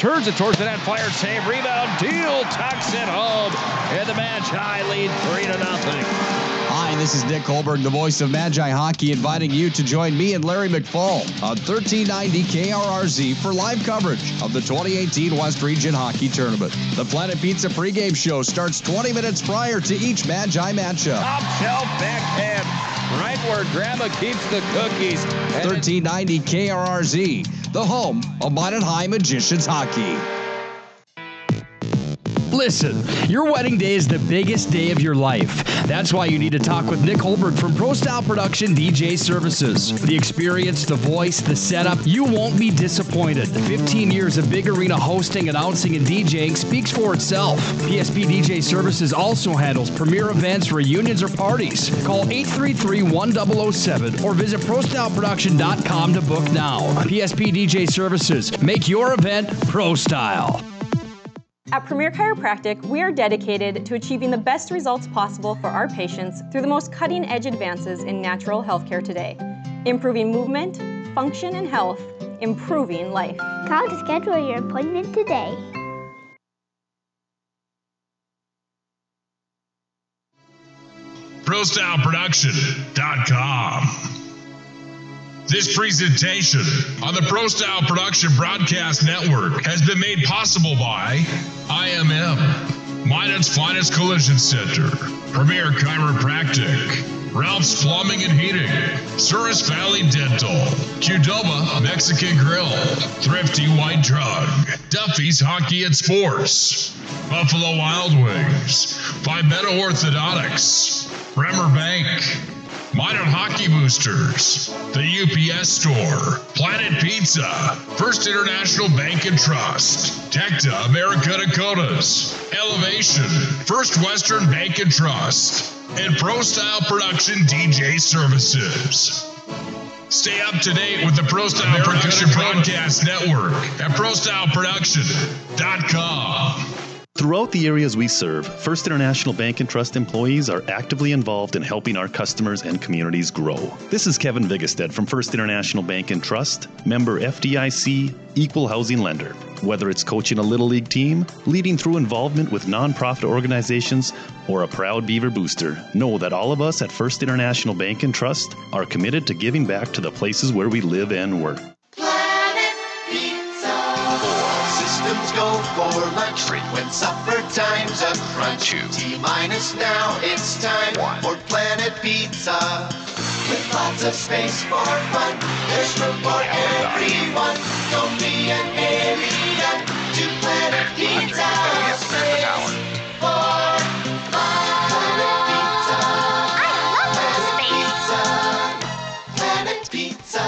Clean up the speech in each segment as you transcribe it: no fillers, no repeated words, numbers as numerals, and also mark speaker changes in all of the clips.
Speaker 1: turns it towards the net, fires, save, rebound, Deal tucks it home, and the Magi lead 3-0.
Speaker 2: Hi, this is Nick Hulberg, the voice of Magi Hockey, inviting you to join me and Larry McFall on 1390 KRRZ for live coverage of the 2018 West Region Hockey Tournament. The Planet Pizza pregame show starts 20 minutes prior to each Magi matchup.
Speaker 1: Top shelf backhand, right where Grandma keeps the cookies.
Speaker 2: 1390 KRRZ, the home of Minot High Magicians Hockey.
Speaker 3: Listen, your wedding day is the biggest day of your life. That's why you need to talk with Nick Hulberg from Pro Style Production DJ Services. The experience, the voice, the setup, you won't be disappointed. 15 years of big arena hosting, announcing, and DJing speaks for itself. PSP DJ Services also handles premier events, reunions, or parties. Call 833-1007 or visit ProStyleProduction.com to book now. PSP DJ Services, make your event Pro Style.
Speaker 4: At Premier Chiropractic, we are dedicated to achieving the best results possible for our patients through the most cutting-edge advances in natural healthcare today. Improving movement, function, and health, improving life.
Speaker 5: Call to schedule your appointment today.
Speaker 6: ProStyleProduction.com. This presentation on the Pro Style Production Broadcast Network has been made possible by IMM, Minot's Finest Collision Center, Premier Chiropractic, Ralph's Plumbing and Heating, Souris Valley Dental, Qdoba Mexican Grill, Thrifty White Drug, Duffy's Hockey and Sports, Buffalo Wild Wings, Five Meadow Orthodontics, Bremer Bank, Minot Hockey Boosters, the UPS Store, Planet Pizza, First International Bank and Trust, Tecta America Dakotas, Elevation, First Western Bank and Trust, and Pro Style Production DJ Services. Stay up to date with the Pro Style Production Broadcast Network at ProStyleProduction.com.
Speaker 7: Throughout the areas we serve, First International Bank and Trust employees are actively involved in helping our customers and communities grow. This is Kevin Vigestead from First International Bank and Trust, member FDIC, equal housing lender. Whether it's coaching a Little League team, leading through involvement with nonprofit organizations, or a proud Beaver booster, know that all of us at First International Bank and Trust are committed to giving back to the places where we live and work.
Speaker 8: Go for lunch when supper time's a crunch. T-minus now, it's time for Planet Pizza. With lots of space for fun, there's room for everyone. Don't be an alien to Planet Pizza. Space for fun. Planet Pizza. Planet Pizza.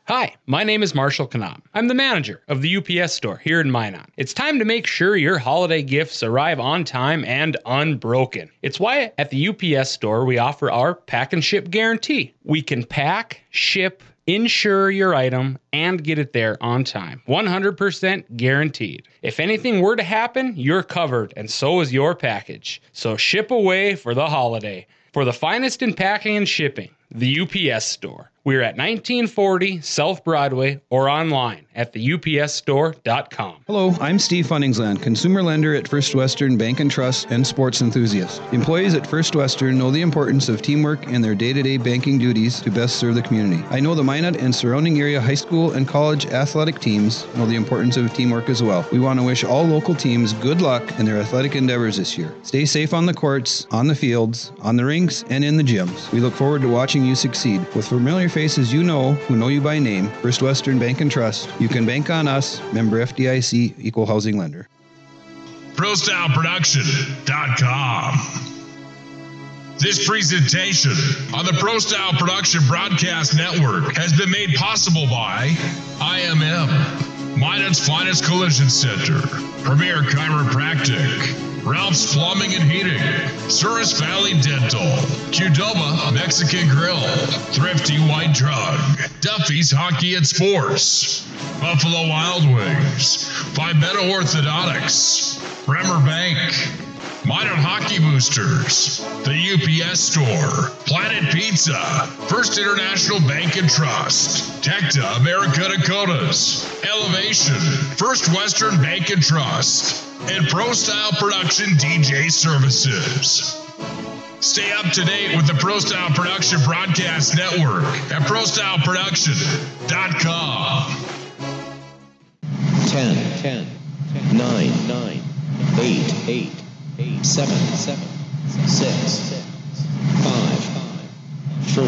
Speaker 9: Hi, my name is Marshall Kanam. I'm the manager of the UPS store here in Minot. It's time to make sure your holiday gifts arrive on time and unbroken. It's why at the UPS store we offer our pack and ship guarantee. We can pack, ship, insure your item, and get it there on time. 100% guaranteed. If anything were to happen, you're covered, and so is your package. So ship away for the holiday. For the finest in packing and shipping, the UPS store. We're at 1940 South Broadway or online at theupsstore.com.
Speaker 10: Hello, I'm Steve Funningsland, consumer lender at First Western Bank and Trust and sports enthusiast. Employees at First Western know the importance of teamwork in their day-to-day banking duties to best serve the community. I know the Minot and surrounding area high school and college athletic teams know the importance of teamwork as well. We want to wish all local teams good luck in their athletic endeavors this year. Stay safe on the courts, on the fields, on the rinks, and in the gyms. We look forward to watching you succeed. With familiar faces you know who know you by name, First Western Bank and Trust, you can bank on us, member FDIC, equal housing lender.
Speaker 6: ProStyleProduction.com. This presentation on the Pro Style Production Broadcast Network has been made possible by IMM, Minot's Finest Collision Center, Premier Chiropractic, Ralph's Plumbing and Heating, Souris Valley Dental, Qdoba Mexican Grill, Thrifty White Drug, Duffy's Hockey and Sports, Buffalo Wild Wings, Five Meadow Orthodontics, Bremer Bank, Minot Hockey Boosters, the UPS Store, Planet Pizza, First International Bank and Trust, Tecta America Dakotas, Elevation, First Western Bank and Trust, and Pro Style Production DJ Services. Stay up to date with the Pro Style Production Broadcast Network at ProStyleProduction.com.
Speaker 11: 10, 9, 8, 7, 6, 5, 4,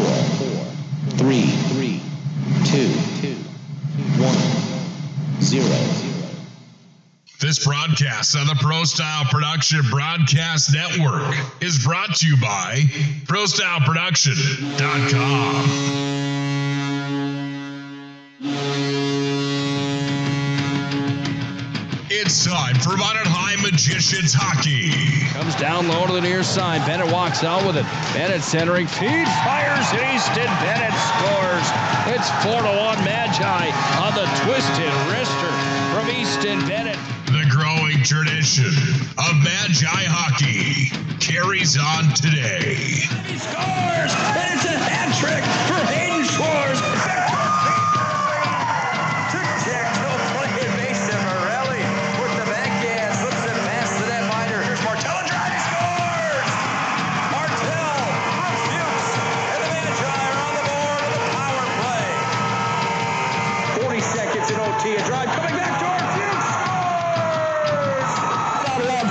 Speaker 11: 3, 2, 1, 0.
Speaker 6: This broadcast on the Pro Style Production Broadcast Network is brought to you by ProStyleProduction.com. It's time for Minot High Magicians Hockey.
Speaker 1: Comes down low to the near side. Bennett walks out with it. Bennett centering. Feed fires and Easton Bennett scores. It's 4-1 Magi on the twisted wrister from Easton Bennett.
Speaker 6: The growing tradition of Magi hockey carries on today.
Speaker 1: He scores, and it's a hat trick for Hayden Schwartz. A drive coming back towards Fuchs. Scores!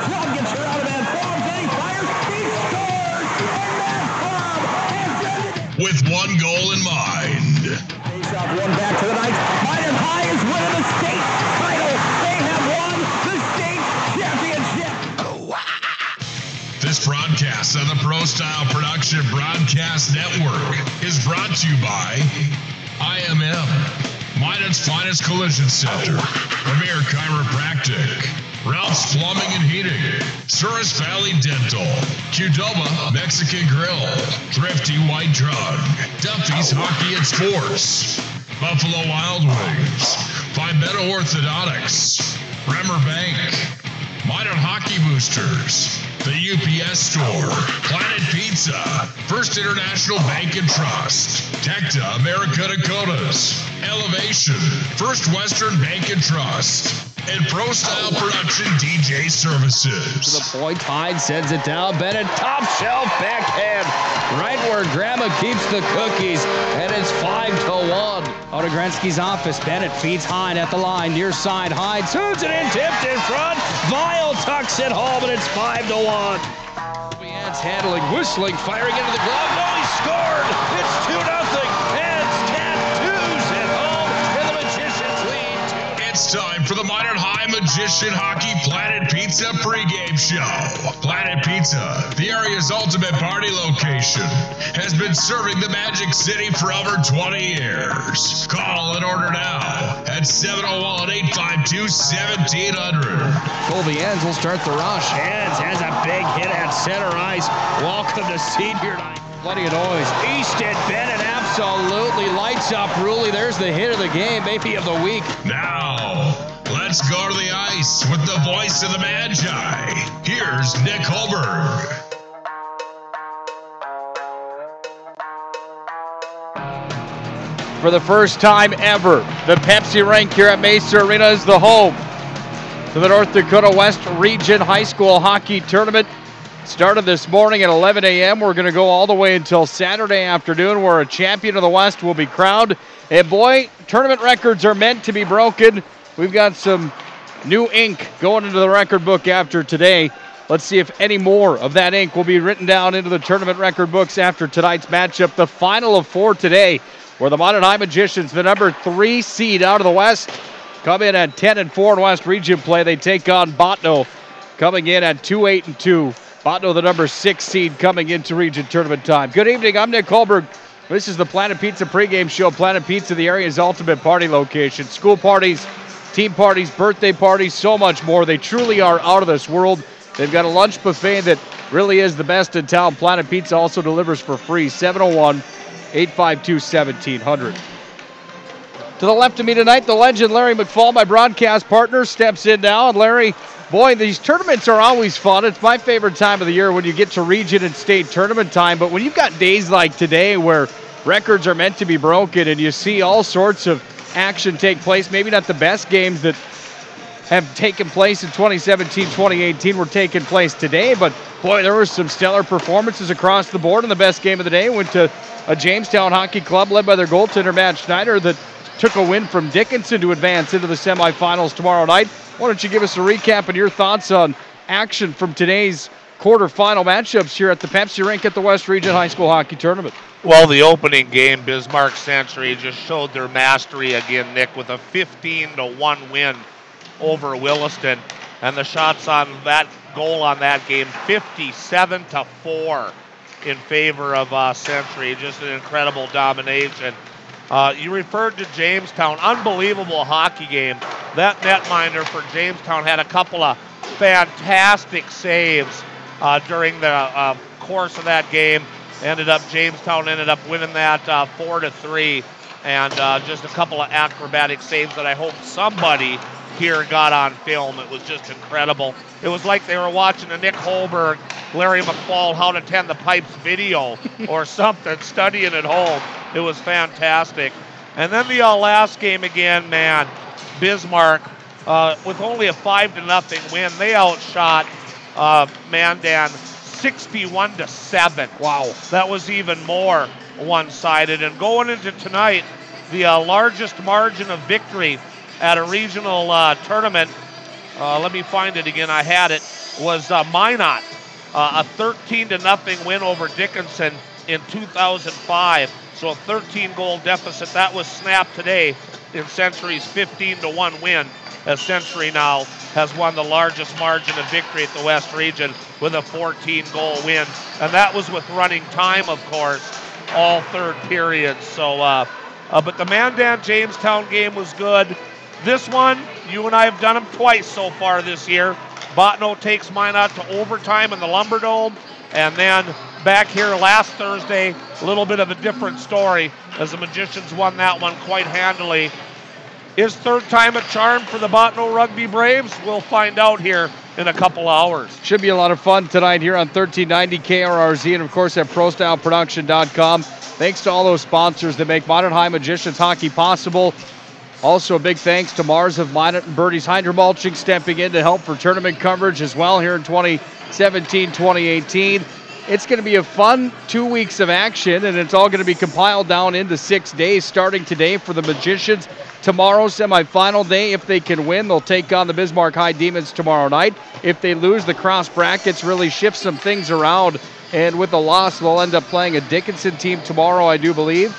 Speaker 1: Club gets her out of that ball. Then he fires. He scores! And that Club has done it.
Speaker 6: With one goal in mind.
Speaker 1: Face off one back to the Knights. Minot High is winning the state title. They have won the state championship.
Speaker 6: This broadcast on the Pro Style Production Broadcast Network is brought to you by IMM. Minot's Finest Collision Center, Premier Chiropractic, Ralph's Plumbing and Heating, Souris Valley Dental, Qdoba Mexican Grill, Thrifty White Drug, Duffy's Hockey and Sports, Buffalo Wild Wings, Fibetta Orthodontics, Bremer Bank, Minot Hockey Boosters, the UPS Store, Planet Pizza, First International Bank and Trust, Tecta America Dakotas, Elevation, First Western Bank and Trust, and Pro Style Production DJ Services.
Speaker 1: To the point, Hyde sends it down. Bennett, top shelf backhand, right where Grandma keeps the cookies, and it's 5-1.
Speaker 3: Out of Gretzky's office, Bennett feeds Hyde at the line, near side. Hyde tunes it in, tipped in front. Vile tucks it home, and it's 5-1. Leanne's handling, whistling, firing into the glove. No, he scored. It's 2-0. Heads, tattoos at home, and the Magicians lead.
Speaker 6: It's time for the Minot High Magician Hockey Planet Pizza pregame show. Planet Pizza, the area's ultimate party location, has been serving the Magic City for over 20 years. Call and order now at 701-852-1700.
Speaker 1: Colby Enns will start the rush. Enns has a big hit at center ice. Welcome to senior night. Plenty of noise. Easton Bennett absolutely lights up Ruley. There's the hit of the game, maybe of the week.
Speaker 6: Now, let's go to the ice with the voice of the Magi. Here's Nick Hulberg.
Speaker 12: For the first time ever, the Pepsi rink here at Mesa Arena is the home to the North Dakota West Region High School Hockey Tournament. Started this morning at 11 a.m. We're going to go all the way until Saturday afternoon, where a champion of the West will be crowned. And boy, tournament records are meant to be broken. We've got some new ink going into the record book after today. Let's see if any more of that ink will be written down into the tournament record books after tonight's matchup. The final of 4 today, where the Minot High Magicians, the number 3 seed out of the West, come in at 10-4 in West Region play. They take on Bottineau, coming in at 2-8-2. Bottineau, the number 6 seed, coming into region tournament time. Good evening, I'm Nick Hulberg. This is the Planet Pizza pregame show. Planet Pizza, the area's ultimate party location. School parties, team parties, birthday parties, so much more. They truly are out of this world. They've got a lunch buffet that really is the best in town. Planet Pizza also delivers for free. 701-852-1700. To the left of me tonight, the legend Larry McFall, my broadcast partner, steps in now. And Larry, Boy, these tournaments are always fun. It's my favorite time of the year when you get to region and state tournament time. But when you've got days like today where records are meant to be broken and you see all sorts of action take place, maybe not the best games that have taken place in 2017, 2018 were taking place today. But, boy, there were some stellar performances across the board. And the best game of the day went to a Jamestown Hockey Club led by their goaltender, Matt Schneider, that took a win from Dickinson to advance into the semifinals tomorrow night. Why don't you give us a recap and your thoughts on action from today's quarterfinal matchups here at the Pepsi Rink at the West Region High School Hockey Tournament?
Speaker 13: Well, the opening game, Bismarck Century just showed their mastery again, Nick, with a 15-1 win over Williston. And the shots on that goal on that game, 57-4 in favor of Century. Just an incredible domination. You referred to Jamestown, unbelievable hockey game. That netminder for Jamestown had a couple of fantastic saves during the course of that game. Jamestown ended up winning that 4-3, and just a couple of acrobatic saves that I hope somebody here got on film. It was just incredible. It was like they were watching a Nick Hulberg, Larry McFall, How to Tend the Pipes video or something, studying at home. It was fantastic. And then the last game again, man, Bismarck, with only a 5-0 win, they outshot Mandan 61-7. Wow. That was even more one-sided. And going into tonight, the largest margin of victory at a regional tournament, let me find it again, I had it, was Minot, a 13-0 win over Dickinson in 2005. So a 13-goal deficit. That was snapped today in Century's 15-1 win, as Century now has won the largest margin of victory at the West Region with a 14-goal win. And that was with running time, of course, all third periods. So, but the Mandan-Jamestown game was good. This one, you and I have done them twice so far this year. Bottineau takes Minot to overtime in the Lumberdome, and then back here last Thursday, a little bit of a different story as the Magicians won that one quite handily. Is third time a charm for the Bottineau Rugby Braves? We'll find out here in a couple hours.
Speaker 12: Should be a lot of fun tonight here on 1390 KRRZ and, of course, at ProStyleProduction.com. Thanks to all those sponsors that make Modern High Magicians hockey possible. Also, a big thanks to Mars of Minot and Birdie's Hydromulching stepping in to help for tournament coverage as well here in 2017-2018. It's going to be a fun 2 weeks of action, and it's all going to be compiled down into 6 days, starting today for the Magicians. Tomorrow, semifinal day. If they can win, they'll take on the Bismarck High Demons tomorrow night. If they lose, the cross brackets really shift some things around, and with a loss, they'll end up playing a Dickinson team tomorrow, I do believe.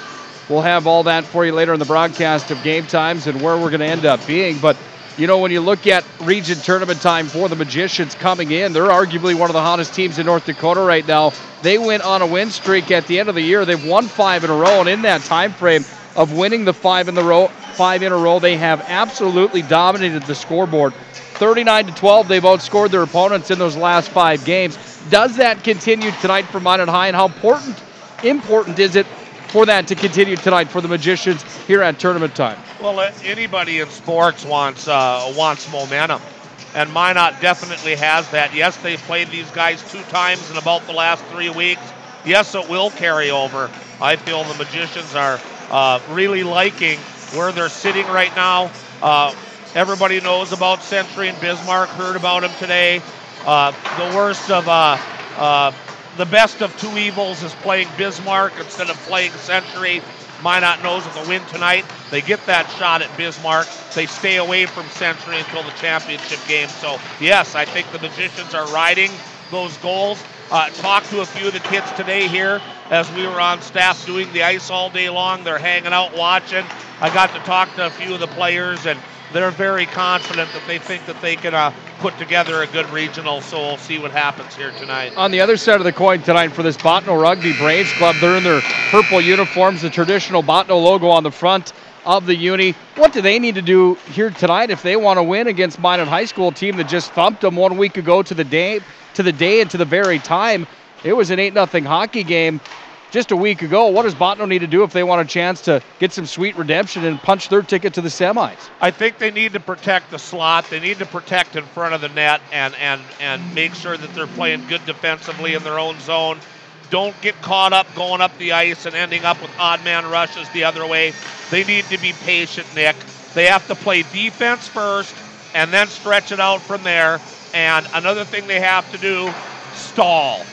Speaker 12: We'll have all that for you later in the broadcast of game times and where we're going to end up being. But, you know, when you look at region tournament time for the Magicians coming in, they're arguably one of the hottest teams in North Dakota right now. They went on a win streak at the end of the year. They've won 5 in a row, and in that time frame of winning the 5 in a row, they have absolutely dominated the scoreboard. 39-12, they've outscored their opponents in those last 5 games. Does that continue tonight for Minot High, and how important is it for that to continue tonight for the Magicians here at tournament time?
Speaker 13: Well, anybody in sports wants momentum, and Minot definitely has that. Yes, they've played these guys 2 times in about the last 3 weeks. Yes, it will carry over. I feel the Magicians are really liking where they're sitting right now. Everybody knows about Century and Bismarck, heard about them today. The worst of the best of 2 evils is playing Bismarck instead of playing Century. Minot knows with a win tonight, they get that shot at Bismarck. They stay away from Century until the championship game. So, yes, I think the Magicians are riding those goals. Talked to a few of the kids today here as we were on staff doing the ice all day long. They're hanging out watching. I got to talk to a few of the players, and they're very confident that they think that they can put together a good regional, so we'll see what happens here tonight.
Speaker 12: On the other side of the coin tonight for this Bottineau Rugby Braves Club, they're in their purple uniforms, the traditional Bottineau logo on the front of the uni. What do they need to do here tonight if they want to win against Minot High School, team that just thumped them 1 week ago to the day and to the very time? It was an 8-0 hockey game. just a week ago. What does Bottineau need to do if they want a chance to get some sweet redemption and punch their ticket to the semis?
Speaker 13: I think they need to protect the slot. They need to protect in front of the net and make sure that they're playing good defensively in their own zone. Don't get caught up going up the ice and ending up with odd man rushes the other way. They need to be patient, Nick. They have to play defense first and then stretch it out from there. And another thing they have to do, stall.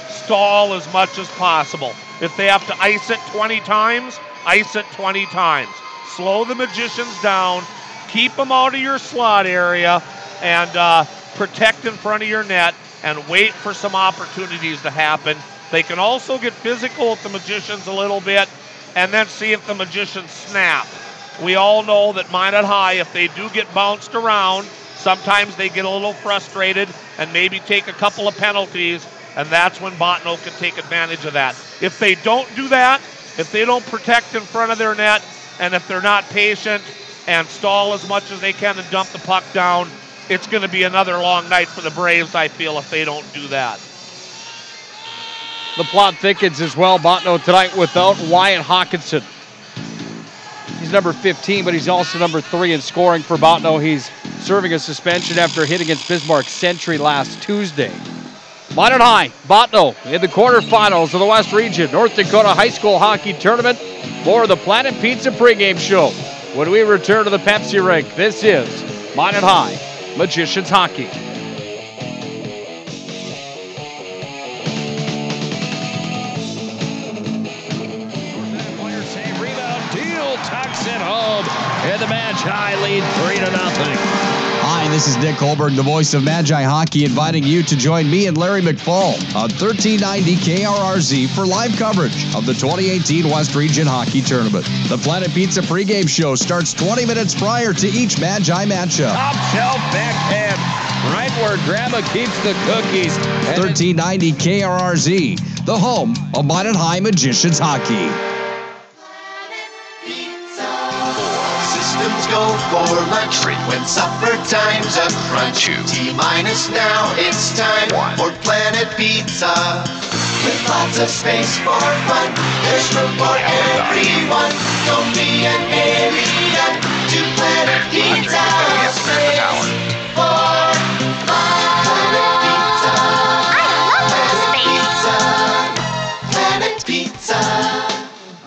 Speaker 13: Stall as much as possible. If they have to ice it 20 times, ice it 20 times. Slow the Magicians down, keep them out of your slot area, and protect in front of your net and wait for some opportunities to happen. They can also get physical with the Magicians a little bit and then see if the Magicians snap. We all know that Minot High, if they do get bounced around, sometimes they get a little frustrated and maybe take a couple of penalties, and that's when Bottineau can take advantage of that. If they don't do that, if they don't protect in front of their net, and if they're not patient and stall as much as they can and dump the puck down, it's going to be another long night for the Braves, I feel, if they don't do that.
Speaker 12: The plot thickens as well. Bottineau tonight without Wyatt Hawkinson. He's number 15, but he's also number 3 in scoring for Bottineau. He's serving a suspension after a hit against Bismarck Century last Tuesday. Minot High, Bottineau in the quarterfinals of the West Region North Dakota High School Hockey Tournament for the Planet Pizza pregame show. When we return to the Pepsi rink, this is Minot High Magicians Hockey.
Speaker 1: Tucks it home, and the Magi lead 3-0.
Speaker 2: Hi, this is Nick Hulberg, the voice of Magi Hockey, inviting you to join me and Larry McFall on 1390 KRRZ for live coverage of the 2018 West Region Hockey Tournament. The Planet Pizza pregame show starts 20 minutes prior to each Magi matchup.
Speaker 1: Top shelf backhand, right where Grandma keeps the cookies.
Speaker 2: 1390 KRRZ, the home of Minot High Magicians Hockey.
Speaker 8: Systems go for lunch when supper time's a crunch. T-minus now, it's time for Planet Pizza. With lots of space for fun, there's room for everyone. Don't be an alien to Planet Pizza. Space for fun. Planet Pizza. Planet Pizza. Planet Pizza.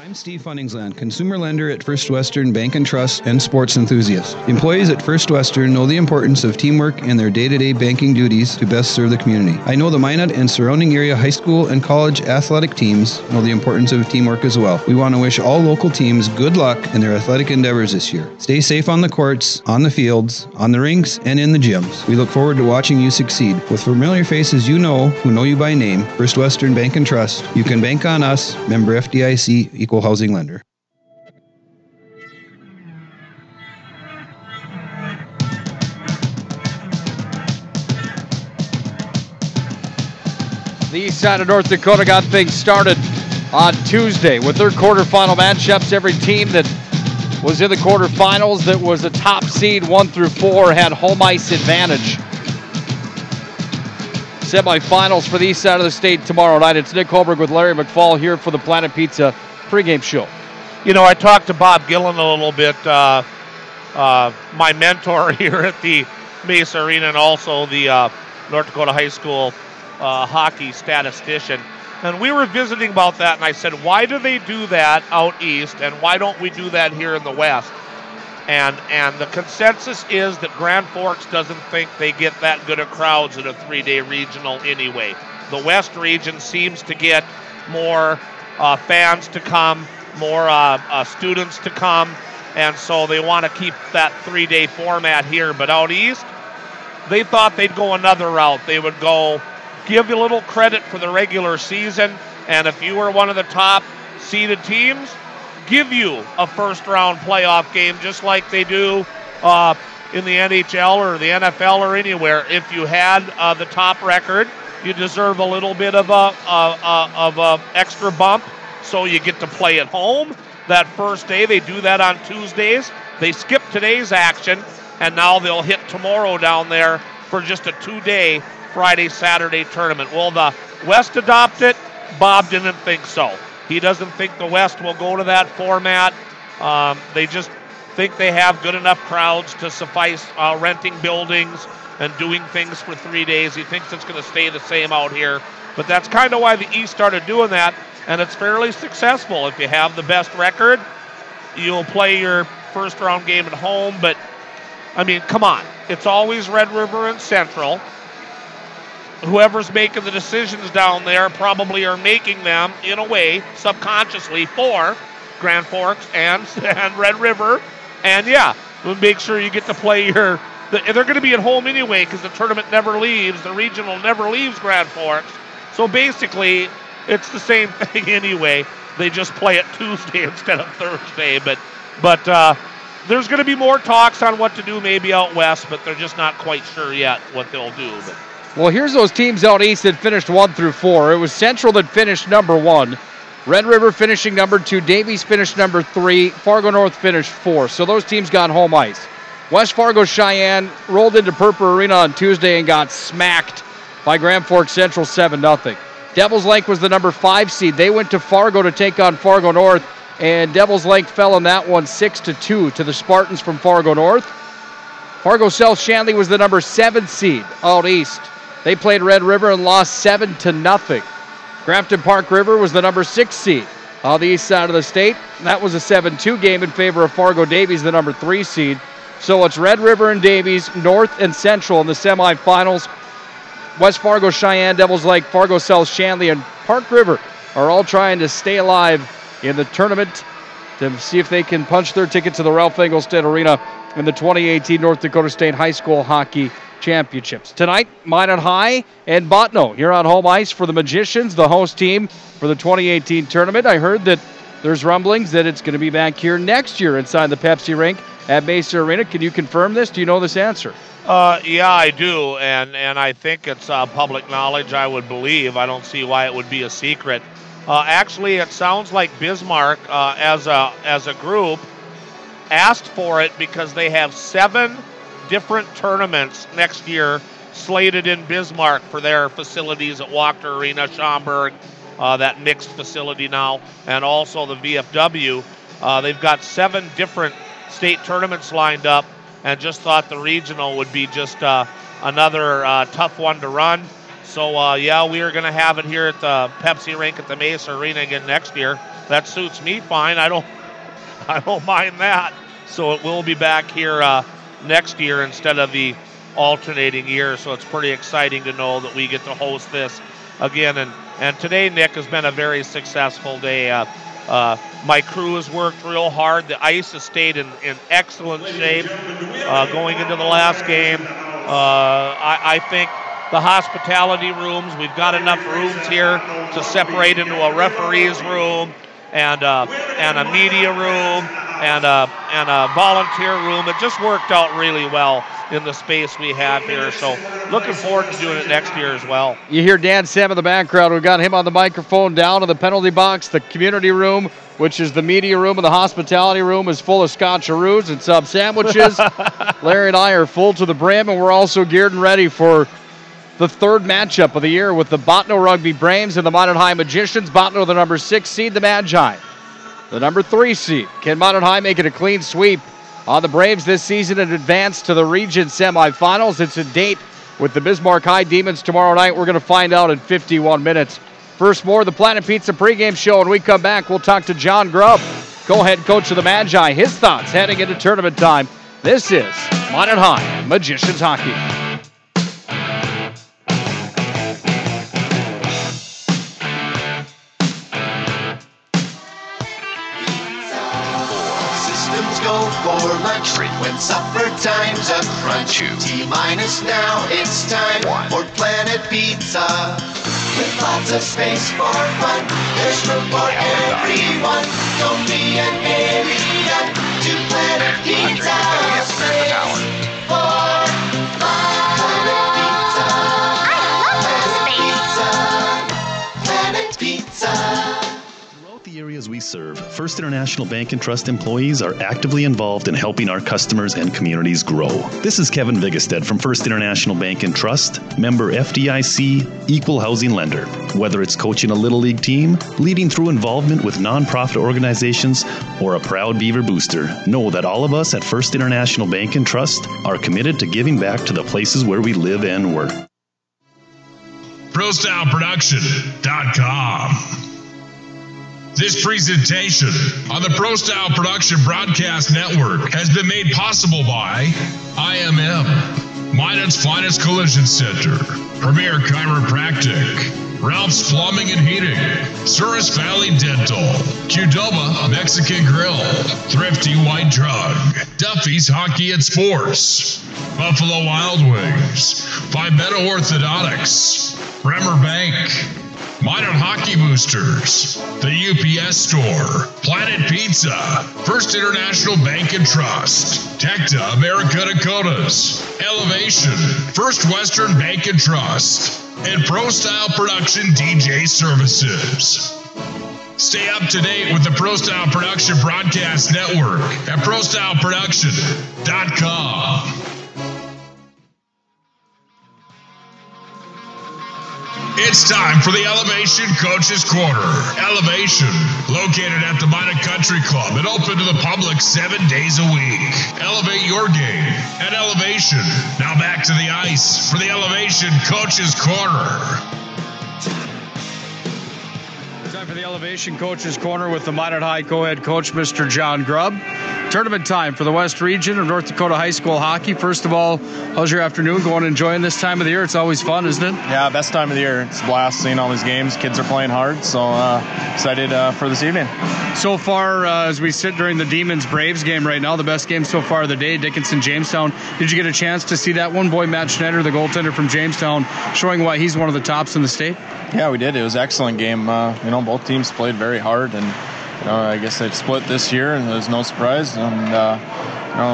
Speaker 10: I'm Steve Funningsland, consumer lender at First Western Bank and Trust and sports enthusiast. Employees at First Western know the importance of teamwork in their day-to-day banking duties to best serve the community. I know the Minot and surrounding area high school and college athletic teams know the importance of teamwork as well. We want to wish all local teams good luck in their athletic endeavors this year. Stay safe on the courts, on the fields, on the rinks, and in the gyms. We look forward to watching you succeed. With familiar faces you know, who know you by name, First Western Bank and Trust, you can bank on us, member FDIC, equal housing lender.
Speaker 12: The east side of North Dakota got things started on Tuesday with their quarterfinal matchups. Every team that was in the quarterfinals that was a top seed 1 through 4 had home ice advantage. Semifinals for the east side of the state tomorrow night. It's Nick Hulberg with Larry McFall here for the Planet Pizza pregame show.
Speaker 13: You know, I talked to Bob Gillen a little bit, my mentor here at the Mesa Arena and also the North Dakota High School hockey statistician. And we were visiting about that, and I said, why do they do that out east, and why don't we do that here in the west? And the consensus is that Grand Forks doesn't think they get that good of crowds at a 3-day regional anyway. The West region seems to get more fans to come, more students to come, and so they want to keep that 3-day format here. But out east, they thought they'd go another route. They would go give you a little credit for the regular season, and if you were one of the top seeded teams, give you a first-round playoff game just like they do in the NHL or the NFL or anywhere. If you had the top record, you deserve a little bit of a extra bump, so you get to play at home that first day. They do that on Tuesdays. They skip today's action, and now they'll hit tomorrow down there for just a 2-day Friday, Saturday tournament. Will the West adopt it? Bob didn't think so. He doesn't think the West will go to that format. They just think they have good enough crowds to suffice renting buildings and doing things for 3 days. He thinks it's going to stay the same out here. But that's kind of why the East started doing that, and it's fairly successful. If you have the best record, you'll play your first round game at home. But, I mean, come on. It's always Red River and Central. Whoever's making the decisions down there probably are making them, in a way, subconsciously for Grand Forks and Red River. And, yeah, we'll make sure you get to play your... They're going to be at home anyway because the tournament never leaves. The regional never leaves Grand Forks. So, basically, it's the same thing anyway. They just play it Tuesday instead of Thursday. But there's going to be more talks on what to do maybe out west, but they're just not quite sure yet what they'll do. But.
Speaker 12: Well, here's those teams out east that finished 1 through 4. It was Central that finished number 1. Red River finishing number 2. Davies finished number 3. Fargo North finished 4. So those teams got home ice. West Fargo Cheyenne rolled into Purple Arena on Tuesday and got smacked by Grand Forks Central 7-0. Devils Lake was the number 5 seed. They went to Fargo to take on Fargo North, and Devils Lake fell in that one 6-2 to the Spartans from Fargo North. Fargo South Shanley was the number 7 seed out east. They played Red River and lost 7-0. Grafton Park River was the number 6 seed on the east side of the state. That was a 7-2 game in favor of Fargo Davies, the number 3 seed. So it's Red River and Davies, North and Central in the semifinals. West Fargo Cheyenne, Devils Lake, Fargo South Shanley, and Park River are all trying to stay alive in the tournament to see if they can punch their ticket to the Ralph Engelstad Arena in the 2018 North Dakota State High School Hockey Championships. Tonight, Minot High and Bottineau here on home ice for the Magicians, the host team for the 2018 tournament. I heard that there's rumblings that it's going to be back here next year inside the Pepsi rink at Mesa Arena. Can you confirm this? Do you know this answer?
Speaker 13: Yeah, I do, and I think it's public knowledge, I would believe. I don't see why it would be a secret. Actually, it sounds like Bismarck, as a group, asked for it because they have 7 different tournaments next year slated in Bismarck for their facilities at Walker Arena, Schaumburg, that mixed facility now, and also the VFW. They've got 7 different state tournaments lined up, and just thought the regional would be just another tough one to run. So, yeah, we are going to have it here at the Pepsi rink at the Mesa Arena again next year. That suits me fine. I don't mind that. So it will be back here next year instead of the alternating year. So it's pretty exciting to know that we get to host this again. And today, Nick, has been a very successful day. My crew has worked real hard. The ice has stayed in excellent shape going into the last game. I think the hospitality rooms, we've got enough rooms here to separate into a referee's room and a media room and a volunteer room. It just worked out really well in the space we have here. So looking forward to doing it next year as well.
Speaker 12: You hear Dan Sam in the background. We've got him on the microphone down in the penalty box. The community room, which is the media room, and the hospitality room is full of scotcheroos and sub sandwiches. Larry and I are full to the brim, and we're also geared and ready for the third matchup of the year with the Bottineau Rugby Braves and the Minot High Magicians. Bottineau, the number 6 seed, the Magi, the number 3 seed. Can Minot High make it a clean sweep on the Braves this season and advance to the region semifinals? It's a date with the Bismarck High Demons tomorrow night. We're going to find out in 51 minutes. First, more of the Planet Pizza pregame show. When we come back, we'll talk to John Grubb, co-head coach of the Magi. His thoughts heading into tournament time. This is Minot High Magicians Hockey.
Speaker 8: For lunch, frequent supper time's a crunch. T-minus now, it's time for Planet Pizza. With lots of space for fun, there's room for everyone. Don't be an alien to Planet Pizza. Space for Planet Pizza. I love space. Planet Pizza.
Speaker 7: The areas we serve, First First International Bank and Trust employees are actively involved in helping our customers and communities grow. This is Kevin Vigestead from First International Bank and Trust, member FDIC, equal housing lender. Whether it's coaching a Little League team, leading through involvement with nonprofit organizations, or a proud Beaver booster, know that all of us at First International Bank and Trust are committed to giving back to the places where we live and work.
Speaker 6: ProStyleProduction.com. This presentation on the Pro Style Production Broadcast Network has been made possible by IMM, Minot's Finest Collision Center, Premier Chiropractic, Ralph's Plumbing and Heating, Souris Valley Dental, Qdoba Mexican Grill, Thrifty White Drug, Duffy's Hockey and Sports, Buffalo Wild Wings, Pimento Orthodontics, Bremer Bank, Minot Hockey Boosters, the UPS Store, Planet Pizza, First International Bank and Trust, Tecta America Dakotas, Elevation, First Western Bank and Trust, and Pro Style Production DJ Services. Stay up to date with the Pro Style Production Broadcast Network at ProStyleProduction.com. It's time for the Elevation Coaches Corner. Elevation, located at the Minot Country Club and open to the public 7 days a week. Elevate your game at Elevation. Now back to the ice for the Elevation Coaches Corner.
Speaker 12: Time for the Elevation Coaches Corner with the Minot High co-head coach, Mr. John Grubb. Tournament time for the West Region of North Dakota High School Hockey. First of all, how's your afternoon going, enjoying this time of the year? It's always fun, isn't it?
Speaker 14: Yeah, best time of the year. It's a blast seeing all these games. Kids are playing hard, so excited for this evening.
Speaker 12: So far, as we sit during the Demons-Braves game right now, the best game so far of the day, Dickinson-Jamestown. Did you get a chance to see that one? Boy, Matt Schneider, the goaltender from Jamestown, showing why he's one of the tops in the state.
Speaker 14: Yeah, we did. It was an excellent game. Both teams played very hard, and I guess they've split this year, and there's no surprise. And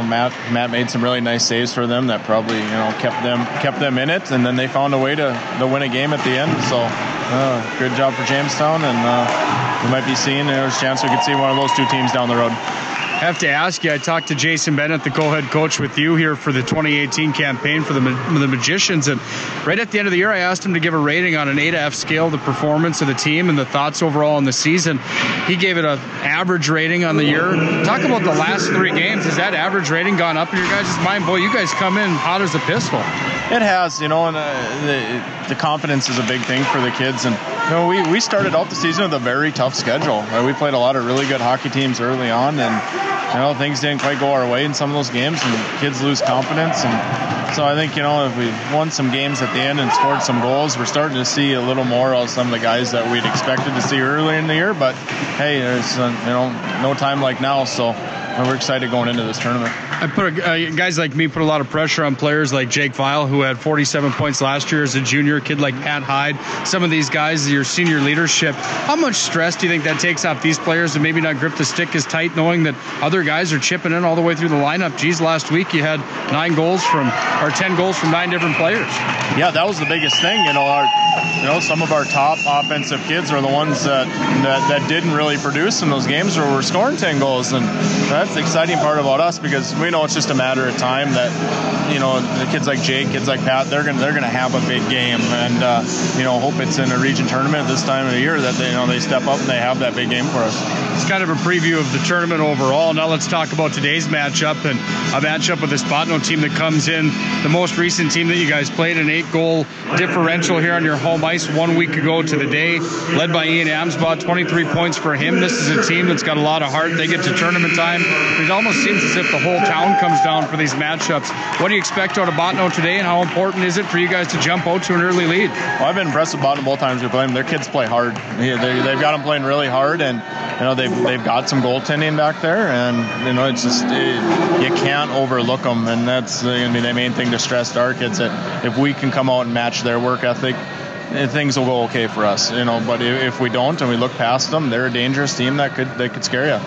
Speaker 14: Matt made some really nice saves for them that probably kept them in it, and then they found a way to win a game at the end. So good job for Jamestown, and we might be seeing. There's a chance we could see one of those two teams down the road.
Speaker 12: I have to ask you, I talked to Jason Bennett, the co-head coach with you here for the 2018 campaign for the Magicians, and right at the end of the year I asked him to give a rating on an A to F scale, the performance of the team and the thoughts overall in the season. He gave it an average rating on the year. Talk about the last 3 games. Has that average rating gone up in your guys' mind? Boy, you guys come in hot as a pistol.
Speaker 14: It has, and the confidence is a big thing for the kids. And we started out the season with a very tough schedule. We played a lot of really good hockey teams early on, and things didn't quite go our way in some of those games, and kids lose confidence. And so I think if we won some games at the end and scored some goals, we're starting to see a little more of some of the guys that we'd expected to see earlier in the year. But hey, there's no time like now, so we're excited going into this tournament.
Speaker 12: I put guys like me put a lot of pressure on players like Jake Vile, who had 47 points last year as a junior, a kid like Pat Hyde. Some of these guys, your senior leadership. How much stress do you think that takes off these players to maybe not grip the stick as tight, knowing that other guys are chipping in all the way through the lineup? Geez, last week you had 10 goals from 9 different players.
Speaker 14: Yeah, that was the biggest thing. Some of our top offensive kids are the ones that didn't really produce in those games where we're scoring 10 goals, and that's the exciting part about us, because we know it's just a matter of time that the kids like Jake, kids like Pat, they're gonna have a big game, and hope it's in a region tournament this time of the year that they step up and they have that big game for us.
Speaker 12: It's kind of a preview of the tournament overall. Now let's talk about today's matchup, and a matchup with this Bottineau team that comes in, the most recent team that you guys played, an 8-goal differential here on your home ice 1 week ago to the day, led by Ian Amsbaugh, 23 points for him. This is a team that's got a lot of heart. They get to tournament time. It almost seems as if the whole town comes down for these matchups. What do you expect out of Bottineau today, and how important is it for you guys to jump out to an early lead?
Speaker 14: Well, I've been impressed with Bottineau both times we play them. Their kids play hard. They've got them playing really hard, and they've got some goaltending back there, and it's just you can't overlook them, and that's going to be the main thing to stress to our kids, that if we can come out and match their work ethic, things will go okay for us. But if we don't and we look past them, they're a dangerous team that could scare you.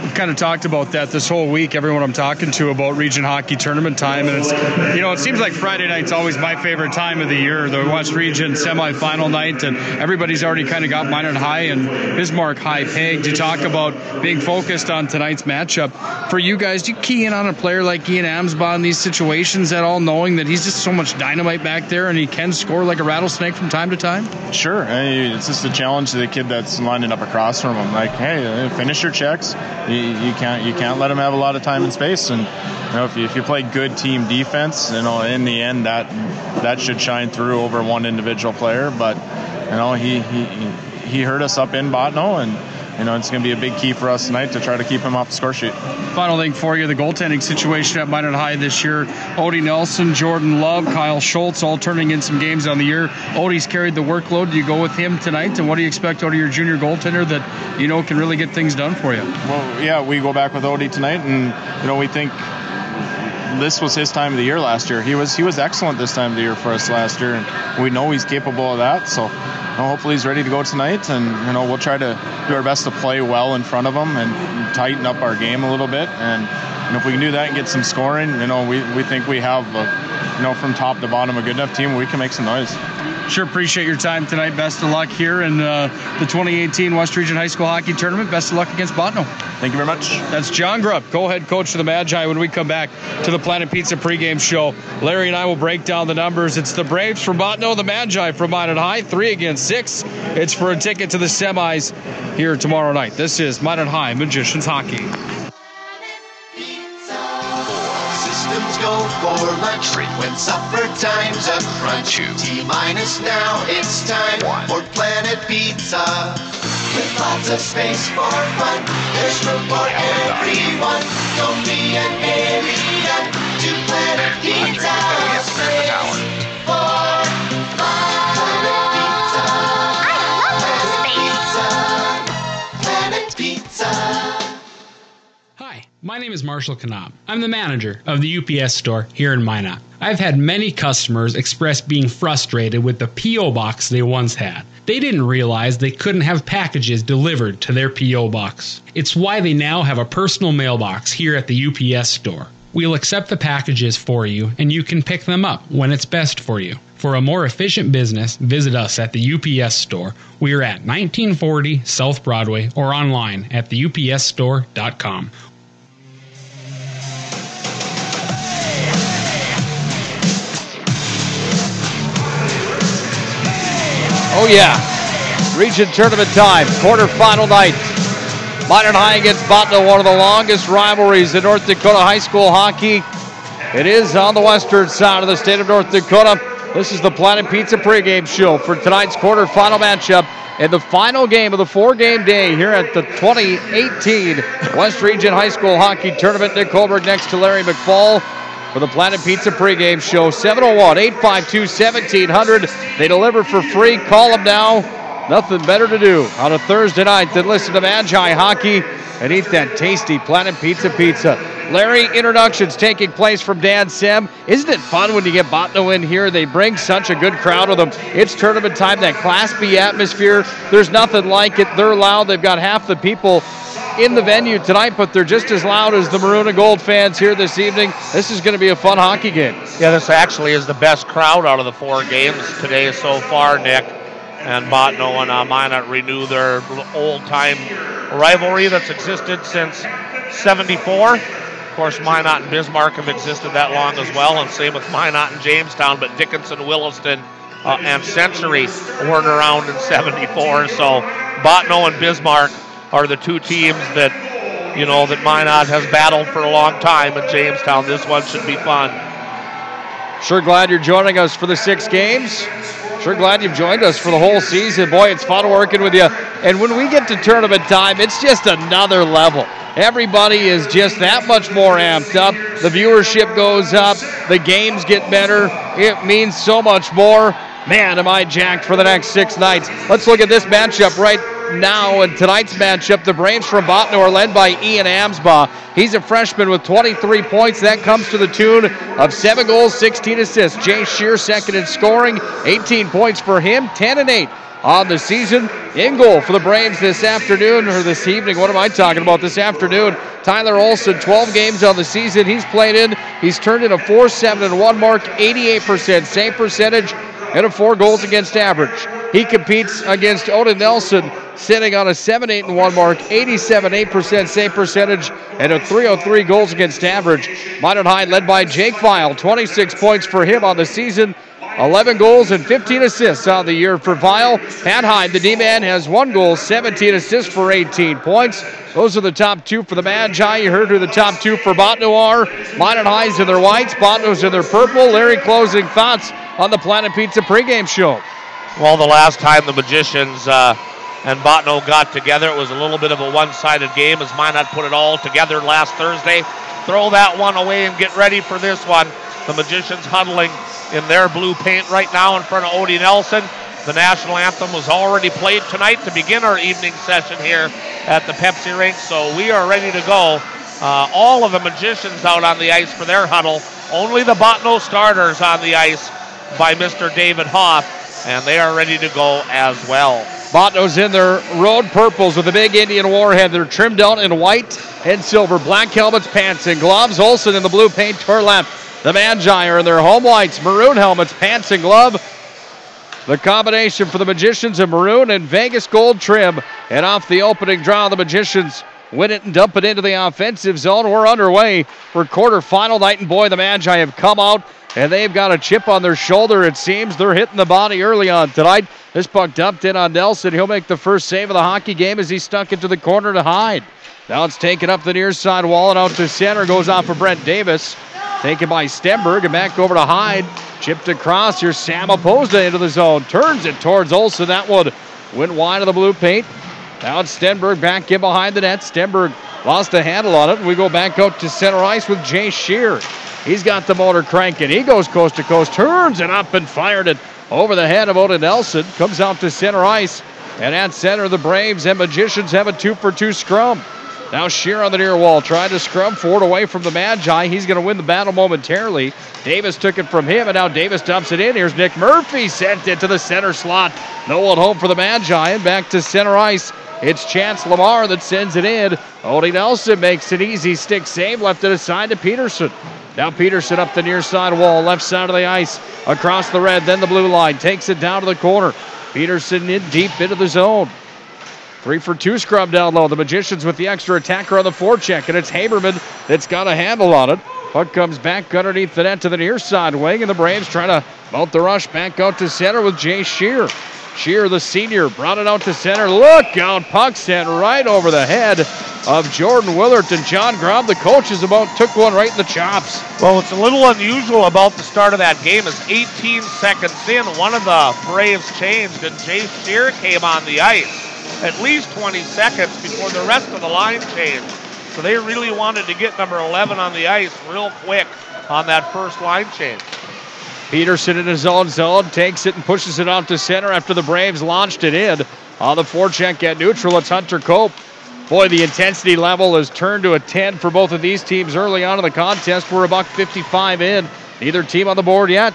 Speaker 15: we've kind of talked about that this whole week, everyone I'm talking to, about region hockey tournament time. And it's, it seems like Friday night's always my favorite time of the year, the West Region semifinal night, and everybody's already kind of got Minot High and Bismarck High pegged. You talk about being focused on tonight's matchup. For you guys, do you key in on a player like Ian Amsbaugh in these situations at all, knowing that he's just so much dynamite back there and he can score like a rattlesnake from time to time?
Speaker 14: Sure. It's just a challenge to the kid that's lining up across from him. Like, hey, finish your checks. You can't let him have a lot of time and space. And if you play good team defense, in the end that should shine through over one individual player. But he hurt us up in Bottineau, and it's going to be a big key for us tonight to try to keep him off the score sheet.
Speaker 15: Final thing for you, the goaltending situation at Minot High this year. Odie Nelson, Jordan Love, Kyle Schultz, all turning in some games on the year. Odie's carried the workload. Do you go with him tonight? And what do you expect out of your junior goaltender that can really get things done for you?
Speaker 14: Well, yeah, we go back with Odie tonight, and we think this was his time of the year last year. He was excellent this time of the year for us last year, and we know he's capable of that. So hopefully he's ready to go tonight, and we'll try to do our best to play well in front of him and tighten up our game a little bit. And if we can do that and get some scoring, we think we have from top to bottom a good enough team where we can make some noise.
Speaker 15: Sure appreciate your time tonight. Best of luck here in the 2018 West Region High School Hockey Tournament. Best of luck against Bottineau.
Speaker 14: Thank you very much.
Speaker 15: That's John Grubb, co-head coach of the Magi. When we come back to the Planet Pizza pregame show, Larry and I will break down the numbers. It's the Braves from Bottineau, the Magi from Minot High, 3 against 6. It's for a ticket to the semis here tomorrow night. This is Minot High Magicians Hockey.
Speaker 8: Systems go for lunch when supper time's a crunch. T-minus now, it's time for Planet Pizza. With lots of space for fun, there's room for everyone. Don't be an alien to Planet Pizza. Space for fun. Planet Pizza. Planet Pizza.
Speaker 9: Hi, my name is Marshall Knob. I'm the manager of the UPS store here in Minot. I've had many customers express being frustrated with the P.O. box they once had. They didn't realize they couldn't have packages delivered to their P.O. box. It's why they now have a personal mailbox here at the UPS store. We'll accept the packages for you, and you can pick them up when it's best for you. For a more efficient business, visit us at the UPS store. We are at 1940 South Broadway or online at theupsstore.com.
Speaker 12: Oh yeah, region tournament time, quarterfinal night. Minot High against Bottineau, one of the longest rivalries in North Dakota high school hockey. It is on the western side of the state of North Dakota. This is the Planet Pizza pregame show for tonight's quarterfinal matchup and the final game of the 4-game day here at the 2018 West Region High School Hockey Tournament. Nick Hulberg next to Larry McFall for the Planet Pizza pregame show. 701-852-1700. They deliver for free. Call them now. Nothing better to do on a Thursday night than listen to Magi hockey and eat that tasty Planet Pizza pizza. Larry, introductions taking place from Dan Sem. Isn't it fun when you get Bottineau in here? They bring such a good crowd with them. It's tournament time, that Class B atmosphere. There's nothing like it. They're loud. They've got half the people in the venue tonight, but they're just as loud as the maroon and gold fans here this evening. This is going to be a fun hockey game.
Speaker 13: Yeah, this actually is the best crowd out of the 4 games today so far, Nick. And Bottineau and Minot renew their old-time rivalry that's existed since '74. Of course, Minot and Bismarck have existed that long as well, and same with Minot and Jamestown, but Dickinson, Williston, and Century weren't around in '74. So Bottineau and Bismarck are the 2 teams that, that Minot has battled for a long time in Jamestown. This one should be fun.
Speaker 12: Sure glad you're joining us for the 6 games. Sure glad you've joined us for the whole season. Boy, it's fun working with you. And when we get to tournament time, it's just another level. Everybody is just that much more amped up. The viewership goes up. The games get better. It means so much more. Man, am I jacked for the next 6 nights. Let's look at this matchup right now. In tonight's matchup, the Braves from Bottineau are led by Ian Amsbaugh. He's a freshman with 23 points. That comes to the tune of 7 goals, 16 assists. Jay Shear second in scoring, 18 points for him, 10 and 8 on the season. In goal for the Braves this afternoon, or this evening, what am I talking about, this afternoon? Tyler Olson, 12 games on the season. He's played in, he's turned in a 4.71 mark, 88% save percentage, and a 4 goals against average. He competes against Odin Nelson, sitting on a 7.81 mark, 87.8% save percentage, and a 303 goals against average. Minot High led by Jake Vile, 26 points for him on the season, 11 goals and 15 assists on the year for Vile. Pat Hyde, the D-man, has 1 goal, 17 assists for 18 points. Those are the top 2 for the Magi. You heard who the top 2 for Bottineau are. Minot High's in their whites, Bottineau's in their purple. Larry, closing thoughts on the Planet Pizza pregame show.
Speaker 13: Well, the last time the Magicians and Bottineau got together, it was a little bit of a one-sided game as Minot put it all together last Thursday. Throw that one away and get ready for this one. The Magicians huddling in their blue paint right now in front of Odie Nelson. The national anthem was already played tonight to begin our evening session here at the Pepsi rink, so we are ready to go. All of the Magicians out on the ice for their huddle. Only the Bottineau starters on the ice by Mr. David Hoff, and they are ready to go as well.
Speaker 12: Bottineau's in their road purples with a big Indian warhead. They're trimmed out in white and silver. Black helmets, pants, and gloves. Olson in the blue paint to our left. The Magi are in their home whites, maroon helmets, pants, and glove. The combination for the Magicians of maroon and Vegas gold trim. And off the opening draw, the Magicians win it and dump it into the offensive zone. We're underway for quarterfinal night, and boy, the Magi have come out, and they've got a chip on their shoulder, it seems. They're hitting the body early on tonight. This puck dumped in on Nelson. He'll make the first save of the hockey game as he stuck it to the corner to Hyde. Now it's taken up the near side wall and out to center. Goes off of Brent Davis. Taken by Stenberg and back over to Hyde. Chipped across. Here's Sam Oposta into the zone. Turns it towards Olson. That one went wide of the blue paint. Now it's Stenberg back in behind the net. Stenberg lost a handle on it. And we go back out to center ice with Jay Shear. He's got the motor cranking. He goes coast to coast. Turns it up and fired it over the head of Odin Nelson. Comes out to center ice. And at center, the Braves and Magicians have a 2-for-2 scrum. Now Shear on the near wall, trying to scrum forward away from the Magi. He's going to win the battle momentarily. Davis took it from him, and now Davis dumps it in. Here's Nick Murphy, sent it to the center slot. No one home for the Magi, and back to center ice. It's Chance Lamar that sends it in. Odie Nelson makes an easy stick save, left it aside to Peterson. Now Peterson up the near side wall, left side of the ice, across the red, then the blue line. Takes it down to the corner. Peterson in deep into the zone. 3-for-2 scrum down low. The Magicians with the extra attacker on the forecheck, and it's Haberman that's got a handle on it. Puck comes back underneath the net to the near side wing, and the Braves trying to mount the rush back out to center with Jay Shear. Shear, the senior, brought it out to center. Look out, puck sent right over the head of Jordan Willert, and John Grubb, the coach, took one right in the chops.
Speaker 13: Well, what's a little unusual about the start of that game is 18 seconds in, one of the Braves changed, and Jay Shear came on the ice. At least 20 seconds before the rest of the line changed. So they really wanted to get number 11 on the ice real quick on that first line change.
Speaker 12: Peterson in his own zone, takes it and pushes it out to center after the Braves launched it in. On the forecheck at neutral, it's Hunter Cope. Boy, the intensity level has turned to a 10 for both of these teams early on in the contest. We're about 55 in. Neither team on the board yet.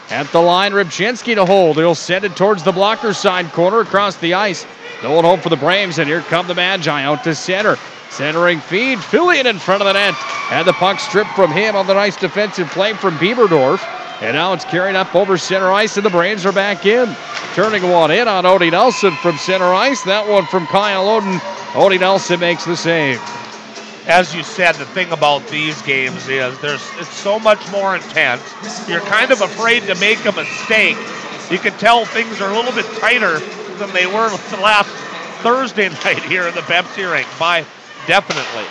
Speaker 12: At the line, Rybczynski to hold. He'll send it towards the blocker side corner across the ice. No one home for the Braves, and here come the Magi out to center. Centering feed, Fillion in front of the net. And the puck stripped from him on the nice defensive play from Bieberdorf. And now it's carried up over center ice, and the Braves are back in. Turning one in on Odie Nelson from center ice. That one from Kyle Oden. Odie Nelson makes the save.
Speaker 13: As you said, the thing about these games is it's so much more intense. You're kind of afraid to make a mistake. You can tell things are a little bit tighter than they were the last Thursday night here in the Pepsi rink, definitely.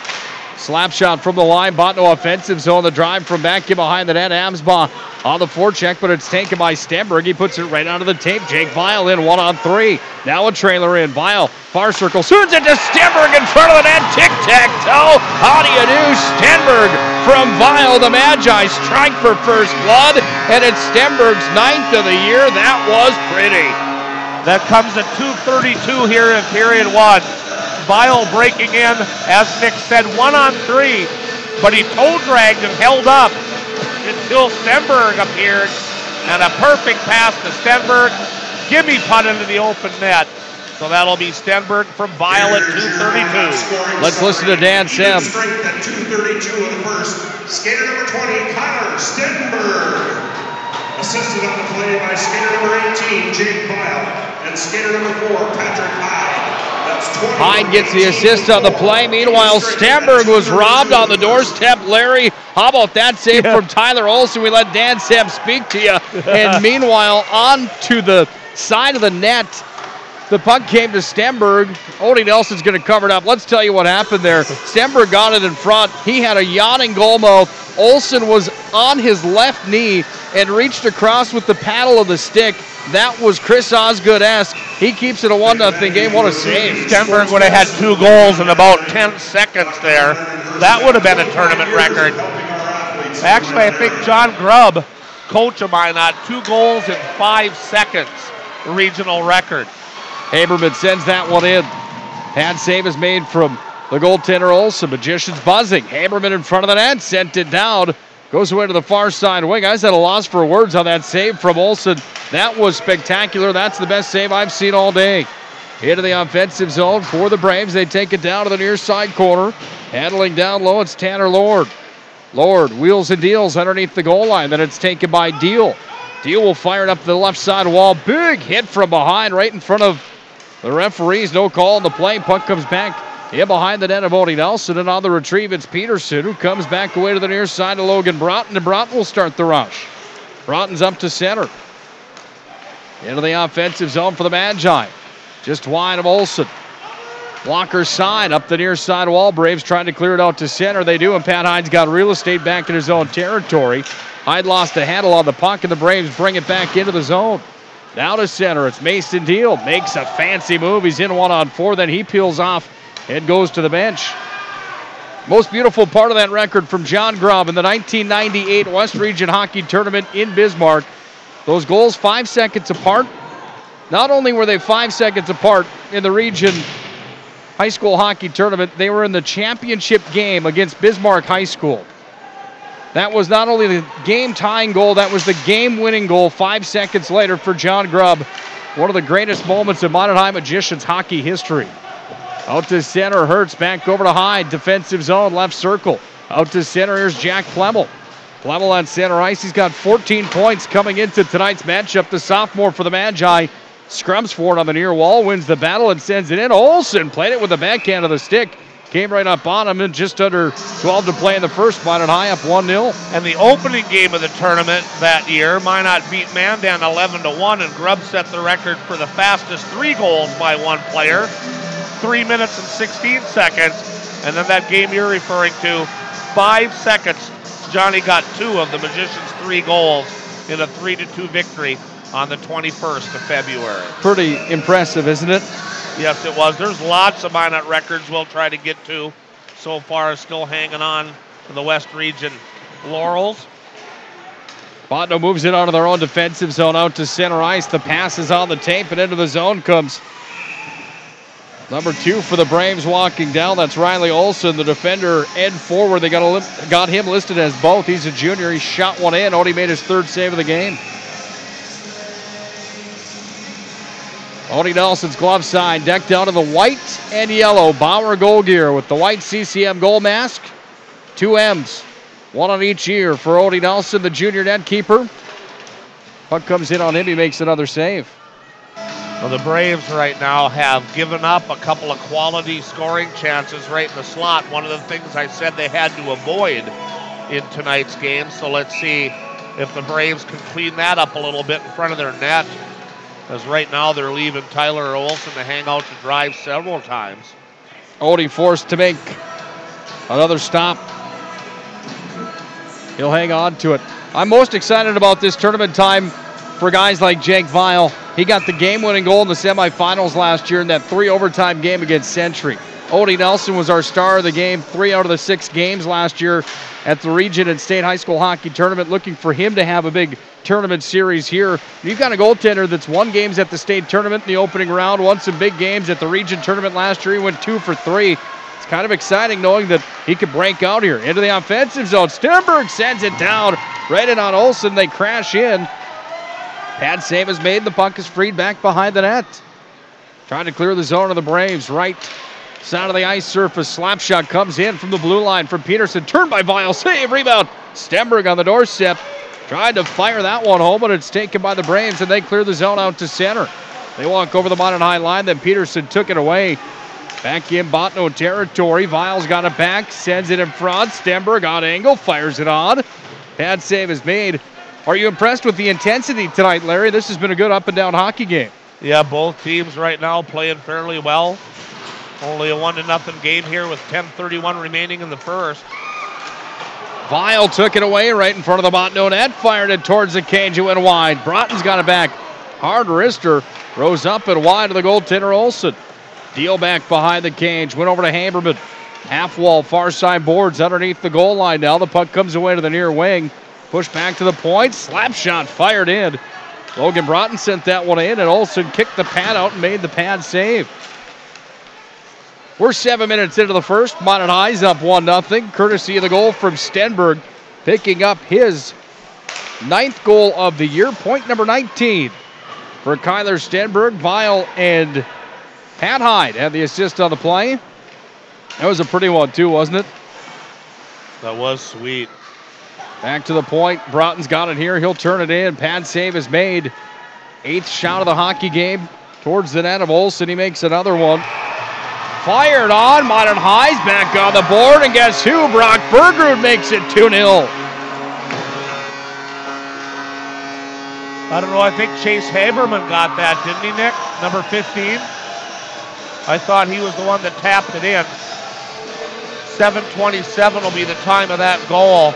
Speaker 12: Slap shot from the line, Bottineau offensive zone, the drive from back in behind the net, Amsbaugh on the forecheck, but it's taken by Stenberg. He puts it right onto the tape. Jake Vile in 1-on-3. Now a trailer in. Vile, far circle, shoots it to Stenberg in front of the net. Tic-tac-toe. How do you do? Stenberg from Vile. The Magi strike for first blood, and it's Stenberg's 9th of the year. That was pretty.
Speaker 13: That comes at 2:32 here in period one. Vile breaking in, as Nick said, 1-on-3, but he toe dragged and held up until Stenberg appeared, and a perfect pass to Stenberg. gimme putt into the open net. So that'll be Stenberg from Vile at 232.
Speaker 12: Let's listen to Dan Sem.
Speaker 16: Strength at 232 of the first. Skater number 20, Connor Stenberg. Assisted on the play by skater number 18, Jake Vile, and skater number 4, Patrick Hyde.
Speaker 12: Hyde gets the assist on the play. Meanwhile, Stenberg was robbed on the doorstep. Larry, how about that save from Tyler Olson? We let Dan Sem speak to you. And meanwhile, on to the side of the net, the puck came to Stenberg. Odie Nelson's going to cover it up. Let's tell you what happened there. Stenberg got it in front. He had a yawning goal mouth. Olson was on his left knee and reached across with the paddle of the stick. That was Chris Osgood-esque. He keeps it a 1-0 game. What a save.
Speaker 13: Stenberg would have had 2 goals in about 10 seconds there. That would have been a tournament record. Actually, I think John Grubb, coach of mine, had 2 goals in 5 seconds, regional record.
Speaker 12: Haberman sends that one in. Pad save is made from the goaltender Olson. Magician's buzzing. Haberman in front of the net, sent it down. Goes away to the far side wing. I was at a loss for words on that save from Olson. That was spectacular. That's the best save I've seen all day. Into the offensive zone for the Braves. They take it down to the near side corner. Handling down low, it's Tanner Lord. Lord wheels and deals underneath the goal line. Then it's taken by Deal. Deal will fire it up the left side wall. Big hit from behind right in front of the referees. No call on the play. Puck comes back in behind the net of Odie Nelson, and on the retrieve, it's Peterson, who comes back away to the near side to Logan Broughton, and Broughton will start the rush. Broughton's up to center. Into the offensive zone for the Magi. Just wide of Olson. Blocker side up the near side wall. Braves trying to clear it out to center. They do, and Pat Hyde's got real estate back in his own territory. Hyde lost a handle on the puck, and the Braves bring it back into the zone. Now to center, it's Mason Deal. Makes a fancy move. He's in 1-on-4, then he peels off and goes to the bench. Most beautiful part of that record from John Grubb in the 1998 West Region Hockey Tournament in Bismarck. Those goals 5 seconds apart. Not only were they 5 seconds apart in the region high school hockey tournament, they were in the championship game against Bismarck High School. That was not only the game-tying goal, that was the game-winning goal 5 seconds later for John Grubb. One of the greatest moments in Minot High Magicians hockey history. Out to center, Hertz back over to Hyde. Defensive zone, left circle. Out to center, here's Jack Plemmel. Plemmel on center ice. He's got 14 points coming into tonight's matchup. The sophomore for the Magi scrums for it on the near wall, wins the battle and sends it in. Olson played it with the backhand of the stick. Came right up on him, and just under 12 to play in the first. Minot High up 1-0.
Speaker 13: And the opening game of the tournament that year, Minot beat Mandan 11-1, and Grubb set the record for the fastest 3 goals by one player. 3 minutes and 16 seconds. And then that game you're referring to, 5 seconds. Johnny got 2 of the Magicians' 3 goals in a 3-2 victory on the 21st of February.
Speaker 12: Pretty impressive, isn't it?
Speaker 13: Yes, it was. There's lots of Minot records we'll try to get to. So far, still hanging on to the West Region laurels.
Speaker 12: Bottineau moves it onto their own defensive zone out to center ice. The pass is on the tape, and into the zone comes number 2 for the Braves walking down. That's Riley Olson, the defender, Ed forward. They got him listed as both. He's a junior. He shot one in. Odie made his 3rd save of the game. Odie Nelson's glove side decked out in the white and yellow Bauer goal gear with the white CCM goal mask. 2 M's, 1 on each ear for Odie Nelson, the junior net keeper. Puck comes in on him. He makes another save.
Speaker 13: Well, the Braves right now have given up a couple of quality scoring chances right in the slot. One of the things I said they had to avoid in tonight's game. So let's see if the Braves can clean that up a little bit in front of their net. As right now they're leaving Tyler Olson to hang out to drive several times.
Speaker 12: Odie forced to make another stop. He'll hang on to it. I'm most excited about this tournament time for guys like Jake Vile. He got the game-winning goal in the semifinals last year in that 3 overtime game against Century. Odie Nelson was our star of the game 3 out of the 6 games last year at the Region and State High School Hockey Tournament. Looking for him to have a big tournament series here. You've got a goaltender that's won games at the state tournament in the opening round, won some big games at the Region tournament last year. He went 2 for 3. It's kind of exciting knowing that he could break out here. Into the offensive zone. Stenberg sends it down right in on Olson. They crash in. Pad save is made. The puck is freed back behind the net. Trying to clear the zone of the Braves. Right side of the ice surface. Slap shot comes in from the blue line from Peterson. Turned by Vial. Save, rebound. Stenberg on the doorstep. Tried to fire that one home, but it's taken by the Braves, and they clear the zone out to center. They walk over the Mountain High line, then Peterson took it away. Back in Bottineau territory. Vial's got it back, sends it in front. Stenberg on angle, fires it on. Pad save is made. Are you impressed with the intensity tonight, Larry? This has been a good up and down hockey game.
Speaker 13: Yeah, both teams right now playing fairly well. Only a 1-0 game here with 10:31 remaining in the first.
Speaker 12: Vial took it away right in front of the Bottineau net, fired it towards the cage, it went wide. Broughton's got it back. Hard wrister, rose up and wide to the goaltender Olsen. Deal back behind the cage, went over to Haberman. Half wall, far side boards underneath the goal line now. The puck comes away to the near wing. Push back to the point, slap shot fired in. Logan Broughton sent that one in, and Olsen kicked the pad out and made the pad save. We're 7 minutes into the first. Mountain High's up 1-0, courtesy of the goal from Stenberg, picking up his 9th goal of the year, point number 19 for Kyler Stenberg. Vial and Pat Hyde had the assist on the play. That was a pretty one too, wasn't it?
Speaker 13: That was sweet.
Speaker 12: Back to the point. Broughton's got it here. He'll turn it in. Pad save is made. 8th shot of the hockey game towards the net of Olsen. He makes another one. Fired on. Modern High's back on the board. And guess who? Brock Bergerud makes it 2-0.
Speaker 13: I don't know. I think Chase Haberman got that, didn't he, Nick? Number 15. I thought he was the one that tapped it in. 7:27 will be the time of that goal.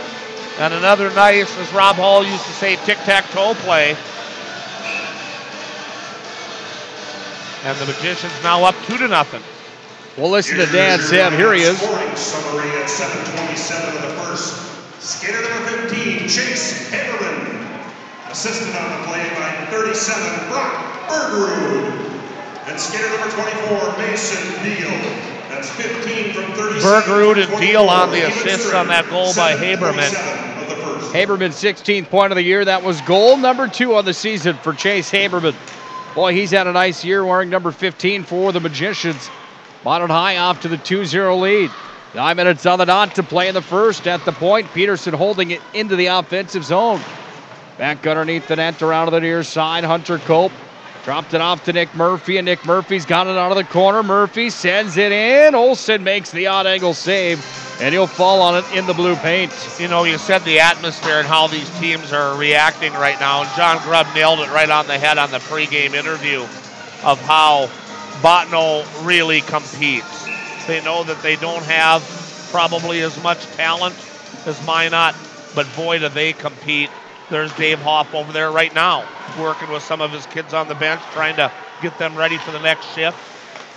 Speaker 13: And another nice, as Rob Hall used to say, tic-tac-toe play. And the Magicians now up 2-0.
Speaker 12: We'll listen to Dan Sam. Here he is.
Speaker 16: Scoring summary at 7:27 of the first. Skater number 15, Chase Haberman. Assisted on the play by 37, Brock Bergerud. And skater number 24, Mason Deal. That's 15 from 37.
Speaker 13: Bergerud and Deal on the assist on that goal by Haberman.
Speaker 12: Haberman's 16th point of the year. That was goal number 2 on the season for Chase Haberman. Boy, he's had a nice year wearing number 15 for the Magicians. Mountain High off to the 2-0 lead. 9 minutes on the dot to play in the first. At the point, Peterson holding it into the offensive zone. Back underneath the net around to the near side. Hunter Cope dropped it off to Nick Murphy, and Nick Murphy's got it out of the corner. Murphy sends it in. Olsen makes the odd angle save, and he'll fall on it in the blue paint.
Speaker 13: You know, you said the atmosphere and how these teams are reacting right now, and John Grubb nailed it right on the head on the pregame interview of how Bottineau really competes. They know that they don't have probably as much talent as Minot, but boy, do they compete. There's Dave Hoff over there right now, working with some of his kids on the bench, trying to get them ready for the next shift.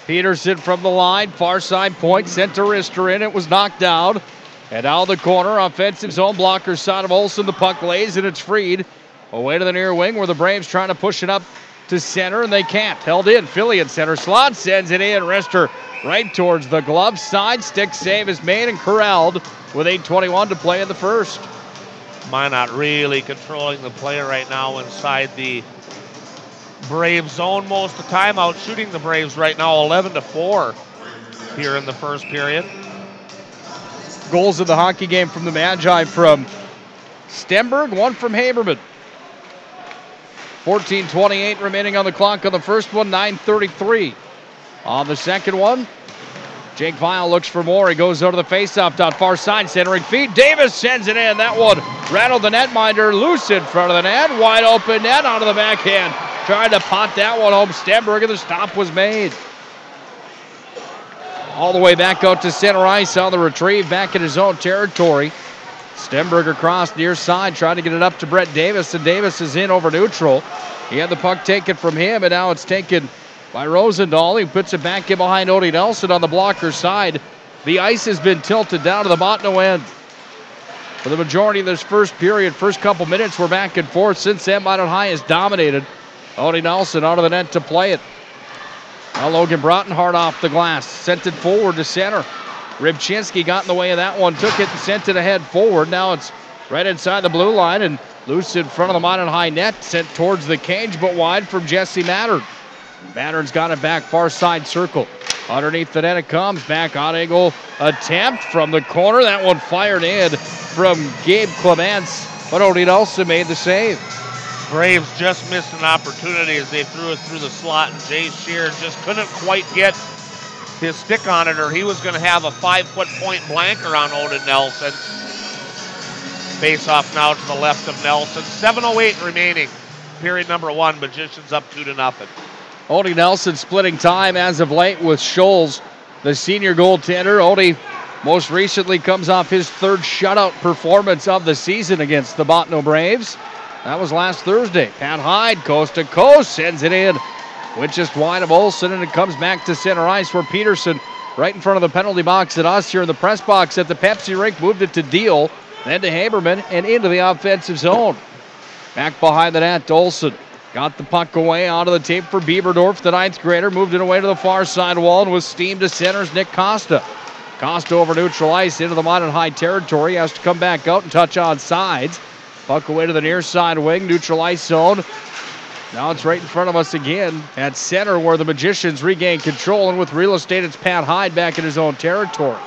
Speaker 12: Peterson from the line, far side point, sent to Rister in. It was knocked down. And out of the corner, offensive zone blocker side of Olsen. The puck lays and it's freed. Away to the near wing where the Braves trying to push it up to center, and they can't. Held in. Philly in center slot, sends it in. Rister right towards the glove side. Stick save is made and corralled with 8:21 to play in the first.
Speaker 13: Minot really controlling the play right now inside the Brave zone most of the time, out shooting the Braves right now 11-4 here in the first period.
Speaker 12: Goals of the hockey game from the Magi from Stenberg, one from Haberman. 14:28 remaining on the clock on the first one, 9:33 on the second one. Jake Vial looks for more. He goes over to the faceoff dot, far side, centering feet. Davis sends it in. That one rattled the netminder, loose in front of the net. Wide open net onto the backhand. Trying to pot that one home. Stenberg, and the stop was made. All the way back out to center ice on the retrieve, back in his own territory. Stenberg across near side, trying to get it up to Brett Davis, and Davis is in over neutral. He had the puck taken from him, and now it's taken by Rosendahl. He puts it back in behind Odie Nelson on the blocker side. The ice has been tilted down to the Bottineau end. For the majority of this first period, first couple minutes, we're back and forth. Since then, Mountain High has dominated. Odie Nelson out of the net to play it. Now Logan Broughton hard off the glass. Sent it forward to center. Rybczynski got in the way of that one. Took it and sent it ahead forward. Now it's right inside the blue line and loose in front of the Minot High net, sent towards the cage, but wide from Jesse Mattern. Mattern's got it back, far side circle. Underneath the net it comes, back on angle attempt from the corner. That one fired in from Gabe Clements, but Odie Nelson made the save.
Speaker 13: Braves just missed an opportunity as they threw it through the slot, and Jay Shear just couldn't quite get his stick on it, or he was going to have a 5-foot point blanker on Odin Nelson. Face off now to the left of Nelson. 7:08 remaining. Period number 1. Magicians up 2-0.
Speaker 12: Odie Nelson splitting time as of late with Scholes, the senior goaltender. Odie most recently comes off his third shutout performance of the season against the Bottineau Braves. That was last Thursday. Pat Hyde, coast to coast, sends it in with just wide of Olsen, and it comes back to center ice where Peterson, right in front of the penalty box at us here in the press box at the Pepsi rink, moved it to Deal, then to Haberman, and into the offensive zone. Back behind the net, Olsen got the puck away onto the tape for Bieberdorf, the 9th grader, moved it away to the far side wall, and with steam to centers, Nick Costa. Costa over neutral ice into the Minot High territory, has to come back out and touch on sides. Puck away to the near side wing, neutral ice zone. Now it's right in front of us again at center where the Magicians regain control, and with real estate, it's Pat Hyde back in his own territory.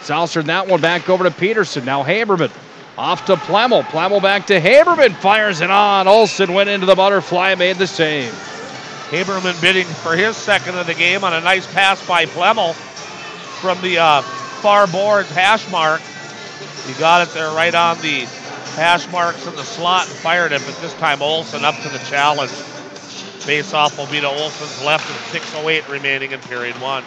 Speaker 12: Southern that one back over to Peterson. Now Haberman off to Plemmel. Plemmel back to Haberman. Fires it on. Olsen went into the butterfly, made the save.
Speaker 13: Haberman bidding for his second of the game on a nice pass by Plemmel from the far boards hash mark. He got it there right on the hash marks in the slot and fired it, but this time Olsen up to the challenge. Face-off will be to Olsen's left with 6:08 remaining in period 1.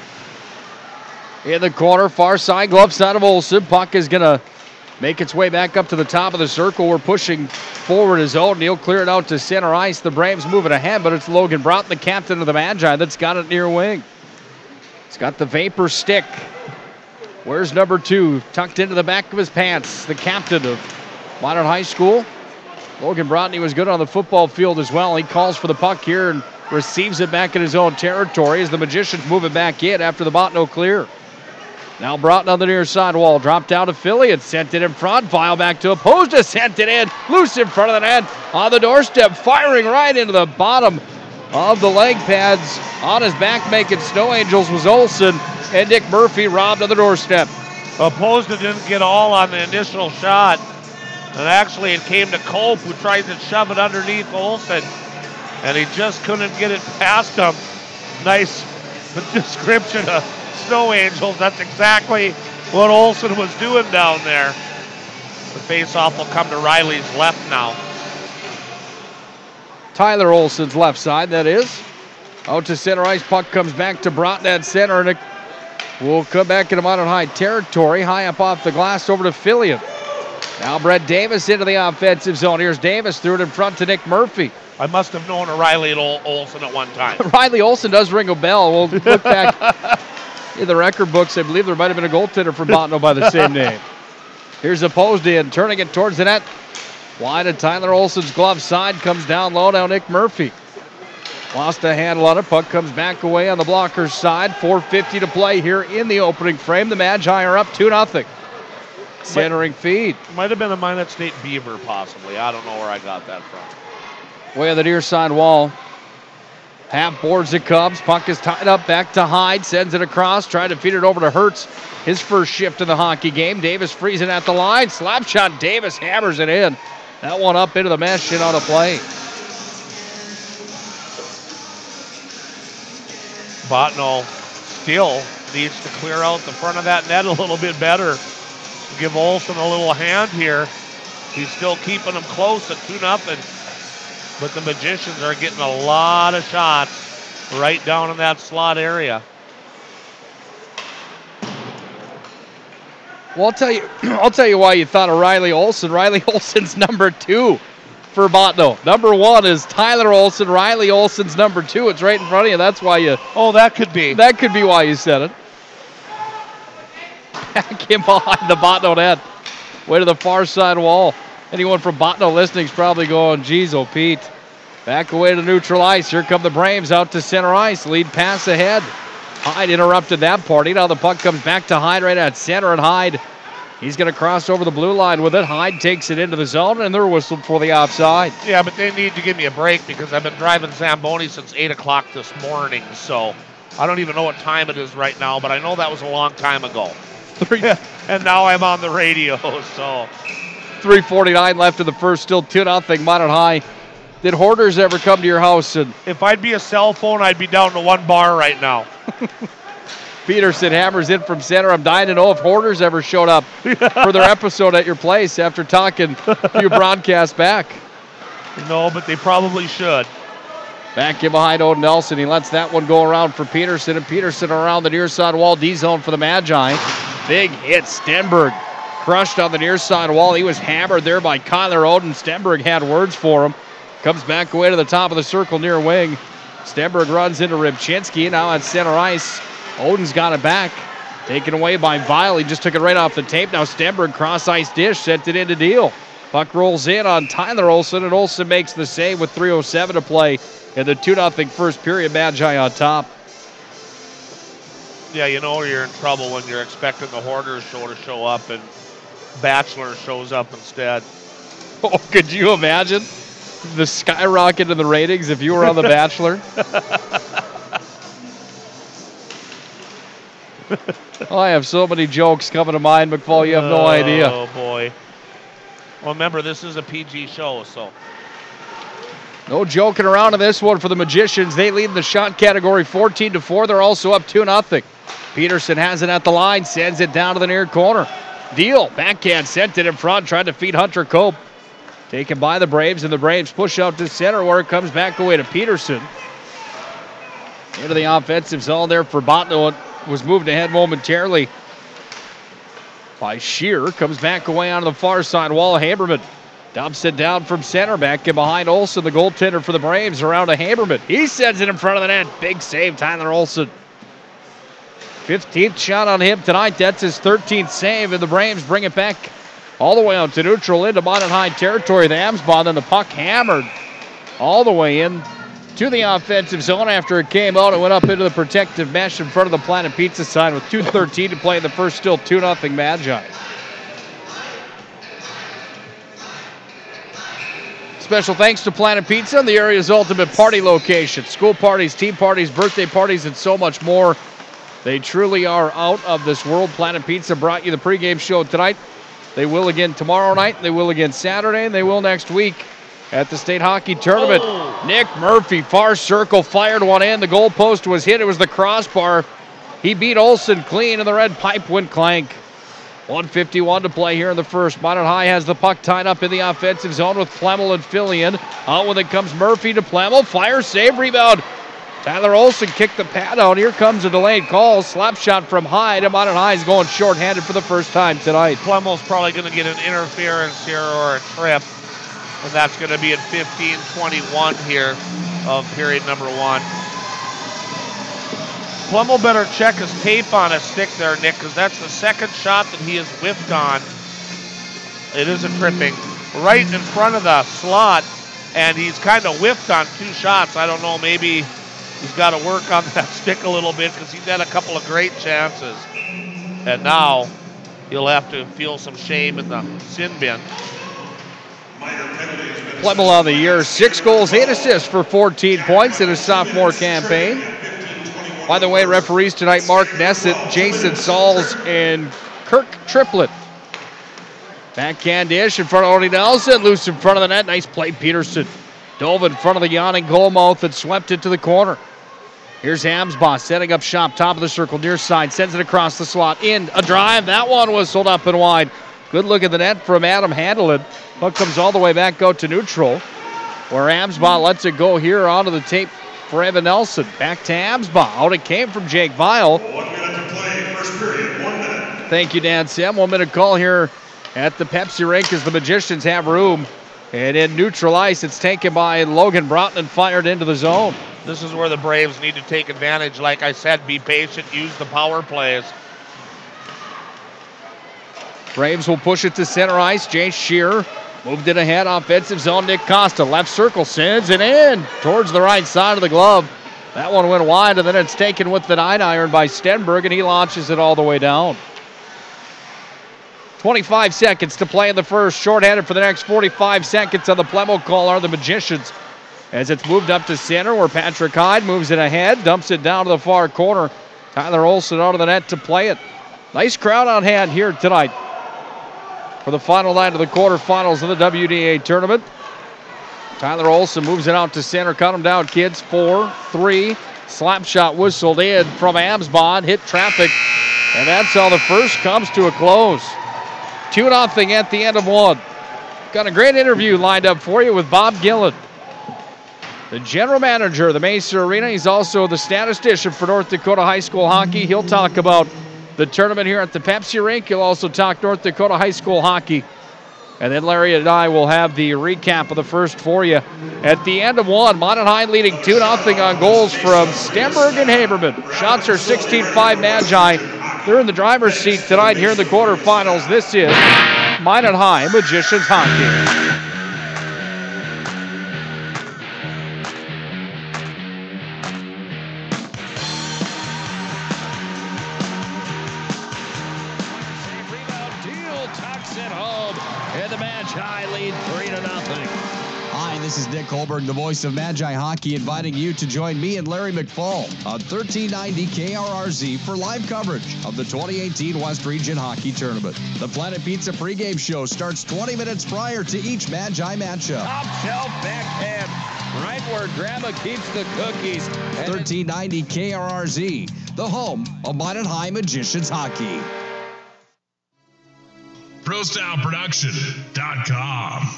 Speaker 12: In the corner, far side, glove side of Olsen. Puck is going to make its way back up to the top of the circle. We're pushing forward his own. He'll clear it out to center ice. The Braves moving ahead, but it's Logan Broughton, the captain of the Magi, that's got it near wing. He's got the vapor stick. Where's number 2? Tucked into the back of his pants, the captain of Minot High School. Logan Broughton was good on the football field as well. He calls for the puck here and receives it back in his own territory as the Magicians move it back in after the Bottineau clear. Now Broughton on the near side wall, dropped down to Philly and sent it in front. Vile back to Opposed, sent it in, loose in front of the net, on the doorstep, firing right into the bottom of the leg pads. On his back making Snow Angels was Olsen, and Nick Murphy robbed on the doorstep.
Speaker 13: Opposed didn't get all on the initial shot, and actually it came to Cope, who tried to shove it underneath Olsen, and he just couldn't get it past him. Nice description of Snow Angels. That's exactly what Olsen was doing down there. The face-off will come to Riley's left now.
Speaker 12: Tyler Olsen's left side, that is. Out to center ice, puck comes back to Broughton at center, and it will come back into Minot High territory. High up off the glass over to Fillion. Now Brett Davis into the offensive zone. Here's Davis, threw it in front to Nick Murphy.
Speaker 13: I must have known a Riley Olsen at one time.
Speaker 12: Riley Olsen does ring a bell. We'll look back in the record books. I believe there might have been a goaltender from Bottineau by the same name. Here's Opposed in, turning it towards the net. Wide of Tyler Olsen's glove side, comes down low. Now Nick Murphy lost a handle on it. Puck comes back away on the blocker's side. 4:50 to play here in the opening frame. The Magi are up 2-0. Centering feed.
Speaker 13: Might have been a Minot State Beaver, possibly. I don't know where I got that from.
Speaker 12: Way on the near side wall. Half boards it comes. Puck is tied up back to Hyde. Sends it across. Trying to feed it over to Hertz. His first shift in the hockey game. Davis freezing at the line. Slap shot. Davis hammers it in. That one up into the mesh and on a play.
Speaker 13: Bottineau still needs to clear out the front of that net a little bit better. Give Olsen a little hand here. He's still keeping them close at 2-0. But the Magicians are getting a lot of shots right down in that slot area.
Speaker 12: Well, I'll tell you why you thought of Riley Olsen. Riley Olsen's number 2 for Bottineau. Number 1 is Tyler Olsen. Riley Olsen's number 2. It's right in front of you. That's why you.
Speaker 13: Oh, that could be.
Speaker 12: That could be why you said it. Back in behind the Bottineau net. Way to the far side wall. Anyone from Bottineau listening is probably going, geez, oh, Pete. Back away to neutral ice. Here come the Braves out to center ice. Lead pass ahead. Hyde interrupted that party. Now the puck comes back to Hyde right at center, and Hyde He's going to cross over the blue line with it. Hyde takes it into the zone, and they're whistled for the offside.
Speaker 13: Yeah, but they need to give me a break because I've been driving Zamboni since 8 o'clock this morning, so I don't even know what time it is right now, but I know that was a long time ago. And now I'm on the radio, so.
Speaker 12: 3:49 left in the first, still 2-0, Minot High. Did hoarders ever come to your house? And
Speaker 13: if I'd be a cell phone, I'd be down to 1 bar right now.
Speaker 12: Peterson hammers in from center. I'm dying to know if hoarders ever showed up for their episode at your place after talking a few broadcasts back.
Speaker 13: No, but they probably should.
Speaker 12: Back in behind Odin Nelson. He lets that one go around for Peterson, and Peterson around the near side wall, D-zone for the Magi. Big hit. Stenberg crushed on the near side wall. He was hammered there by Kyler Odin. Stenberg had words for him. Comes back away to the top of the circle near wing. Stenberg runs into Rybczynski. Now at center ice. Odin's got it back. Taken away by Vile. He just took it right off the tape. Now Stenberg cross-ice dish. Sent it in to deal. Puck rolls in on Tyler Olson, and Olson makes the save with 3:07 to play in the 2-0 first period. Magi on top.
Speaker 13: Yeah, you know you're in trouble when you're expecting the Hoarders show to show up and Bachelor shows up instead.
Speaker 12: Oh, could you imagine the skyrocket in the ratings if you were on The Bachelor? Oh, I have so many jokes coming to mind, McFall, you have no idea.
Speaker 13: Oh, boy. Well, remember, this is a PG show, so.
Speaker 12: No joking around in this one for the Magicians. They lead in the shot category 14-4. They're also up 2-0. Peterson has it at the line, sends it down to the near corner. Deal, backhand, sent it in front, tried to feed Hunter Cope. Taken by the Braves, and the Braves push out to center where it comes back away to Peterson. Into the offensive zone there for Bottineau. It was moved ahead momentarily by Shear. Comes back away on the far side wall. Haberman dumps it down from center. Back in behind Olson, the goaltender for the Braves, around to Haberman. He sends it in front of the net. Big save, Tyler Olson. 15th shot on him tonight. That's his 13th save, and the Braves bring it back all the way out to neutral into Minot High territory. The Amsbon, and the puck hammered all the way in to the offensive zone. After it came out, it went up into the protective mesh in front of the Planet Pizza sign with 2:13 to play in the first, still 2-0 Magi. Special thanks to Planet Pizza, the area's ultimate party location. School parties, team parties, birthday parties, and so much more. They truly are out of this world. Planet Pizza brought you the pregame show tonight. They will again tomorrow night, they will again Saturday, and they will next week at the state hockey tournament. Oh. Nick Murphy, far circle, fired one in. The goalpost was hit. It was the crossbar. He beat Olson clean, and the red pipe went clank. 1:51 to play here in the first. Minot High has the puck tied up in the offensive zone with Plemmel and Fillion. Out with it comes Murphy to Plemmel. Fire, save, rebound. Tyler Olson kicked the pad out. Here comes a delayed call. Slap shot from Hyde. And Minot High is going shorthanded for the first time tonight.
Speaker 13: Plemmel's probably going to get an interference here or a trip. And that's going to be at 15:21 here of period number 1. Plemmel better check his tape on his stick there, Nick, because that's the second shot that he has whiffed on. It is a tripping. Right in front of the slot, and he's kind of whiffed on 2 shots. I don't know, maybe he's got to work on that stick a little bit because he's had a couple of great chances. And now he'll have to feel some shame in the sin bin.
Speaker 12: Plemmel on the year, 6 goals, 8 assists for 14 points in his sophomore campaign. By the way, referees tonight, Mark Nessett, Jason Sauls, and Kirk Triplett. Backhand dish in front of Odie Nelson, loose in front of the net. Nice play, Peterson. Dove in front of the yawning goal mouth and swept it to the corner. Here's Amsbon setting up shop, top of the circle, near side, sends it across the slot, in, a drive. That one was sold up and wide. Good look at the net from Adam Handelin. Puck comes all the way back out to neutral, where Amsbon lets it go here onto the tape for Evan Nelson. Back to Amsbon. Out it came from Jake Vile.
Speaker 16: 1 minute to play, first period, 1 minute.
Speaker 12: Thank you, Dan Sam. 1 minute call here at the Pepsi rink as the Magicians have room. And in neutral ice, it's taken by Logan Broughton and fired into the zone.
Speaker 13: This is where the Braves need to take advantage. Like I said, be patient, use the power plays.
Speaker 12: Braves will push it to center ice. Jay Shear moved it ahead, offensive zone. Nick Costa, left circle, sends it in towards the right side of the glove. That one went wide, and then it's taken with the 9-iron by Stenberg, and he launches it all the way down. 25 seconds to play in the first. Shorthanded for the next 45 seconds on the Plemo call are the Magicians. As it's moved up to center where Patrick Hyde moves it ahead, dumps it down to the far corner. Tyler Olson out of the net to play it. Nice crowd on hand here tonight for the final night of the quarterfinals of the WDA tournament. Tyler Olson moves it out to center. Cut him down, kids. 4-3. Slap shot whistled in from Amsbond. Hit traffic. And that's how the first comes to a close. 2-0 at the end of one. Got a great interview lined up for you with Bob Gillen, the general manager of the Mesa Arena. He's also the statistician for North Dakota High School hockey. He'll talk about the tournament here at the Pepsi Rink. He'll also talk North Dakota High School hockey. And then Larry and I will have the recap of the first for you. At the end of one, Minot High leading 2-0 on goals from Stenberg and Haberman. Shots are 16-5 Magi. They're in the driver's seat tonight here in the quarterfinals. This is Minot High Magicians hockey.
Speaker 2: This is Nick Hulberg, the voice of Magi Hockey, inviting you to join me and Larry McFall on 1390 KRRZ for live coverage of the 2018 West Region Hockey Tournament. The Planet Pizza pregame show starts 20 minutes prior to each Magi matchup.
Speaker 1: Top shelf backhand, right where Grandma keeps the cookies.
Speaker 2: 1390 KRRZ, the home of Minot High Magicians Hockey.
Speaker 6: ProStyleProduction.com.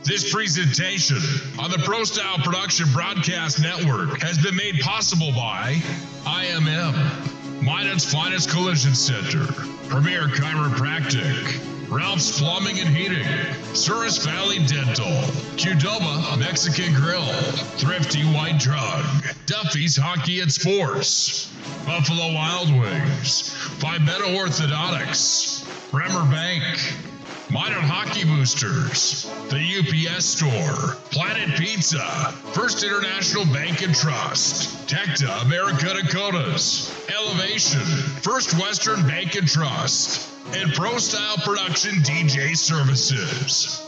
Speaker 6: This presentation on the Pro Style Production Broadcast Network has been made possible by IMM, Minot's Finest Collision Center, Premier Chiropractic, Ralph's Plumbing and Heating, Souris Valley Dental, Qdoba Mexican Grill, Thrifty White Drug, Duffy's Hockey and Sports, Buffalo Wild Wings, Vibetta Orthodontics, Bremer Bank, Minot Hockey Boosters, the UPS Store, Planet Pizza, First International Bank and Trust, Tecta America Dakotas, Elevation, First Western Bank and Trust, and Pro Style Production DJ Services.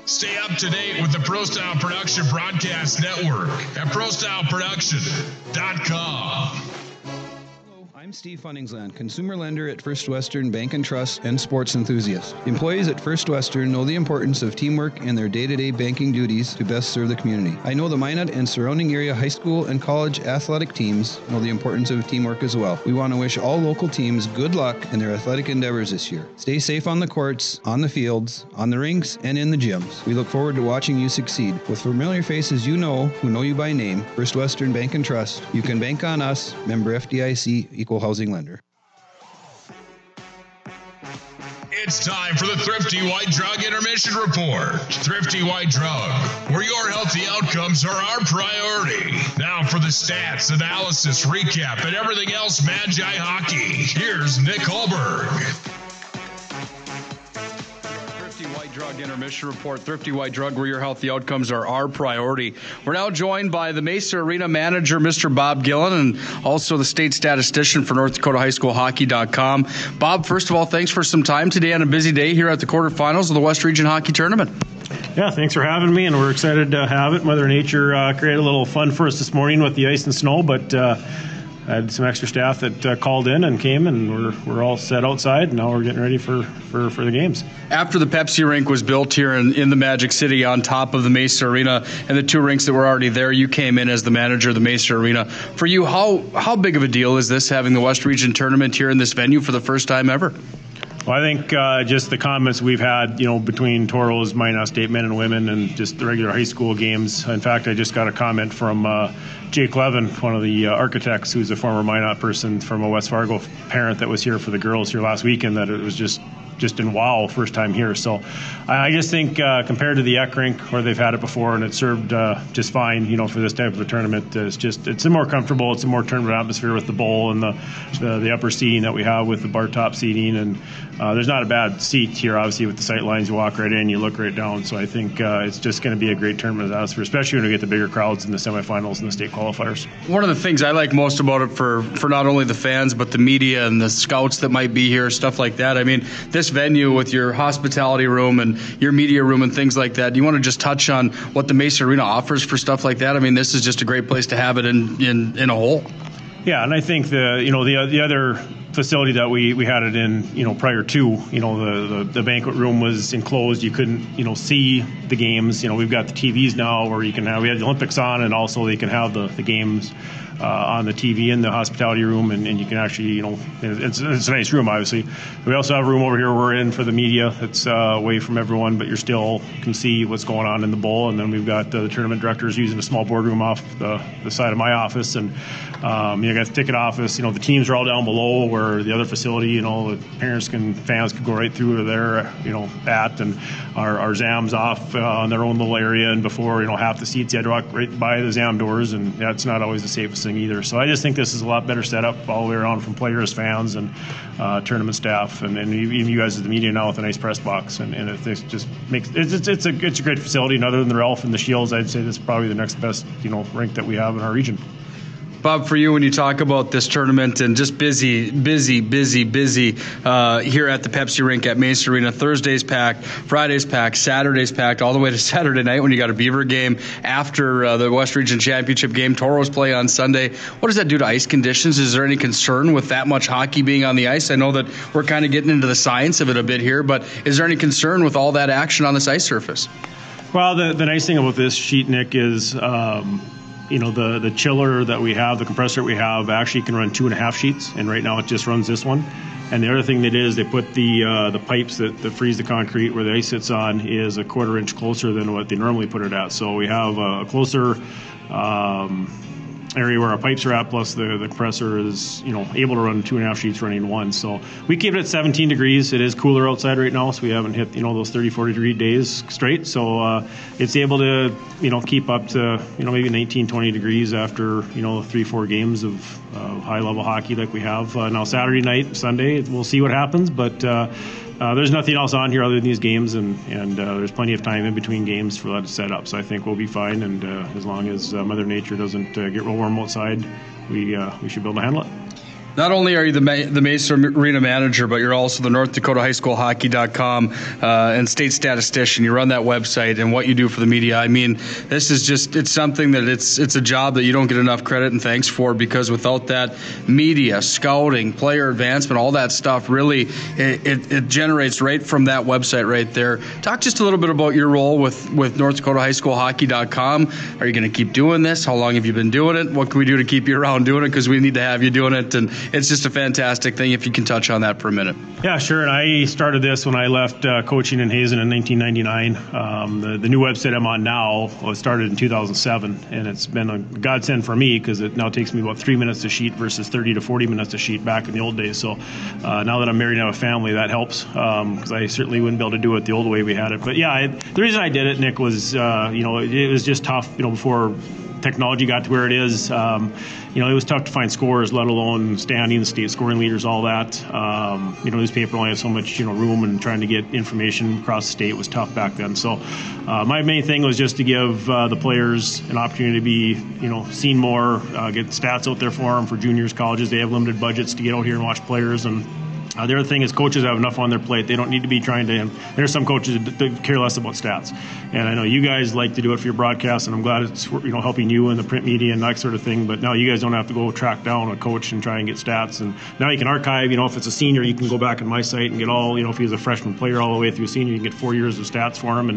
Speaker 6: Stay up to date with the Pro Style Production Broadcast Network at ProStyleProduction.com.
Speaker 10: I'm Steve Funningsland, consumer lender at First Western Bank and Trust and sports enthusiast. Employees at First Western know the importance of teamwork in their day-to-day banking duties to best serve the community. I know the Minot and surrounding area high school and college athletic teams know the importance of teamwork as well. We want to wish all local teams good luck in their athletic endeavors this year. Stay safe on the courts, on the fields, on the rinks, and in the gyms. We look forward to watching you succeed. With familiar faces you know, who know you by name, First Western Bank and Trust, you can bank on us, member FDIC, equal housing lender.
Speaker 6: It's time for the Thrifty White Drug Intermission Report. Thrifty White Drug, where your healthy outcomes are our priority. Now for the stats, analysis, recap, and everything else Magi Hockey. Here's Nick Hulberg.
Speaker 3: White Drug Intermission Report. Thrifty White Drug, where your healthy outcomes are our priority. We're now joined by the Mesa Arena manager, Mr. Bob Gillen, and also the state statistician for North Dakota High School Hockey.com. Bob, first of all, thanks for some time today on a busy day here at the quarterfinals of the West Region Hockey Tournament.
Speaker 17: Yeah, thanks for having me, and we're excited to have it. Mother Nature created a little fun for us this morning with the ice and snow, but I had some extra staff that called in and came, and we're all set outside, and now we're getting ready for the games.
Speaker 3: After the Pepsi rink was built here in the Magic City on top of the Mesa Arena and the two rinks that were already there, you came in as the manager of the Mesa Arena. For you, how big of a deal is this, having the West Region Tournament here in this venue for the first time ever?
Speaker 17: Well, I think just the comments we've had, between Toros, Minot State men and women, and just the regular high school games. In fact, I just got a comment from Jake Levin, one of the architects, who's a former Minot person from a West Fargo parent that was here for the girls here last weekend, that it was just just in wow first time here. So I just think compared to the Eck rink where they've had it before and it served just fine, for this type of a tournament, it's more comfortable. It's a more tournament atmosphere with the bowl and the upper seating that we have with the bar top seating, and there's not a bad seat here. Obviously, with the sight lines, you walk right in, you look right down. So I think it's just going to be a great tournament atmosphere, especially when we get the bigger crowds in the semifinals and the state qualifiers.
Speaker 15: One of the things I like most about it for not only the fans but the media and the scouts that might be here, stuff like that. I mean, this venue with your hospitality room and your media room and things like that. Do you want to just touch on what the Mesa Arena offers for stuff like that? I mean, this is just a great place to have it in a whole.
Speaker 17: Yeah, and I think the other facility that we had it in, prior to, the banquet room was enclosed. You couldn't, see the games. We've got the TVs now where we had the Olympics on, and also they can have the games on the TV in the hospitality room, and you can actually, it's a nice room, obviously. We also have a room over here we're in for the media. It's away from everyone, but you still can see what's going on in the bowl. And then we've got the tournament directors using a small boardroom off the side of my office, and you got the ticket office. The teams are all down below where the other facility, the fans can go right through to there, at, and our ZAM's off on their own little area, and before, half the seats you had to walk right by the ZAM doors, and that's not always the safest thing either. So I just think this is a lot better setup all the way around from players, fans, and tournament staff, and even you guys as the media now with a nice press box, and it just makes it's a great facility. And other than the Ralph and the Shields, I'd say this is probably the next best rink that we have in our region.
Speaker 15: Bob, for you, when you talk about this tournament and just busy here at the Pepsi Rink at Mesa Arena, Thursday's packed, Friday's packed, Saturday's packed, all the way to Saturday night when you got a Beaver game after the West Region Championship game. Toros play on Sunday. What does that do to ice conditions? Is there any concern with that much hockey being on the ice? I know that we're kind of getting into the science of it a bit here, but is there any concern with all that action on this ice surface?
Speaker 17: Well, the nice thing about this sheet, Nick, is the chiller that we have, the compressor we have, actually can run 2.5 sheets, and right now it just runs this one. And the other thing that is, they put the pipes that freeze the concrete where the ice sits on is a 1/4 inch closer than what they normally put it at. So we have a closer area where our pipes are at, plus the compressor is able to run 2.5 sheets running one. So we keep it at 17 degrees. It is cooler outside right now, so we haven't hit those 30-40 degree days straight. So it's able to keep up to maybe 19-20 degrees after 3-4 games of high level hockey like we have now. Saturday night, Sunday, we'll see what happens, but there's nothing else on here other than these games, and there's plenty of time in between games for that to set up. So I think we'll be fine, and as long as Mother Nature doesn't get real warm outside, we should be able to handle it.
Speaker 15: Not only are you the Mesa Arena manager, but you're also the North Dakota High School Hockey.com and state statistician. You run that website, and what you do for the media. I mean, this is it's something that it's a job that you don't get enough credit and thanks for, because without that media, scouting, player advancement, all that stuff, really, it generates right from that website right there. Talk just a little bit about your role with North Dakota High School Hockey.com. Are you going to keep doing this? How long have you been doing it? What can we do to keep you around doing it? Because we need to have you doing it, and it's just a fantastic thing if you can touch on that for a minute.
Speaker 17: Yeah, sure. And I started this when I left coaching in Hazen in 1999. The new website I'm on now was started in 2007, and it's been a godsend for me because it now takes me about 3 minutes to sheet versus 30 to 40 minutes to sheet back in the old days. So now that I'm married and have a family, that helps because I certainly wouldn't be able to do it the old way we had it. But yeah, the reason I did it, Nick, was it was just tough, before technology got to where it is. It was tough to find scores, let alone standings, state scoring leaders, all that. Newspaper only has so much room, and trying to get information across the state was tough back then. So my main thing was just to give the players an opportunity to be seen more, get stats out there for them. For juniors, colleges, they have limited budgets to get out here and watch players. And the other thing is coaches have enough on their plate. They don't need to be trying to. There's some coaches that care less about stats, and I know you guys like to do it for your broadcast, and I'm glad it's helping you in the print media and that sort of thing. But now you guys don't have to go track down a coach and try and get stats. And now you can archive. If it's a senior, you can go back on my site and get all. If he's a freshman player all the way through senior, you can get 4 years of stats for him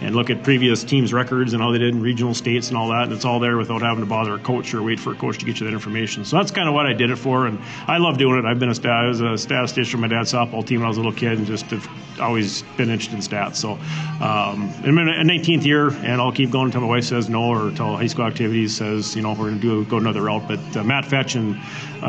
Speaker 17: and look at previous teams' records and how they did in regional states and all that. And it's all there without having to bother a coach or wait for a coach to get you that information. So that's kind of what I did it for, and I love doing it. I was a statistician statistician for my dad's softball team when I was a little kid, and just have always been interested in stats. So I'm in a 19th year, and I'll keep going until my wife says no, or until high school activities says, we're going to go another route. But Matt Fetch and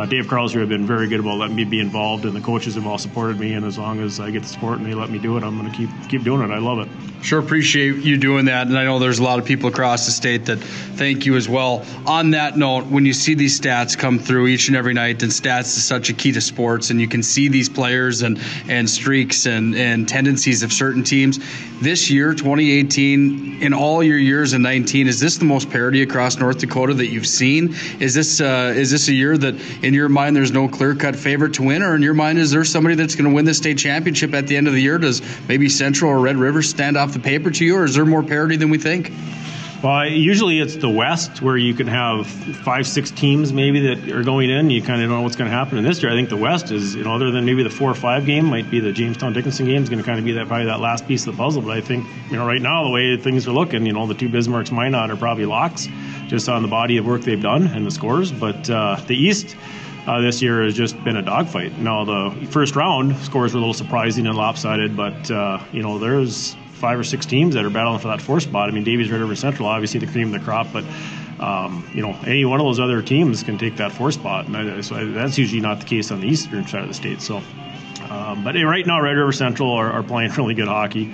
Speaker 17: Dave Carlsrud have been very good about letting me be involved, and the coaches have all supported me. And as long as I get the support and they let me do it, I'm going to keep doing it. I love it.
Speaker 3: Sure appreciate you doing that, and I know there's a lot of people across the state that thank you as well. On that note, when you see these stats come through each and every night, and stats is such a key to sports, and you can see these players and streaks and tendencies of certain teams. This year, 2018, in all your years in 19, is this the most parity across North Dakota that you've seen? Is this a year that, in your mind, there's no clear-cut favorite to win, or in your mind, is there somebody that's going to win the state championship at the end of the year? Does maybe Central or Red River stand off the paper to you, or is there more parity than we think?
Speaker 17: Well, usually it's the West where you can have 5-6 teams maybe that are going in. You kind of don't know what's going to happen. And this year, I think the West is, other than maybe the 4 or 5 game, might be the Jamestown-Dickinson game is going to kind of be probably that last piece of the puzzle. But I think, right now, the way things are looking, the 2 Bismarcks Minot are probably locks just on the body of work they've done and the scores. But the East this year has just been a dogfight. Now, the first round scores were a little surprising and lopsided, but, there's 5 or 6 teams that are battling for that 4th spot. I mean, Davies, Red River Central, obviously the cream of the crop, but any one of those other teams can take that 4th spot, and so that's usually not the case on the eastern side of the state. So, but right now, Red River Central are playing really good hockey.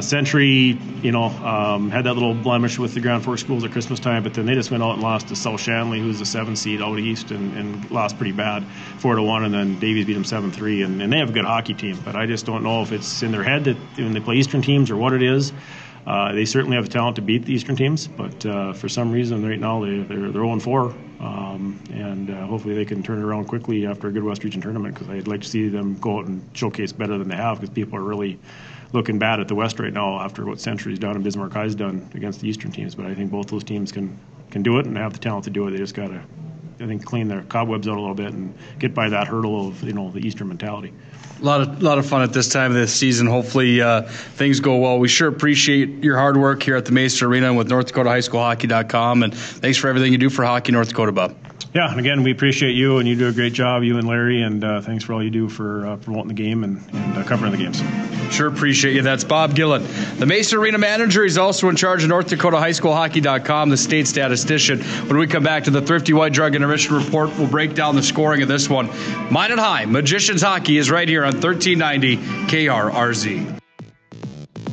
Speaker 17: Century, had that little blemish with the Grand Forks schools at Christmas time, but then they just went out and lost to South Shanley, who's the 7th seed out east, and lost pretty bad, 4-1, and then Davies beat them 7-3, and they have a good hockey team, but I just don't know if it's in their head that when they play eastern teams or what it is. They certainly have the talent to beat the eastern teams, but for some reason right now they're 0-4, and hopefully they can turn it around quickly after a good West Region tournament, because I'd like to see them go out and showcase better than they have, because people are really looking bad at the West right now after what Century's done and Bismarck High's done against the eastern teams. But I think both those teams can do it and have the talent to do it. They just got to, I think, clean their cobwebs out a little bit and get by that hurdle of the eastern mentality.
Speaker 3: A lot of fun at this time of the season. Hopefully things go well. We sure appreciate your hard work here at the Macer Arena and with NorthDakotaHighSchoolHockey.com, and thanks for everything you do for Hockey North Dakota, Bob. Yeah, and again, we appreciate you, and you do a great job, you and Larry, and thanks for all you do for promoting the game and covering the games. Sure appreciate you. That's Bob Gillen, the Macer Arena manager. He's also in charge of NorthDakotaHighSchoolHockey.com, the state statistician. When we come back to the Thrifty White Drug Intermission Report, we'll break down the scoring of this one. Minot High, Magicians Hockey is right here on 1390 KRRZ.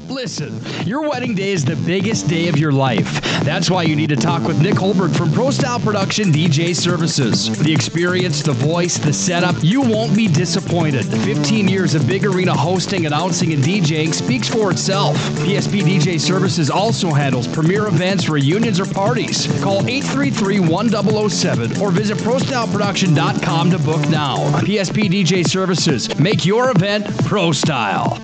Speaker 18: Listen, your wedding day is the biggest day of your life. That's why you need to talk with Nick Hulberg from Pro Style Production DJ Services. The experience, the voice, the setup, you won't be disappointed. 15 years of big arena hosting, announcing, and DJing speaks for itself. PSP DJ Services also handles premier events, reunions, or parties. Call 833-1007 or visit ProStyleProduction.com to book now. PSP DJ Services, make your event Pro Style.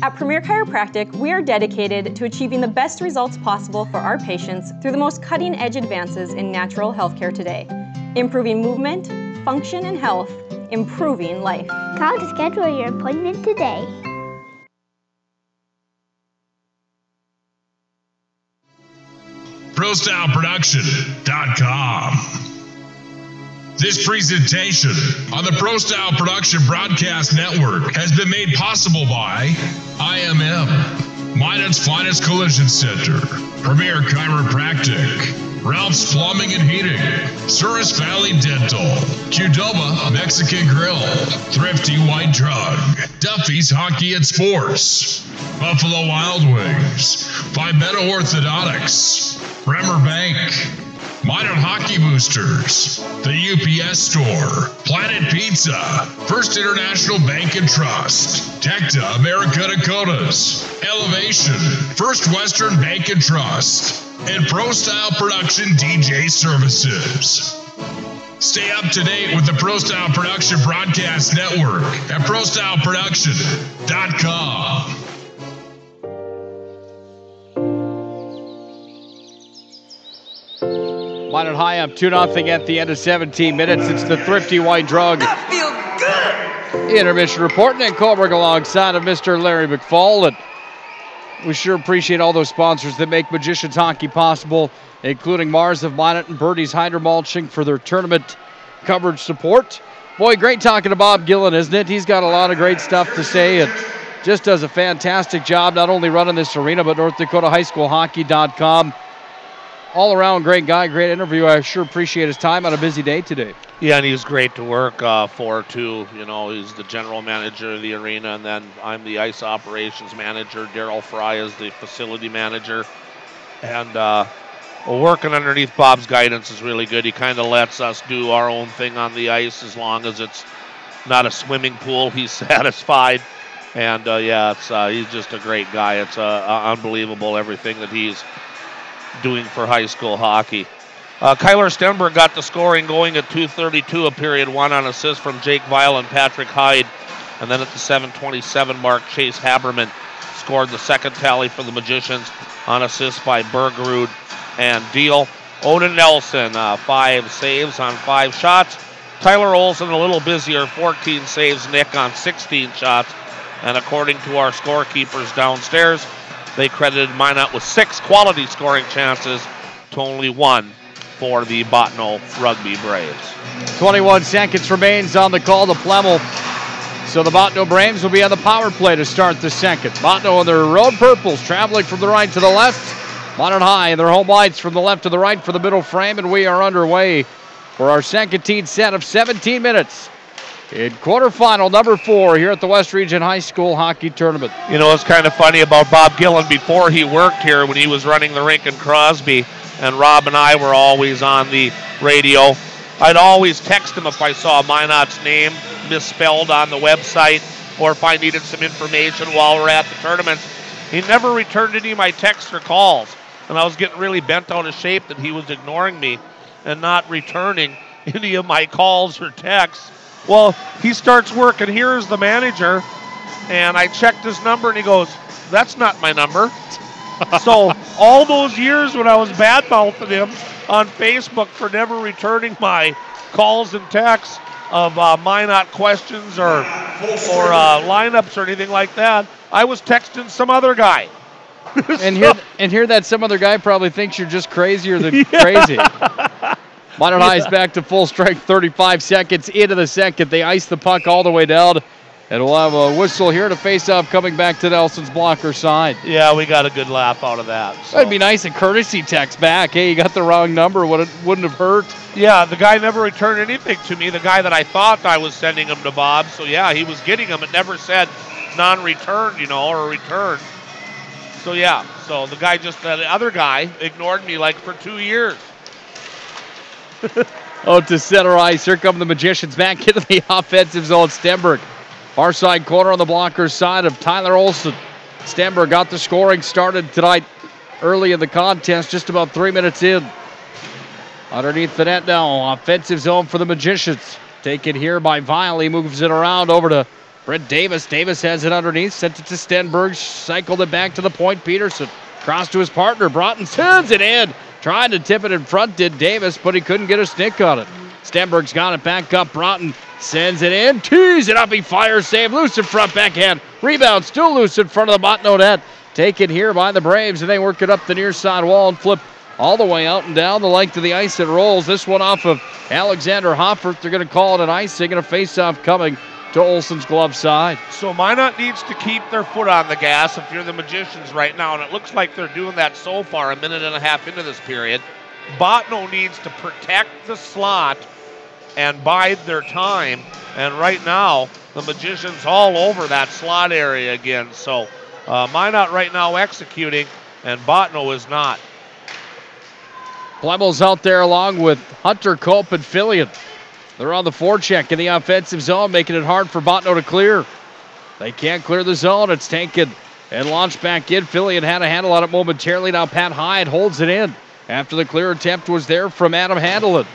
Speaker 4: At Premier Chiropractic, we are dedicated to achieving the best results possible for our patients through the most cutting-edge advances in natural healthcare today. Improving movement, function, and health, improving life.
Speaker 5: Call to schedule your appointment today.
Speaker 6: ProStyleProduction.com. This presentation on the Pro Style Production Broadcast Network has been made possible by IMM, Minot's Finest Collision Center, Premier Chiropractic, Ralph's Plumbing and Heating, Souris Valley Dental, Qdoba Mexican Grill, Thrifty White Drug, Duffy's Hockey and Sports, Buffalo Wild Wings, Vibetta Orthodontics, Bremer Bank, Minot Hockey Boosters, the UPS Store, Planet Pizza, First International Bank and Trust, Tecta America Dakotas, Elevation, First Western Bank and Trust, and Pro Style Production DJ Services. Stay up to date with the Pro Style Production Broadcast Network at ProStyleProduction.com.
Speaker 12: Minot High up 2-0 at the end of 17 minutes. It's the Thrifty White Drug Intermission Report. Nick Hulberg alongside of Mr. Larry McFall. And we sure appreciate all those sponsors that make Magicians Hockey possible, including Mars of Minot and Birdie's Hydro Mulching for their tournament coverage support. Boy, great talking to Bob Gillen, isn't it? He's got a lot of great stuff to say and just does a fantastic job not only running this arena, but NorthDakotaHighSchoolHockey.com. All around great guy, great interview. I sure appreciate his time on a busy day today.
Speaker 13: Yeah, and he's great to work for, too. You know, he's the general manager of the arena, and then I'm the ice operations manager. Daryl Fry is the facility manager. And working underneath Bob's guidance is really good. He kind of lets us do our own thing on the ice as long as it's not a swimming pool. He's satisfied. And, he's just a great guy. It's unbelievable everything that he's doing for high school hockey. Kyler Stenberg got the scoring going at 2:32 of period one on assist from Jake Weil and Patrick Hyde. And then at the 7:27 mark, Chase Haberman scored the second tally for the Magicians on assist by Bergerud and Deal. Odin Nelson, 5 saves on 5 shots. Tyler Olson, a little busier, 14 saves. Nick on 16 shots. And according to our scorekeepers downstairs, they credited Minot with 6 quality scoring chances to only 1 for the Bottineau Rugby Braves.
Speaker 12: 21 seconds remains on the call to Plemmel. So the Bottineau Braves will be on the power play to start the second. Bottineau in their road purples, traveling from the right to the left. Bonnet High in their home whites from the left to the right for the middle frame, and we are underway for our second team set of 17 minutes in quarterfinal number 4 here at the West Region High School Hockey Tournament.
Speaker 13: You know, it's kind of funny about Bob Gillen before he worked here when he was running the rink in Crosby, and Rob and I were always on the radio. I'd always text him if I saw Minot's name misspelled on the website or if I needed some information while we're at the tournaments. He never returned any of my texts or calls, and I was getting really bent out of shape that he was ignoring me and not returning any of my calls or texts. Well, he starts work, and here's the manager, and I checked his number, and he goes, "That's not my number." So all those years when I was bad-mouthing him on Facebook for never returning my calls and texts of Minot questions or lineups or anything like that, I was texting some other guy.
Speaker 12: And hear that some other guy probably thinks you're just crazier than crazy. Minot High is back to full strength, 35 seconds into the second. They ice the puck all the way down, and we'll have a whistle here to face off coming back to Nelson's blocker side.
Speaker 13: Yeah, we got a good laugh out of that. So.
Speaker 12: That'd be nice, a courtesy text back. Hey, you got the wrong number. Wouldn't have hurt.
Speaker 13: Yeah, the guy never returned anything to me, the guy that I thought I was sending him to Bob. So, yeah, he was getting them. It never said non-return, or return. So, yeah, so the guy the other guy ignored me like for 2 years.
Speaker 12: To center ice. Here come the Magicians back into the offensive zone. Stenberg, far side corner on the blocker's side of Tyler Olson. Stenberg got the scoring started tonight early in the contest, just about 3 minutes in. Underneath the net now, offensive zone for the Magicians. Taken here by Weil. He moves it around over to Brent Davis. Davis has it underneath, sent it to Stenberg, cycled it back to the point. Peterson cross to his partner. Broughton sends it in. Trying to tip it in front did Davis, but he couldn't get a stick on it. Stenberg's got it back up. Broughton sends it in. Tees it up. He fires. Save. Loose in front. Backhand. Rebound. Still loose in front of the Bottineau net. Taken here by the Braves, and they work it up the near side wall and flip all the way out and down the length of the ice. It rolls. This one off of Alexander Hoffert. They're going to call it an icing and a face-off coming to Olson's glove side.
Speaker 13: So Minot needs to keep their foot on the gas if you're the Magicians right now, and it looks like they're doing that so far, a minute and a half into this period. Bottineau needs to protect the slot and bide their time, and right now the Magicians all over that slot area again. So Minot right now executing, and Bottineau is not.
Speaker 12: Plemmel's out there along with Hunter, Cope, and Fillion. They're on the forecheck in the offensive zone, making it hard for Bottineau to clear. They can't clear the zone. It's taken and launched back in. Fillion had a handle on it momentarily. Now Pat Hyde holds it in after the clear attempt was there from Adam Handelin.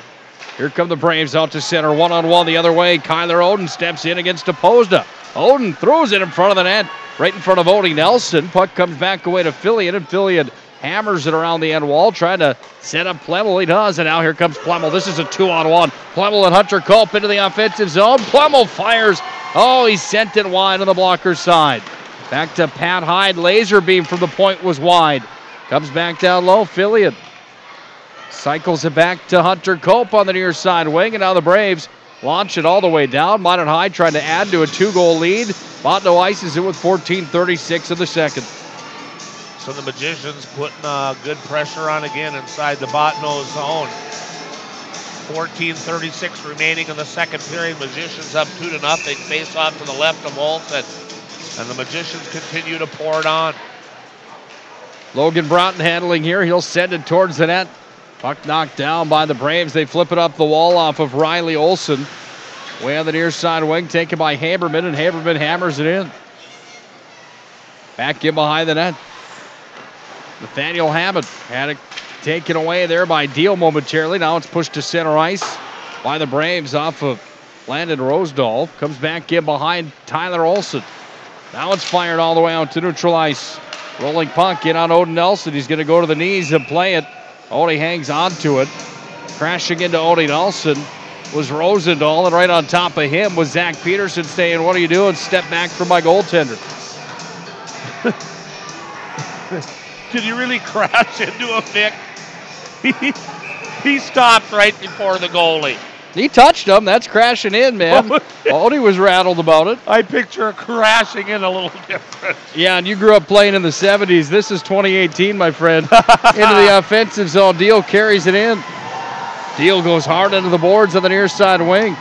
Speaker 12: Here come the Braves out to center. One-on-one the other way. Kyler Oden steps in against DePozda. Oden throws it in front of the net, right in front of Odie Nelson. Puck comes back away to Fillion, and Fillion hammers it around the end wall, trying to set up Plemmel. He does, and now here comes Plemmel. This is a 2-on-1. Plemmel and Hunter Culp into the offensive zone. Plemmel fires. Oh, he sent it wide on the blocker's side. Back to Pat Hyde. Laser beam from the point was wide. Comes back down low. Fillion cycles it back to Hunter Culp on the near side wing, and now the Braves launch it all the way down. Minot High trying to add to a 2-goal lead. Bottineau ices it with 14:36 in the second.
Speaker 13: So the Magicians putting good pressure on again inside the Bottineau zone. 14:36 remaining in the second period. Magicians up 2-0. Face off to the left of Olsen. And the Magicians continue to pour it on.
Speaker 12: Logan Broughton handling here. He'll send it towards the net. Puck knocked down by the Braves. They flip it up the wall off of Riley Olsen. Way on the near side wing, taken by Haberman, and Haberman hammers it in. Back in behind the net. Nathaniel Hammond had it taken away there by Deal momentarily. Now it's pushed to center ice by the Braves off of Landon Rosedal. Comes back in behind Tyler Olsen. Now it's fired all the way out to neutral ice. Rolling puck in on Odin Nelson. He's going to go to the knees and play it. Odie hangs on to it. Crashing into Odie Nelson was Rosendahl, and right on top of him was Zach Peterson saying, "What are you doing? Step back from my goaltender."
Speaker 13: Did he really crash into him, Nick? He stopped right before the goalie.
Speaker 12: He touched him. That's crashing in, man. Odie was rattled about it.
Speaker 13: I picture crashing in a little different.
Speaker 12: Yeah, and you grew up playing in the 70s. This is 2018, my friend. Into the offensive zone. Deal carries it in. Deal goes hard into the boards on the near side wing.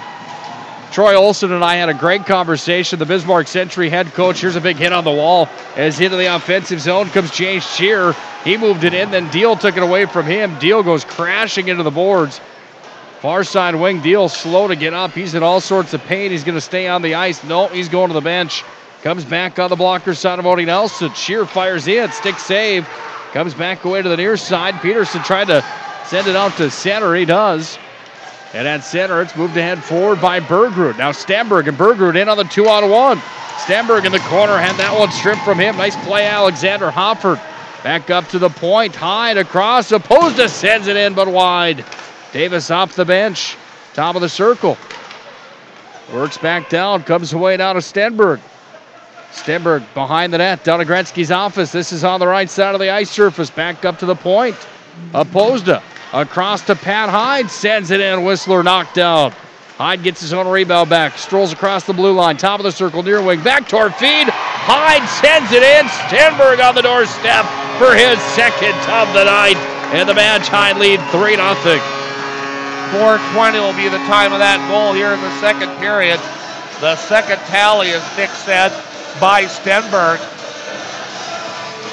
Speaker 12: Troy Olsen and I had a great conversation. The Bismarck Century head coach. Here's a big hit on the wall. As into the offensive zone comes James Shear. He moved it in, then Deal took it away from him. Deal goes crashing into the boards. Far side wing, Deal slow to get up. He's in all sorts of pain. He's going to stay on the ice. No, he's going to the bench. Comes back on the blocker side of Odie Nelson. Shear fires in. Stick save. Comes back away to the near side. Peterson tried to send it out to center. He does. And at center, it's moved ahead forward by Bergrud. Now Stamberg and Bergrud in on the 2-on-1. Stamberg in the corner had that one stripped from him. Nice play, Alexander Hofford. Back up to the point. High and across. Opposed sends it in, but wide. Davis off the bench. Top of the circle. Works back down. Comes away down to Stenberg. Stenberg behind the net. Down to Gretzky's office. This is on the right side of the ice surface. Back up to the point. Opposed across to Pat Hyde. Sends it in. Whistler knocked down. Hyde gets his own rebound back. Strolls across the blue line. Top of the circle. Near wing. Back toward feed. Hyde sends it in. Stenberg on the doorstep for his second of the night. And the Magi lead 3-0.
Speaker 13: 4:20 will be the time of that goal here in the second period. The second tally, as Nick said, by Stenberg.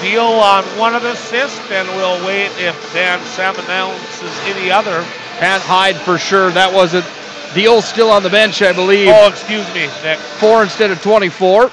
Speaker 13: Deal on one of the assists, and we'll wait if Dan Sam announces any other.
Speaker 12: Pat Hyde for sure. That wasn't. Deal still on the bench, I believe.
Speaker 13: Oh, excuse me, Nick.
Speaker 12: 4 instead of 24.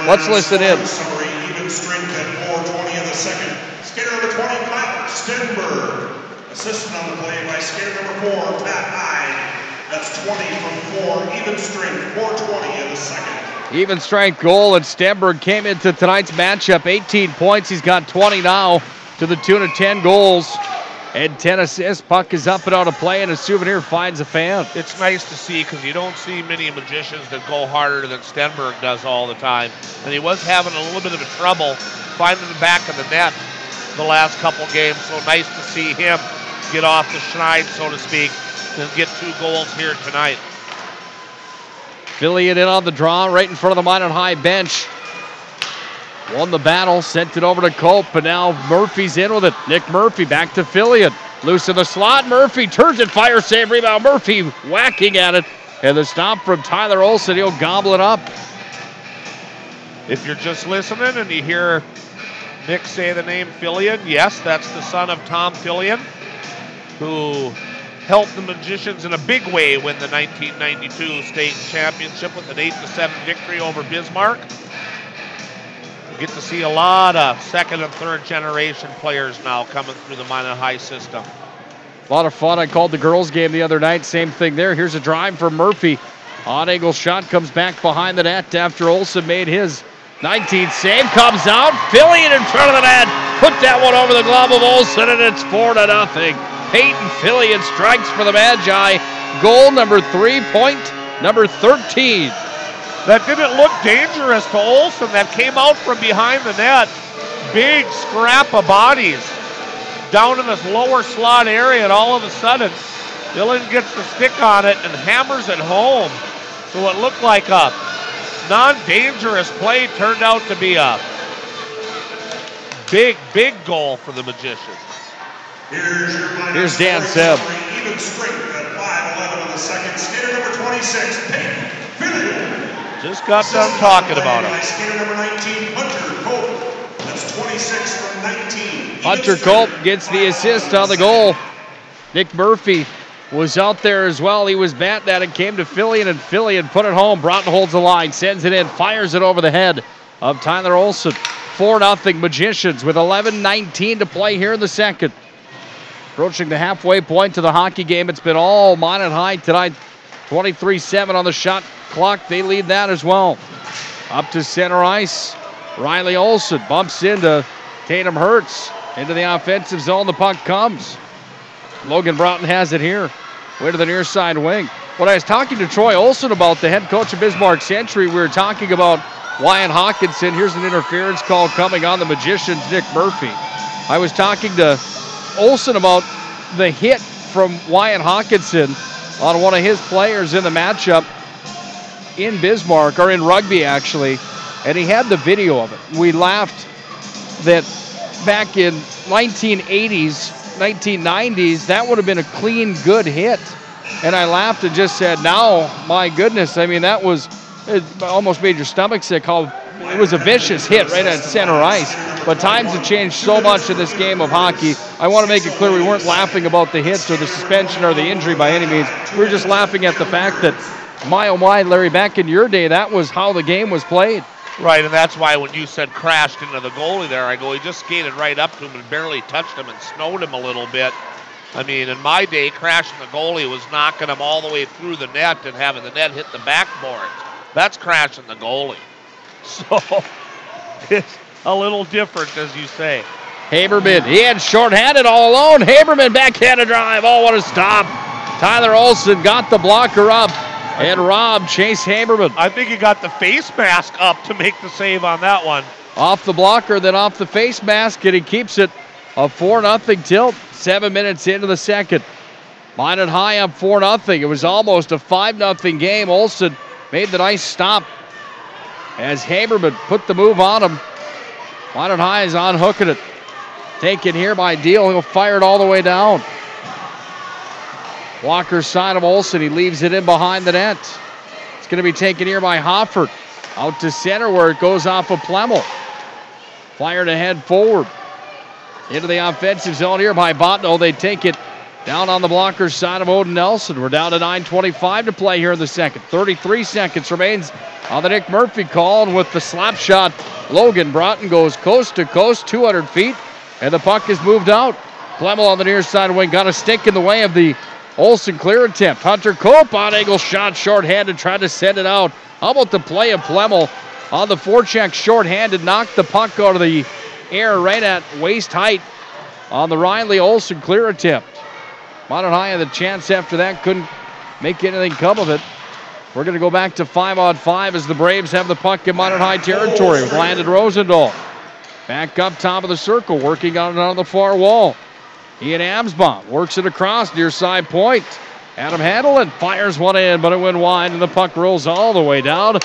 Speaker 12: Let's listen in.
Speaker 16: Summary, even strength at 4:20 in the second. Skater number 20, Tyler Stenberg. Assisted on the play by skater number 4, Pat Hyde. That's 20 from 4, even strength, 4:20 in the second.
Speaker 12: Even strength goal, and Stenberg came into tonight's matchup, 18 points. He's got 20 now to the tune of 10 goals and 10 assists. Puck is up and out of play, and a Souvenir finds a fan.
Speaker 13: It's nice to see because you don't see many Magicians that go harder than Stenberg does all the time. And he was having a little bit of a trouble finding the back of the net the last couple games, so nice to see him get off the schneid, so to speak, and get 2 goals here tonight.
Speaker 12: Fillion in on the draw, right in front of the Minot High bench. Won the battle, sent it over to Cope, but now Murphy's in with it. Nick Murphy back to Fillion. Loose in the slot, Murphy turns it, fire save, rebound. Murphy whacking at it, and the stop from Tyler Olsen, he'll gobble it up.
Speaker 13: If you're just listening and you hear Nick say the name Fillion, yes, that's the son of Tom Fillion, who helped the Magicians in a big way win the 1992 state championship with an 8-7 victory over Bismarck. We get to see a lot of second and third generation players now coming through the Minot High system.
Speaker 12: A lot of fun. I called the girls game the other night. Same thing there. Here's a drive for Murphy. Odd angle shot comes back behind the net after Olsen made his 19th save. Comes out. Fillion in front of the net. Put that one over the glove of Olsen, and it's 4-0. Peyton Fillion strikes for the Magi. Goal number 3, point number 13.
Speaker 13: That didn't look dangerous to Olsen. That came out from behind the net. Big scrap of bodies down in this lower slot area, and all of a sudden, Dillon gets the stick on it and hammers it home. So it looked like a non-dangerous play turned out to be a big, big goal for the Magicians.
Speaker 12: Here's Dan Seb.
Speaker 16: Even strength at 5'11" on the second. Skater number 26, Peyton Phillips.
Speaker 13: Just got done talking about him.
Speaker 16: Skater number 19, Hunter Cope. That's 26 from 19.
Speaker 12: Hunter Cope gets the assist on the goal. Nick Murphy was out there as well. He was batting at it, came to Fillion, and Fillion put it home. Broughton holds the line, sends it in, fires it over the head of Tyler Olson. 4-0 Magicians with 11:19 to play here in the second. Approaching the halfway point to the hockey game. It's been all Minot High tonight. 23-7 on the shot clock. They lead that as well. Up to center ice. Riley Olson bumps into Tatum Hertz. Into the offensive zone. The puck comes. Logan Broughton has it here. Way to the near side wing. When I was talking to Troy Olson about the head coach of Bismarck Century, we were talking about Wyatt Hawkinson. Here's an interference call coming on the Magicians, Nick Murphy. I was talking to Olson about the hit from Wyatt Hawkinson on one of his players in the matchup in Bismarck, or in rugby actually, and he had the video of it. We laughed that back in 1980s, 1990s, that would have been a clean, good hit. And I laughed and just said, now, my goodness, I mean, that was, it almost made your stomach sick. It was a vicious hit right at center ice. But times have changed so much in this game of hockey. I want to make it clear we weren't laughing about the hits or the suspension or the injury by any means. We were just laughing at the fact that, my oh my, Larry, back in your day, that was how the game was played.
Speaker 13: Right, and that's why when you said crashed into the goalie there, I go, he just skated right up to him and barely touched him and snowed him a little bit. I mean, in my day, crashing the goalie was knocking him all the way through the net and having the net hit the backboards. That's crashing the goalie. So, it's a little different, as you say.
Speaker 12: Haberman, he had shorthanded all alone. Haberman, backhanded drive. Oh, what a stop. Tyler Olson got the blocker up and robbed Chase Haberman.
Speaker 13: I think he got the face mask up to make the save on that one.
Speaker 12: Off the blocker, then off the face mask, and he keeps it a 4-0 tilt. 7 minutes into the second. Minot High up 4-0. It was almost a 5-0 game. Olson made the nice stop as Haberman put the move on him. Minot High is unhooking it. Taken here by Deal. He'll fire it all the way down. Walker's side of Olson. He leaves it in behind the net. It's going to be taken here by Hoffert. Out to center where it goes off of Plemmel. Fired ahead forward. Into the offensive zone here by Bottineau. They take it down on the blocker's side of Odin Nelson. We're down to 9:25 to play here in the second. 33 seconds remains on the Nick Murphy call. And with the slap shot, Logan Broughton goes coast to coast, 200 feet. And the puck is moved out. Plemmel on the near side wing got a stick in the way of the Olson clear attempt. Hunter Cope on angle shot, shorthanded, tried to send it out. How about the play of Plemmel on the forecheck, shorthanded, knocked the puck out of the air right at waist height on the Riley Olson clear attempt. Minot High had the chance after that, couldn't make anything come of it. We're going to go back to 5-on-5 as the Braves have the puck in Minot High territory with Landon Rosendahl. Back up top of the circle, working on it on the far wall. Ian Amsbaum works it across near side point. Adam Handelin fires one in, but it went wide, and the puck rolls all the way down.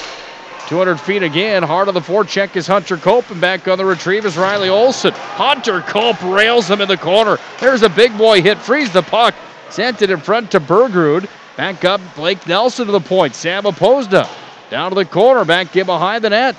Speaker 12: 200 feet again. Hard on the forecheck is Hunter Cope, and back on the retrieve is Riley Olson. Hunter Cope rails him in the corner. There's a big boy hit, frees the puck. Sent it in front to Bergrud. Back up, Blake Nelson to the point. Sam Opposda down to the corner, back in behind the net.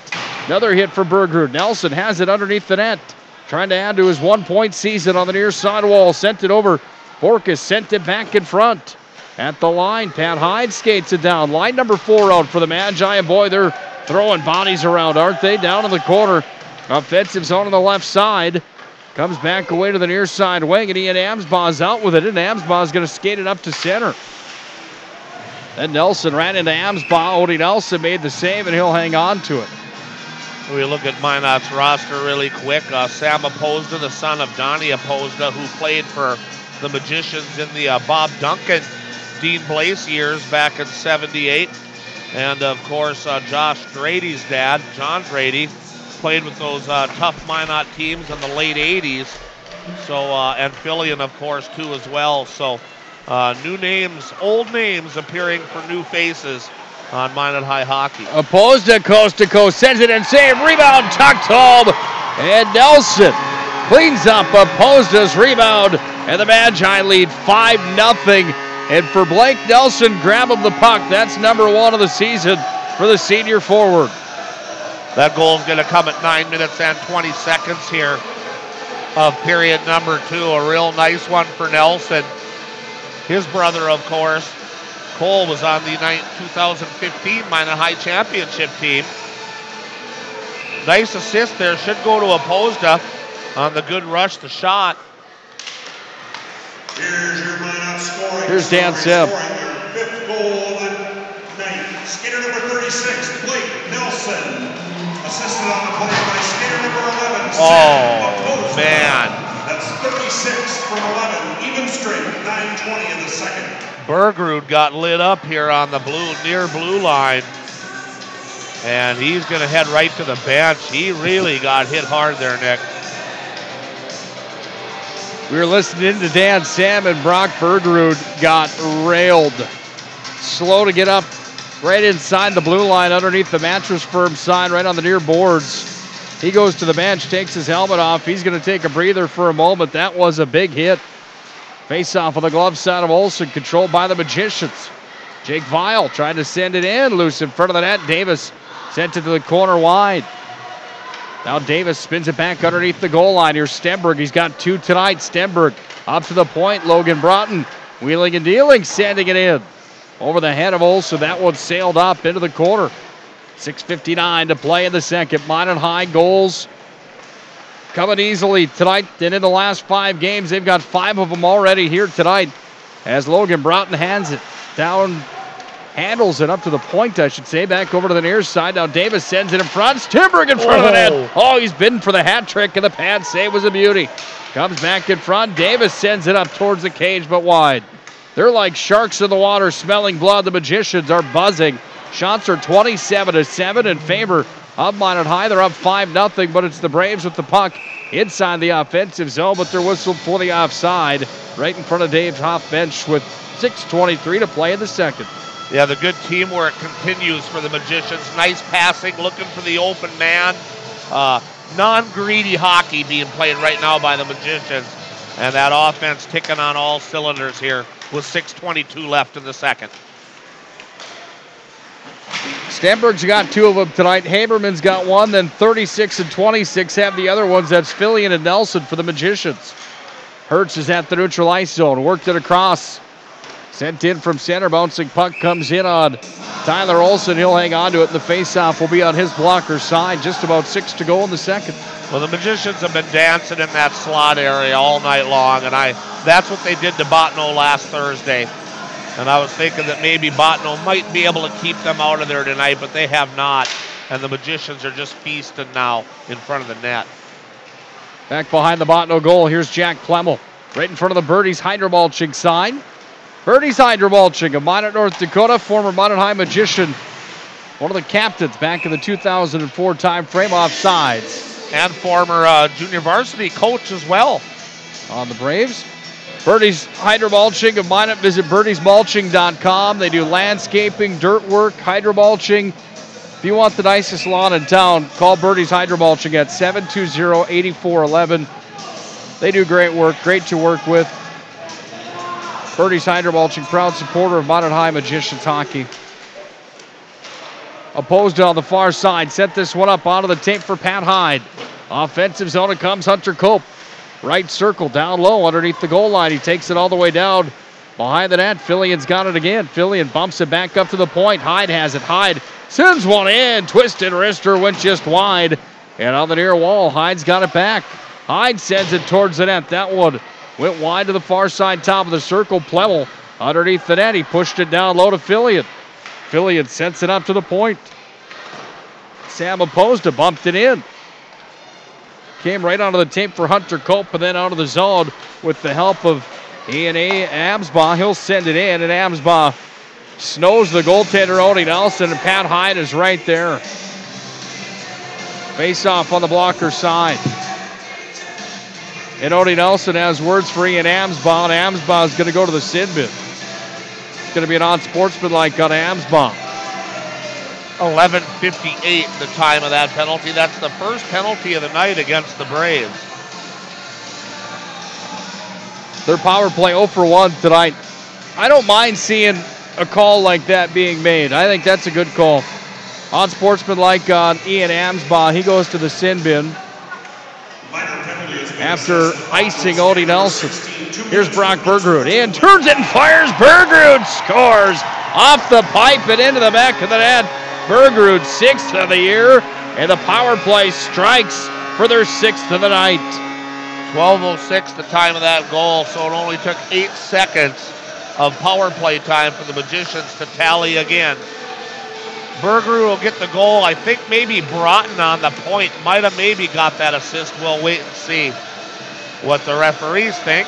Speaker 12: Another hit for Bergrud. Nelson has it underneath the net. Trying to add to his 1-point season on the near side wall. Sent it over. Borkus sent it back in front. At the line, Pat Hyde skates it down. Line number 4 out for the Magi, and boy, they're throwing bodies around, aren't they? Down in the corner. Offensive zone on the left side. Comes back away to the near side wing, and Ian Amsbaugh's out with it, and Amsbaugh's going to skate it up to center. Then Nelson ran into Amsbaugh. Odie Nelson made the save, and he'll hang on to it.
Speaker 13: We look at Minot's roster really quick. Sam Opposda, the son of Donnie Opposda, who played for the Magicians in the Bob Duncan, Dean Blaise years back in '78. And, of course, Josh Drady's dad, John Drady, played with those tough Minot teams in the late '80s. So, and Fillion, of course, too, as well. So, New names, old names appearing for new faces on Minot High hockey.
Speaker 12: Opposed to coast, sends it and save. Rebound tucked home. And Nelson cleans up Oposta's rebound. And the Magi lead 5-0. And for Blake Nelson, grab him the puck. That's number 1 of the season for the senior forward.
Speaker 13: That goal is going to come at 9 minutes and 20 seconds here of period number 2. A real nice one for Nelson. His brother, of course, Cole, was on the 2015 Minot High championship team. Nice assist there. Should go to Oposta on the good rush, the shot.
Speaker 16: Here's your Minot scoring.
Speaker 12: Here's Dan Sim.
Speaker 16: Fifth goal of the night. Skater number 36, Blake Nelson. Assisted on the play by skater number 11.
Speaker 13: Oh, man.
Speaker 16: That's 36 from 11. Even strength, 9:20 in the second.
Speaker 13: Bergerud got lit up here on the near blue line. And he's going to head right to the bench. He really got hit hard there, Nick.
Speaker 12: We were listening to Dan Sam, and Brock Bergerud got railed. Slow to get up right inside the blue line underneath the Mattress Firm sign right on the near boards. He goes to the bench, takes his helmet off. He's going to take a breather for a moment. That was a big hit. Face off on the glove side of Olsen, controlled by the Magicians. Jake Weil trying to send it in, loose in front of the net. Davis sent it to the corner wide. Now Davis spins it back underneath the goal line. Here's Stenberg. He's got 2 tonight. Stenberg up to the point. Logan Broughton wheeling and dealing, sending it in. Over the head of Olsen. That one sailed up into the corner. 6:59 to play in the second. Minot High goals coming easily tonight. And in the last 5 games, they've got 5 of them already here tonight. As Logan Broughton hands it down. Handles it up to the point, I should say. Back over to the near side. Now Davis sends it in front. Stenberg in front of the net. Oh, he's bidden for the hat trick, and the pad save was a beauty. Comes back in front. Davis sends it up towards the cage, but wide. They're like sharks in the water, smelling blood. The Magicians are buzzing. Shots are 27-7 in favor of Minot High. They're up 5-0, but it's the Braves with the puck inside the offensive zone, but they're whistled for the offside right in front of Dave Hoff bench with 6:23 to play in the second.
Speaker 13: Yeah, the good teamwork continues for the Magicians. Nice passing, looking for the open man. Non-greedy hockey being played right now by the Magicians. And that offense ticking on all cylinders here with 6:22 left in the second.
Speaker 12: Stenberg's got 2 of them tonight. Haberman's got 1, then 36 and 26 have the other ones. That's Fillion and Nelson for the Magicians. Hertz is at the neutral ice zone. Worked it across. Sent in from center. Bouncing puck comes in on Tyler Olsen. He'll hang on to it. The faceoff will be on his blocker side. Just about 6 to go in the second.
Speaker 13: Well, the Magicians have been dancing in that slot area all night long, and that's what they did to Bottineau last Thursday. And I was thinking that maybe Bottineau might be able to keep them out of there tonight, but they have not. And the Magicians are just feasting now in front of the net.
Speaker 12: Back behind the Bottineau goal, here's Jack Plemmel. Right in front of the Birdies hydromulching sign. Birdies hydromulching of Minot, North Dakota, former Minot High Magician. One of the captains back in the 2004 time frame, offsides.
Speaker 13: And former junior varsity coach as well.
Speaker 12: On the Braves. Birdies hydromulching of Minot. Visit birdiesmulching.com. They do landscaping, dirt work, hydromulching. If you want the nicest lawn in town, call Birdies Hydromulching at 720-8411. They do great work, great to work with. Birdies Hydromulching, proud supporter of Minot High Magicians hockey. Opposed on the far side, set this one up onto the tape for Pat Hyde. Offensive zone, it comes Hunter Cope. Right circle, down low underneath the goal line. He takes it all the way down behind the net. Fillion's got it again. Fillion bumps it back up to the point. Hyde has it. Hyde sends one in. Twisted wrister went just wide. And on the near wall, Hyde's got it back. Hyde sends it towards the net. That one went wide to the far side top of the circle. Plemmel underneath the net. He pushed it down low to Fillion. Fillion sends it up to the point. Sam Oposta bumped it in. Came right onto the tape for Hunter Cope and then out of the zone with the help of A&A Amsbaugh. He'll send it in, and Amsbaugh snows the goaltender Odie Nelson, and Pat Hyde is right there. Face off on the blocker side. And Odie Nelson has words for Ian Amsbaugh, and Amsbaugh is going to go to the sin bin. It's going to be an unsportsmanlike on Amsbaugh.
Speaker 13: 11:58 the time of that penalty. That's the first penalty of the night against the Braves.
Speaker 12: Their power play 0 for 1 tonight. I don't mind seeing a call like that being made. I think that's a good call. Unsportsmanlike on Ian Amsbaugh. He goes to the sin bin after icing Odie Nelson. Here's Brock Bergerud. Ian turns it and fires. Bergerud scores off the pipe and into the back of the net. Bergerud, 6th of the year, and the power play strikes for their 6th of the night.
Speaker 13: 12:06 the time of that goal, so it only took 8 seconds of power play time for the Magicians to tally again. Bergerud will get the goal. I think maybe Broughton on the point might have maybe got that assist. We'll wait and see what the referees think.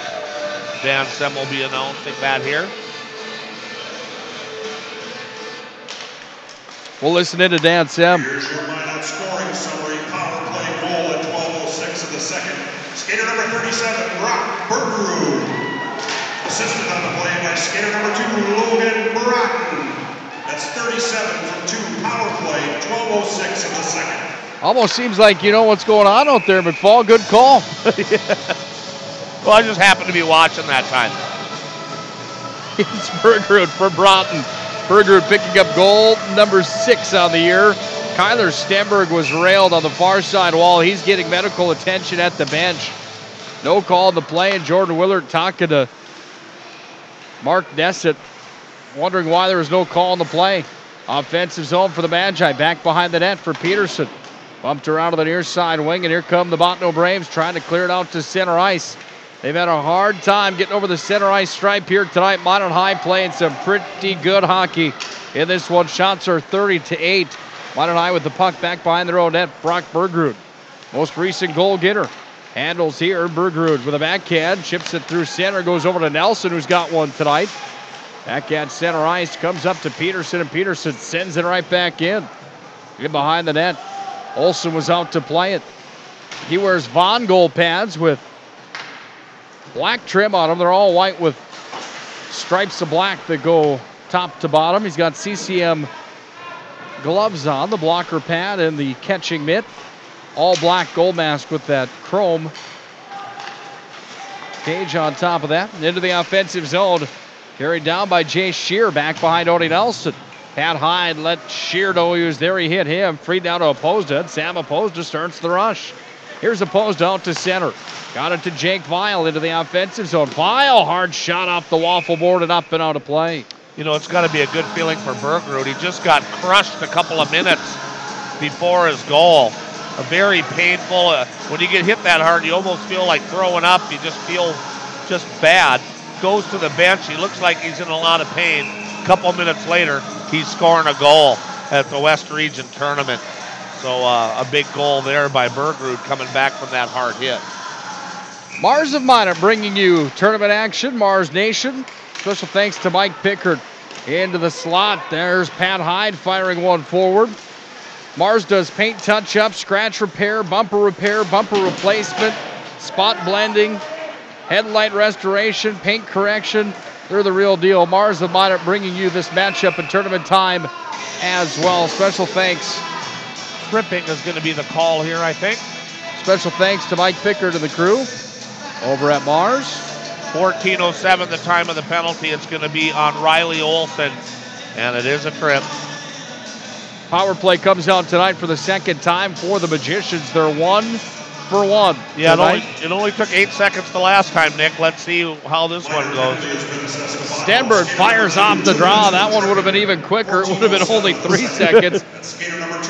Speaker 13: Dan Sem will be announcing that here.
Speaker 12: We'll listen in to Dan Sem.
Speaker 16: Here's your lineup scoring summary. Power play goal at 12:06 of the second. Skater number 37, Brock Bergerud. Assisted on the play by skater number 2, Logan Broughton. That's 37 from 2. Power play, 12:06 of the second.
Speaker 12: Almost seems like you know what's going on out there, McFall. Good call.
Speaker 13: Well, I just happened to be watching that time.
Speaker 12: It's Bergerud for Broughton. Bergerud picking up goal number 6 on the year. Kyler Stenberg was railed on the far side wall. He's getting medical attention at the bench. No call in the play, and Jordan Willard talking to Mark Nessett, wondering why there was no call in the play. Offensive zone for the Magi. Back behind the net for Peterson. Bumped around to the near side wing, and here come the Bottineau Braves trying to clear it out to center ice. They've had a hard time getting over the center ice stripe here tonight. Minot High playing some pretty good hockey in this one. Shots are 30-8. Minot High with the puck back behind their own net. Brock Bergerud, most recent goal getter. Handles here. Bergerud with a backhand. Chips it through center. Goes over to Nelson, who's got one tonight. Backhand center ice. Comes up to Peterson, and Peterson sends it right back in. In behind the net. Olsen was out to play it. He wears Von goal pads with black trim on them. They're all white with stripes of black that go top to bottom. He's got CCM gloves on, the blocker pad and the catching mitt. All black goal mask with that chrome cage on top of that. And into the offensive zone. Carried down by Jay Shear, back behind Odie Nelson. Pat Hyde let Shear know he was there. He hit him. Free down to Opposda. Sam Opposda starts the rush. Here's Opposda out to center. Got it to Jake Vile into the offensive zone. Vile, hard shot off the waffle board and up and out of play.
Speaker 13: You know, it's got to be a good feeling for Bergerud. He just got crushed a couple of minutes before his goal. A very painful, when you get hit that hard, you almost feel like throwing up. You just feel just bad. Goes to the bench. He looks like he's in a lot of pain. A couple minutes later, he's scoring a goal at the West Region tournament. So a big goal there by Bergerud coming back from that hard hit.
Speaker 12: Mars of Minot bringing you tournament action, Mars Nation. Special thanks to Mike Pickard. Into the slot, there's Pat Hyde firing one forward. Mars does paint touch-up, scratch repair, bumper replacement, spot blending, headlight restoration, paint correction. They're the real deal. Mars of Minot bringing you this matchup in tournament time as well. Special thanks.
Speaker 13: Tripping is going to be the call here, I think.
Speaker 12: Special thanks to Mike Pickard and the crew over at Mars.
Speaker 13: 14:07 the time of the penalty. It's going to be on Riley Olsen, and it is a trip.
Speaker 12: Power play comes out tonight for the second time for the Magicians. They're 1 for 1.
Speaker 13: Yeah, it only took 8 seconds the last time, Nick. Let's see how this one goes.
Speaker 12: Stenberg fires off the draw. That one would have been even quicker. It would have been only 3 seconds.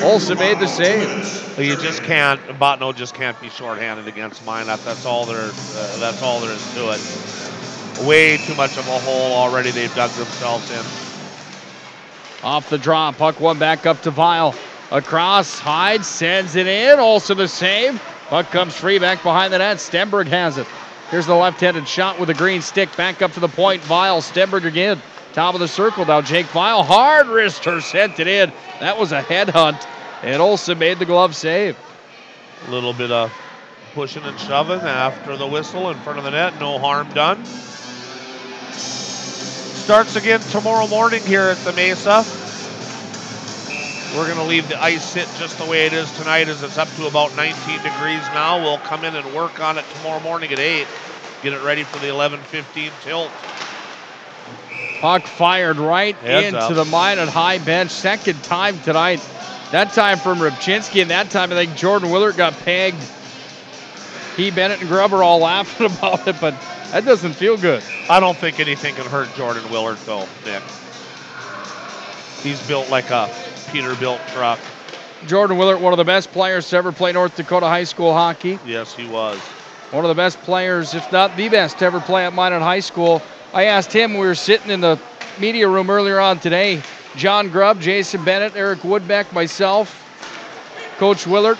Speaker 12: Olsen made the save.
Speaker 13: You just can't. Bottineau just can't be shorthanded against Minot. That's all there is to it. Way too much of a hole already they've dug themselves in.
Speaker 12: Off the draw, puck one back up to Vile. Across, Hyde sends it in. Also the save. Puck comes free back behind the net. Stenberg has it. Here's the left-handed shot with a green stick. Back up to the point. Vile, Stenberg again. Top of the circle now. Jake Vile, hard wrister, sent it in. That was a headhunt, and Olsen made the glove save.
Speaker 13: A little bit of pushing and shoving after the whistle in front of the net. No harm done. Starts again tomorrow morning here at the Mesa. We're going to leave the ice sit just the way it is tonight, as it's up to about 19 degrees now. We'll come in and work on it tomorrow morning at 8. Get it ready for the 11:15 tilt.
Speaker 12: Puck fired right into the Minot High bench. Second time tonight. That time from Rybczynski, and that time I think Jordan Willert got pegged. He, Bennett, and Grubb are all laughing about it, but that doesn't feel good.
Speaker 13: I don't think anything can hurt Jordan Willert, though, Nick. He's built like a Peterbilt truck.
Speaker 12: Jordan Willert, one of the best players to ever play North Dakota high school hockey.
Speaker 13: Yes, he was.
Speaker 12: One of the best players, if not the best, to ever play at Minot High School. I asked him, we were sitting in the media room earlier on today, John Grubb, Jason Bennett, Eric Woodbeck, myself, Coach Willert.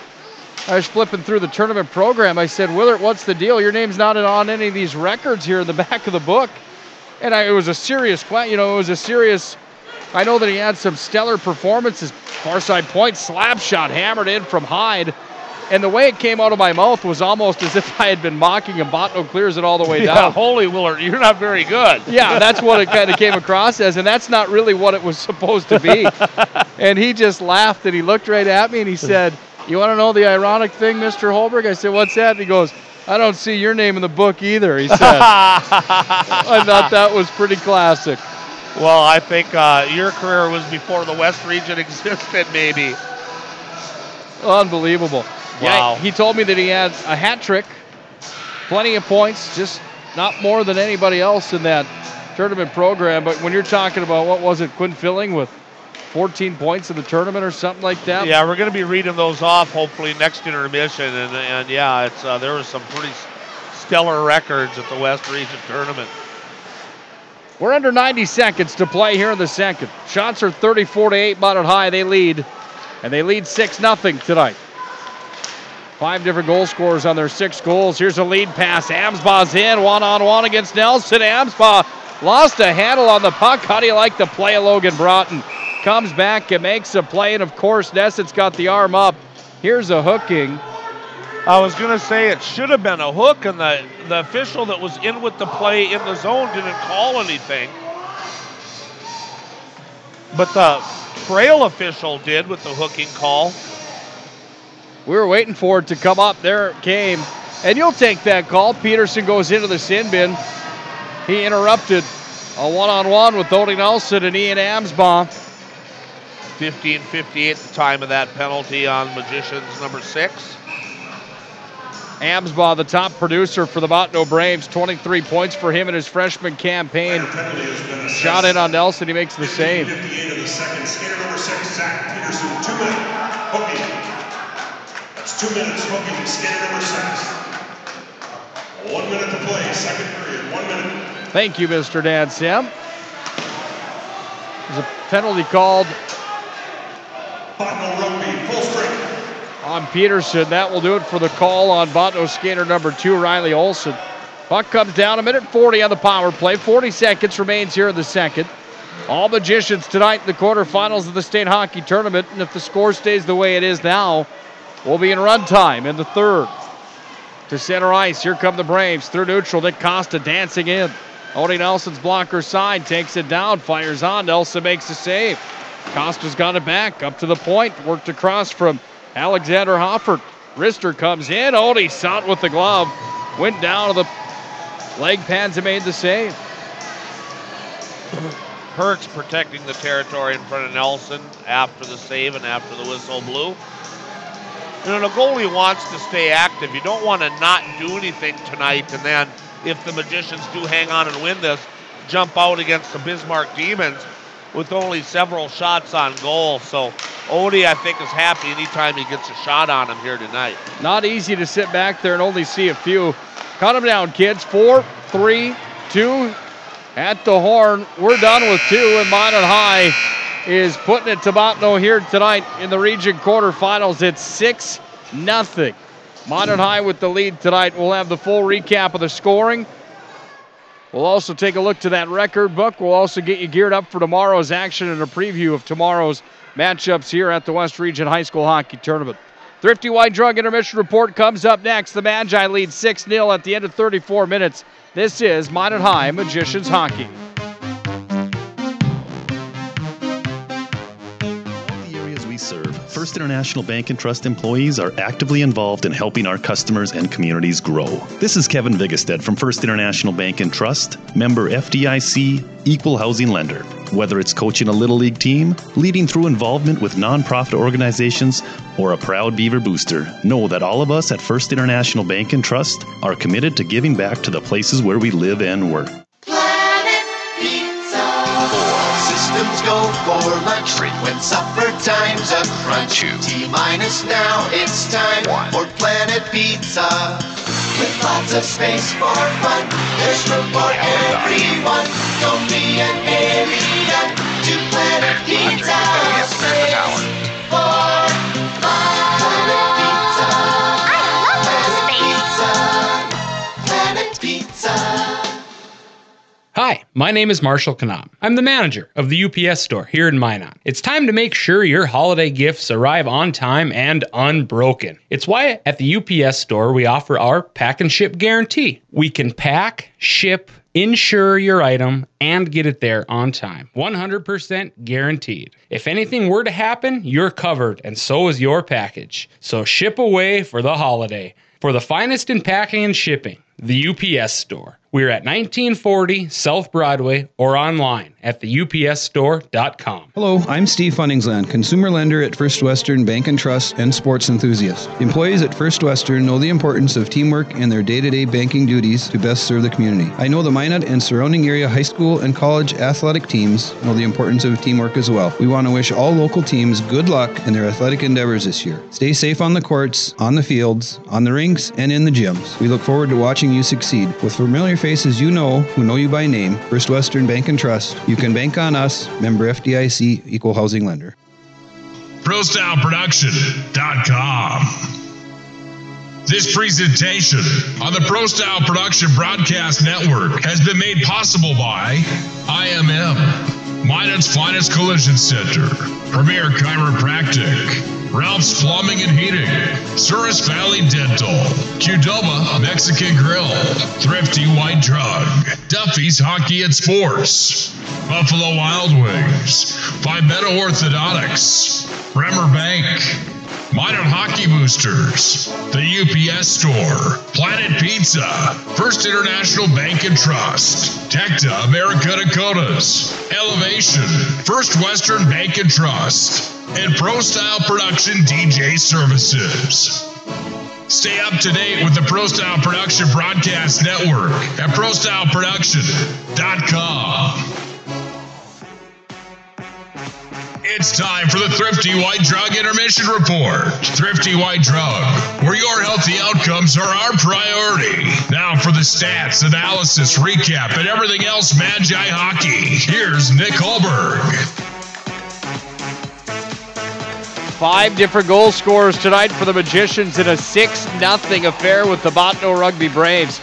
Speaker 12: I was flipping through the tournament program. I said, Willert, what's the deal? Your name's not on any of these records here in the back of the book. And it was a serious question. I know that he had some stellar performances. Far side point, slap shot, hammered in from Hyde. And the way it came out of my mouth was almost as if I had been mocking him. Bottineau clears it all the way down.
Speaker 13: Yeah, holy Willert, you're not very good.
Speaker 12: Yeah, that's what it kind of came across as, and that's not really what it was supposed to be. And he just laughed, and he looked right at me, and he said, you want to know the ironic thing, Mr. Hulberg? I said, what's that? And he goes, I don't see your name in the book either, he said. I thought that was pretty classic.
Speaker 13: Well, I think your career was before the West Region existed, maybe.
Speaker 12: Unbelievable.
Speaker 13: Wow.
Speaker 12: Yeah, he told me that he had a hat trick, plenty of points, just not more than anybody else in that tournament program. But when you're talking about, what was it, Quinn Filling with 14 points in the tournament or something like that?
Speaker 13: Yeah, we're going to be reading those off hopefully next intermission. And yeah, it's there was some pretty stellar records at the West Region tournament.
Speaker 12: We're under 90 seconds to play here in the second. Shots are 34-8, Minot High. They lead, and they lead 6-0 tonight. 5 different goal scorers on their 6 goals. Here's a lead pass. Amsbaugh's in, one-on-one against Nelson. Amsbaugh lost a handle on the puck. How do you like the play of Logan Broughton? Comes back and makes a play, and of course, Nessett's got the arm up. Here's a hooking.
Speaker 13: I was going to say it should have been a hook, and the official that was in with the play in the zone didn't call anything. But the trail official did with the hooking call.
Speaker 12: We were waiting for it to come up. There it came. And you'll take that call. Peterson goes into the sin bin. He interrupted a one-on-one with Odie Nelson and Ian Amsbaugh.
Speaker 13: 15:58 the time of that penalty on Magicians number 6.
Speaker 12: Amsbaugh, the top producer for the Bottineau Braves. 23 points for him in his freshman campaign. Shot in on Nelson. He makes the save.
Speaker 16: 58 of the second. Skater number 6, Zach Peterson, 2 minutes. Hooking. That's 2 minutes hooking. Skater number 6. 1 minute to play. Second period. 1 minute.
Speaker 12: Thank you, Mr. Dan Sam. There's a penalty called
Speaker 16: Bottineau rugby, full strength.
Speaker 12: On Peterson. That will do it for the call on Bottineau skater number 2, Riley Olson. Puck comes down, 1:40 on the power play. 40 seconds remains here in the second. All Magicians tonight in the quarterfinals of the state hockey tournament, and if the score stays the way it is now, we'll be in run time in the third. To center ice, here come the Braves. Through neutral, Nick Costa dancing in. Odie Nelson's blocker side, takes it down, fires on. Nelson makes a save. Costa's got it back, up to the point, worked across from Alexander Hoffert. Rister comes in. Odie saw it with the glove. Went down to the leg pads and made the save.
Speaker 13: Hertz protecting the territory in front of Nelson after the save and after the whistle blew. And a goalie wants to stay active. You don't want to not do anything tonight, and then if the Magicians do hang on and win this, jump out against the Bismarck Demons with only several shots on goal. So Odie, I think, is happy anytime he gets a shot on him here tonight.
Speaker 12: Not easy to sit back there and only see a few. Cut them down, kids. 4, 3, 2 at the horn. We're done with 2, and Minot High is putting it to Bottineau here tonight in the region quarterfinals. It's 6-0. Minot High with the lead tonight. We'll have the full recap of the scoring. We'll also take a look to that record book. We'll also get you geared up for tomorrow's action and a preview of tomorrow's matchups here at the West Region High School Hockey Tournament. Thrifty White Drug intermission report comes up next. The Magi lead 6-0 at the end of 34 minutes. This is Minot High Magicians Hockey.
Speaker 7: We serve. First International Bank and Trust employees are actively involved in helping our customers and communities grow. This is Kevin Vigestad from First International Bank and Trust, member FDIC, equal housing lender. Whether it's coaching a Little League team, leading through involvement with nonprofit organizations, or a proud Beaver booster, know that all of us at First International Bank and Trust are committed to giving back to the places where we live and work.
Speaker 8: Systems go for lunch. When supper time's a crunch. T-minus now, it's time for Planet Pizza. With lots of space for fun, there's room for everyone. Don't be an alien to Planet Pizza. Space for fun. Planet Pizza. I love Planet Pizza.
Speaker 9: Hi, my name is Marshall Knop. I'm the manager of the UPS store here in Minot. It's time to make sure your holiday gifts arrive on time and unbroken. It's why at the UPS store we offer our pack and ship guarantee. We can pack, ship, insure your item, and get it there on time. 100% guaranteed. If anything were to happen, you're covered, and so is your package. So ship away for the holiday. For the finest in packing and shipping, the UPS store. We're at 1940 South Broadway or online at theupsstore.com.
Speaker 10: Hello, I'm Steve Funningsland, consumer lender at First Western Bank and Trust and sports enthusiast. Employees at First Western know the importance of teamwork in their day-to-day banking duties to best serve the community. I know the Minot and surrounding area high school and college athletic teams know the importance of teamwork as well. We want to wish all local teams good luck in their athletic endeavors this year. Stay safe on the courts, on the fields, on the rinks, and in the gyms. We look forward to watching you succeed. With familiar faces you know, who know you by name, First Western Bank and Trust, you can bank on us, member FDIC, equal housing lender.
Speaker 6: ProStyleProduction.com. This presentation on the ProStyle Production Broadcast Network has been made possible by IMM, Minot's Finest Collision Center, Premier Chiropractic, Ralph's Plumbing and Heating, Souris Valley Dental, Qdoba Mexican Grill, Thrifty White Drug, Duffy's Hockey and Sports, Buffalo Wild Wings, Pimento Orthodontics, Bremer Bank, Minot Hockey Boosters, the UPS Store, Planet Pizza, First International Bank and Trust, Tecta America Dakotas, Elevation, First Western Bank and Trust, and ProStyle Production DJ Services. Stay up to date with the ProStyle Production Broadcast Network at ProStyleProduction.com. It's time for the Thrifty White Drug Intermission Report. Thrifty White Drug, where your healthy outcomes are our priority. Now for the stats, analysis, recap, and everything else Magi Hockey. Here's Nick Hulberg.
Speaker 12: 5 different goal scorers tonight for the Magicians in a 6-0 affair with the Bottineau Rugby Braves.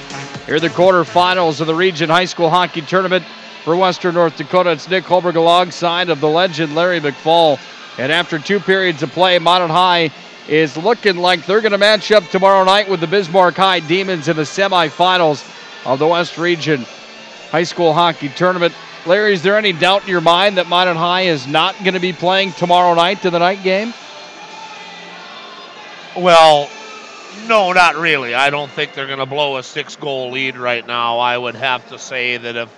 Speaker 12: Here are the quarterfinals of the Region High School Hockey Tournament. For Western North Dakota, it's Nick Hulberg alongside of the legend Larry McFall. And after 2 periods of play, Minot High is looking like they're going to match up tomorrow night with the Bismarck High Demons in the semifinals of the West Region High School Hockey Tournament. Larry, is there any doubt in your mind that Minot High is not going to be playing tomorrow night in the night game?
Speaker 13: Well, no, not really. I don't think they're going to blow a 6-goal lead right now. I would have to say that if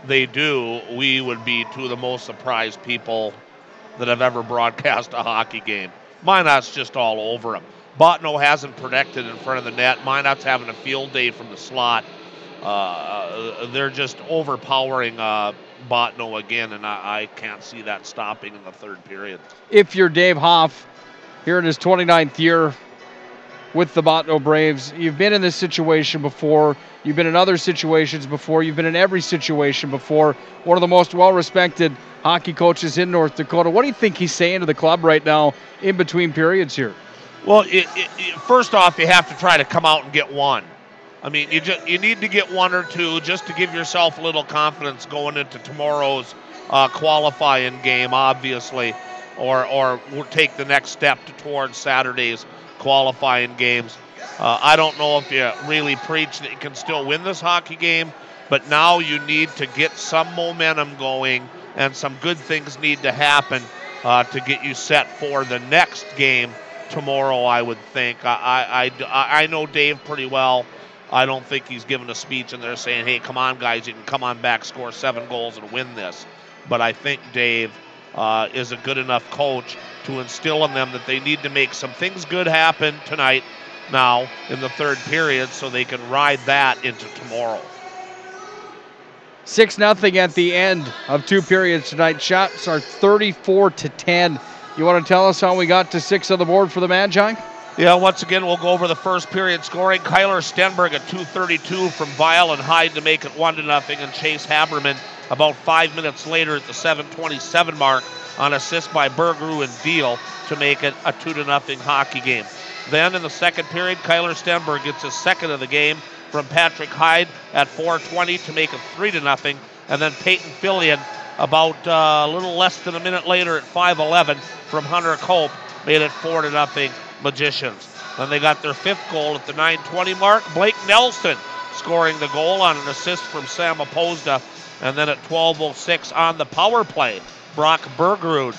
Speaker 13: they do, we would be two of the most surprised people that have ever broadcast a hockey game. Minot's just all over them. Bottineau hasn't protected in front of the net. Minot's having a field day from the slot. They're just overpowering Bottineau again, and I can't see that stopping in the third period.
Speaker 12: If you're Dave Hoff, here in his 29th year with the Bottineau Braves, you've been in this situation before. You've been in other situations before. You've been in every situation before. One of the most well-respected hockey coaches in North Dakota. What do you think he's saying to the club right now in between periods here?
Speaker 13: Well, first off, you have to try to come out and get one. I mean, you need to get 1 or 2 just to give yourself a little confidence going into tomorrow's qualifying game, obviously. or will take the next step towards Saturday's qualifying games. I don't know if you really preach that you can still win this hockey game, but now you need to get some momentum going, and some good things need to happen to get you set for the next game tomorrow, I would think. I know Dave pretty well. I don't think he's given a speech and they're saying, hey, come on, guys, you can come on back, score 7 goals, and win this. But I think Dave is a good enough coach to instill in them that they need to make some things good happen tonight now in the third period so they can ride that into tomorrow.
Speaker 12: 6-0 at the end of 2 periods tonight. Shots are 34-10. You want to tell us how we got to 6 on the board for the Magi?
Speaker 13: Yeah, once again, we'll go over the first period scoring. Kyler Stenberg at 2:32 from Vial and Hyde to make it 1-0, and Chase Haberman about 5 minutes later at the 7:27 mark on assist by Bergerud and Deal to make it a 2-0 hockey game. Then in the second period, Kyler Stenberg gets his second of the game from Patrick Hyde at 4:20 to make it 3-0, and then Peyton Fillion about a little less than a minute later at 5:11 from Hunter Cope made it 4-0 Magicians. Then they got their 5th goal at the 9:20 mark. Blake Nelson scoring the goal on an assist from Sam Opposda, and then at 12:06 on the power play, Brock Bergerud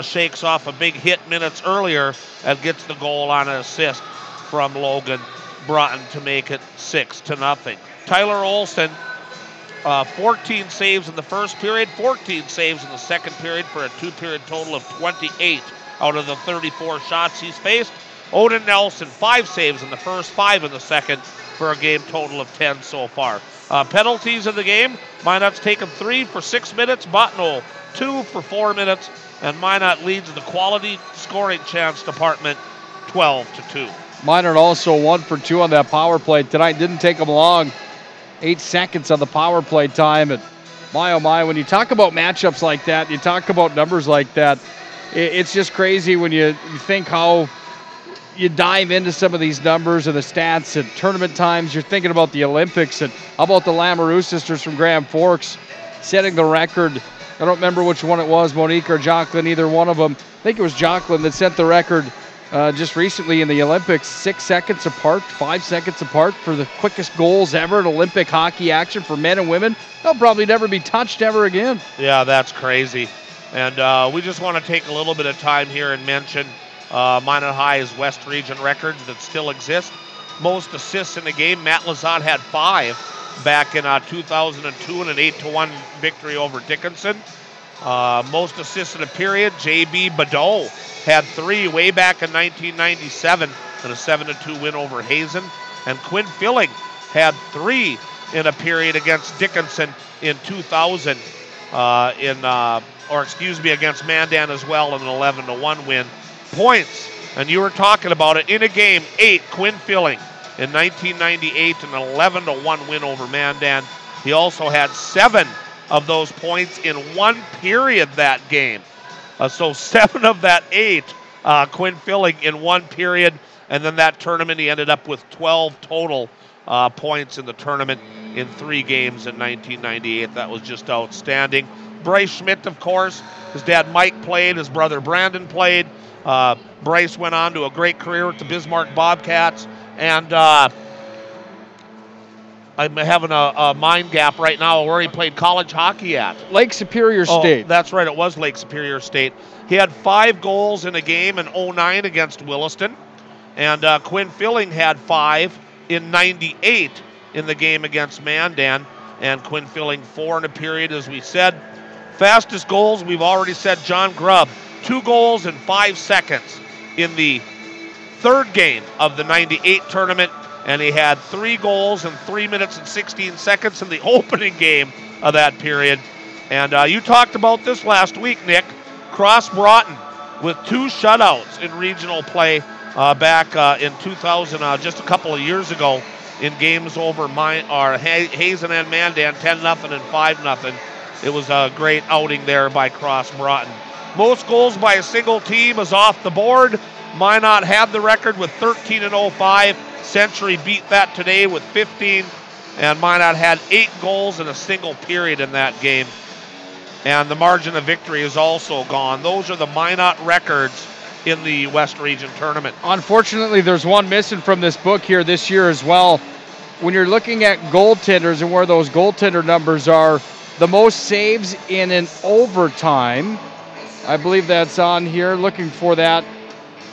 Speaker 13: shakes off a big hit minutes earlier and gets the goal on an assist from Logan Broughton to make it 6-0. Tyler Olson, 14 saves in the first period, 14 saves in the second period for a 2-period total of 28 out of the 34 shots he's faced. Odin Nelson, 5 saves in the first, 5 in the second for a game total of 10 so far. Penalties in the game, Minot's taken 3 for 6 minutes, Bottineau 2 for 4 minutes, and Minot leads the quality scoring chance department 12-2.
Speaker 12: Minot also 1 for 2 on that power play tonight. Didn't take them long. 8 seconds on the power play time. And my, oh my, when you talk about matchups like that, you talk about numbers like that, it's just crazy when you think how you dive into some of these numbers and the stats and tournament times. You're thinking about the Olympics, and how about the Lamoureux sisters from Grand Forks setting the record. I don't remember which one it was, Monique or Jocelyn, either one of them. I think it was Jocelyn that set the record just recently in the Olympics, 6 seconds apart, 5 seconds apart for the quickest goals ever in Olympic hockey action for men and women. They'll probably never be touched ever again.
Speaker 13: Yeah, that's crazy. And we just want to take a little bit of time here and mention Minot High's West Region records that still exist. Most assists in the game, Matt Lazat had 5 back in 2002 in an 8-1 victory over Dickinson. Most assists in a period, J.B. Badeau had 3 way back in 1997 in a 7-2 win over Hazen. And Quinn Filling had 3 in a period against Dickinson in 2000 against Mandan as well in an 11-1 win. Points, and you were talking about it, in a game, 8, Quinn Filling in 1998, an 11-1 win over Mandan. He also had 7 of those points in 1 period that game. So 7 of that 8, Quinn Filling in 1 period, and then that tournament he ended up with 12 total points in the tournament in 3 games in 1998. That was just outstanding. Bryce Schmidt, of course, his dad Mike played, his brother Brandon played. Bryce went on to a great career with the Bismarck Bobcats, and I'm having a mind gap right now where he played college hockey at.
Speaker 12: Lake Superior State.
Speaker 13: Oh, that's right, it was Lake Superior State. He had 5 goals in a game in 09 against Williston, and Quinn Filling had 5 in 98 in the game against Mandan, and Quinn Filling 4 in a period, as we said. Fastest goals, we've already said John Grubb, 2 goals in 5 seconds in the 3rd game of the 98 tournament, and he had 3 goals in 3 minutes and 16 seconds in the opening game of that period. And you talked about this last week, Nick. Cross Broughton with 2 shutouts in regional play back in 2000, just a couple of years ago, in games over Hazen and Mandan, 10-0 and 5-0. It was a great outing there by Cross Broughton. Most goals by a single team is off the board. Minot had the record with 13-05. Century beat that today with 15. And Minot had 8 goals in a single period in that game. and the margin of victory is also gone. Those are the Minot records in the West Region Tournament.
Speaker 12: Unfortunately, there's one missing from this book here this year as well. When you're looking at goaltenders and where those goaltender numbers are, the most saves in an overtime, I believe that's on here, looking for that.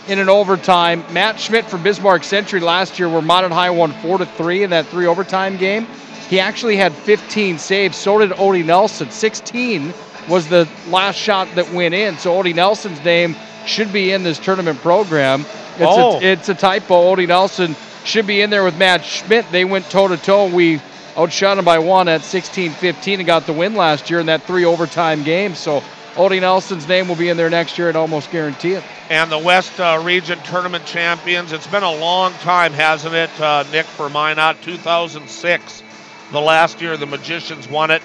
Speaker 12: In an overtime, Matt Schmidt from Bismarck Century last year, where Minot High won 4-3 in that 3 overtime game. He actually had 15 saves. So did Odie Nelson. 16 was the last shot that went in. So Odie Nelson's name should be in this tournament program. It's a typo. Odie Nelson should be in there with Matt Schmidt. They went toe-to-toe. We outshot him by 1 at 16-15 and got the win last year in that 3 overtime game. So Odie Nelson's name will be in there next year, and almost guarantee it.
Speaker 13: And the West Region Tournament champions, it's been a long time, hasn't it, Nick, for Minot? 2006, the last year the Magicians won it.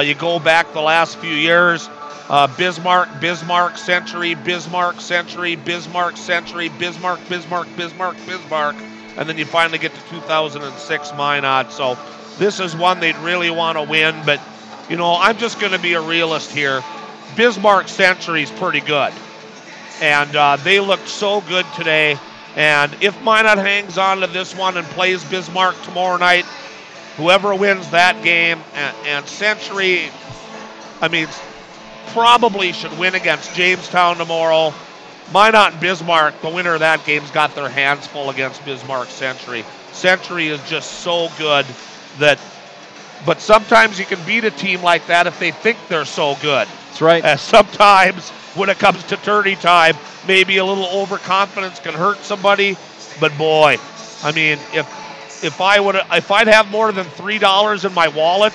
Speaker 13: You go back the last few years, Bismarck Century, Bismarck Century, Bismarck Century, Bismarck, and then you finally get to 2006 Minot. So this is one they'd really want to win, but, you know, I'm just going to be a realist here. Bismarck Century's pretty good, and they looked so good today. And if Minot hangs on to this one and plays Bismarck tomorrow night, whoever wins that game, and Century, I mean, probably should win against Jamestown tomorrow. Minot and Bismarck, the winner of that game's got their hands full against Bismarck Century. Century is just so good that, but sometimes you can beat a team like that if they think they're so good.
Speaker 12: That's right.
Speaker 13: And sometimes when it comes to tourney time, maybe a little overconfidence can hurt somebody. But boy, I mean, if I'd have more than $3 in my wallet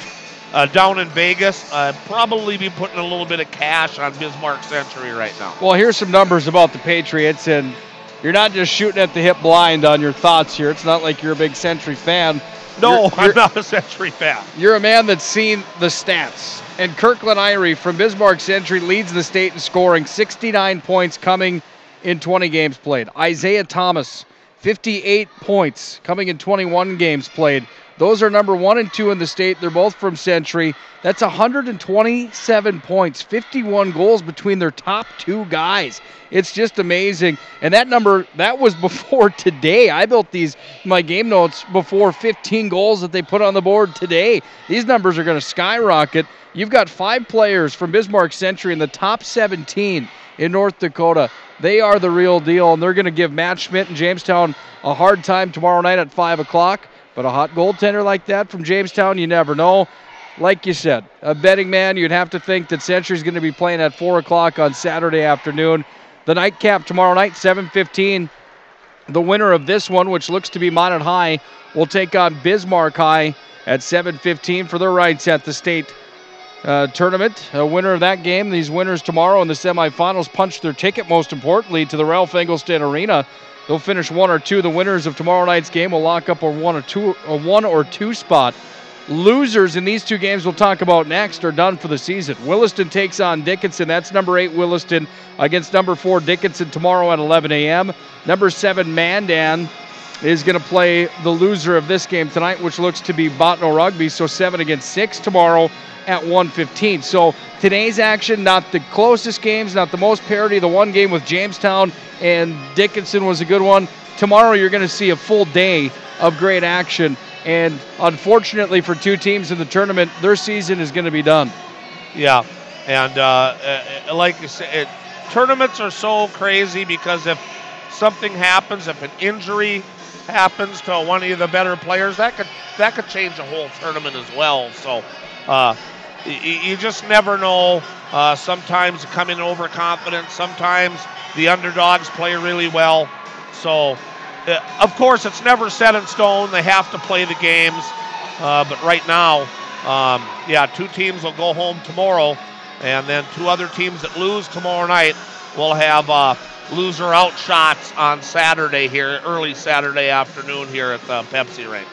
Speaker 13: down in Vegas, I'd probably be putting a little bit of cash on Bismarck Century right now.
Speaker 12: Well, here's some numbers about the Patriots, and you're not just shooting at the hip blind on your thoughts here. It's not like you're a big Century fan.
Speaker 13: No, I'm not a Century fan.
Speaker 12: You're a man that's seen the stats. And Kirkland Irie from Bismarck Century leads the state in scoring, 69 points coming in 20 games played. Isaiah Thomas, 58 points coming in 21 games played. Those are number 1 and 2 in the state. They're both from Century. That's 127 points, 51 goals between their top 2 guys. It's just amazing. And that number, that was before today. I built my game notes before 15 goals that they put on the board today. These numbers are going to skyrocket. You've got 5 players from Bismarck Century in the top 17 in North Dakota. They are the real deal, and they're going to give Matt Schmidt and Jamestown a hard time tomorrow night at 5 o'clock. But a hot goaltender like that from Jamestown, you never know. Like you said, a betting man, you'd have to think that Century's going to be playing at 4 o'clock on Saturday afternoon. The nightcap tomorrow night, 7:15. The winner of this one, which looks to be Minot High, will take on Bismarck High at 7:15 for their rights at the state tournament. A winner of that game, these winners tomorrow in the semifinals punch their ticket, most importantly, to the Ralph Engelstad Arena. They'll finish 1 or 2. The winners of tomorrow night's game will lock up a 1 or 2 spot. Losers in these 2 games we'll talk about next are done for the season. Williston takes on Dickinson. That's number 8 Williston against number 4 Dickinson tomorrow at 11 a.m. Number 7 Mandan is going to play the loser of this game tonight, which looks to be Bottineau Rugby. So 7 against 6 tomorrow at 1:15. So today's action, not the closest games, not the most parity. The one game with Jamestown and Dickinson was a good one. Tomorrow you're going to see a full day of great action. And unfortunately for 2 teams in the tournament, their season is going to be done.
Speaker 13: Yeah, and like you said, tournaments are so crazy because if something happens, if an injury happens to one of the better players, that could change a whole tournament as well. So you just never know. Sometimes come in overconfident. Sometimes the underdogs play really well. So, of course, it's never set in stone. They have to play the games. But right now, 2 teams will go home tomorrow, and then 2 other teams that lose tomorrow night will have loser out shots on Saturday here, early Saturday afternoon here at the Pepsi rink.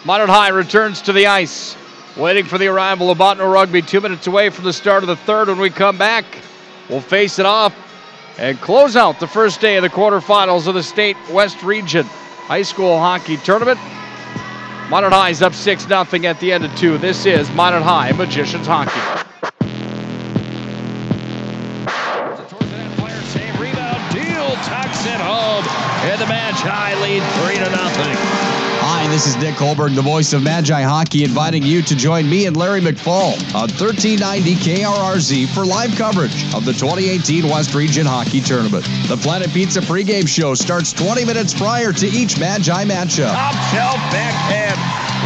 Speaker 12: Minot High returns to the ice, waiting for the arrival of Bottineau Rugby. 2 minutes away from the start of the third. When we come back, we'll face it off and close out the first day of the quarterfinals of the State West Region High School Hockey Tournament. Minot High is up 6-0 at the end of 2. This is Minot High Magicians Hockey.
Speaker 1: And the Magi lead 3-0.
Speaker 2: Hi, this is Nick Hulberg, the voice of Magi Hockey, inviting you to join me and Larry McFall on 1390 KRRZ for live coverage of the 2018 West Region Hockey Tournament. The Planet Pizza pregame show starts 20 minutes prior to each Magi matchup.
Speaker 1: Top shelf backhand,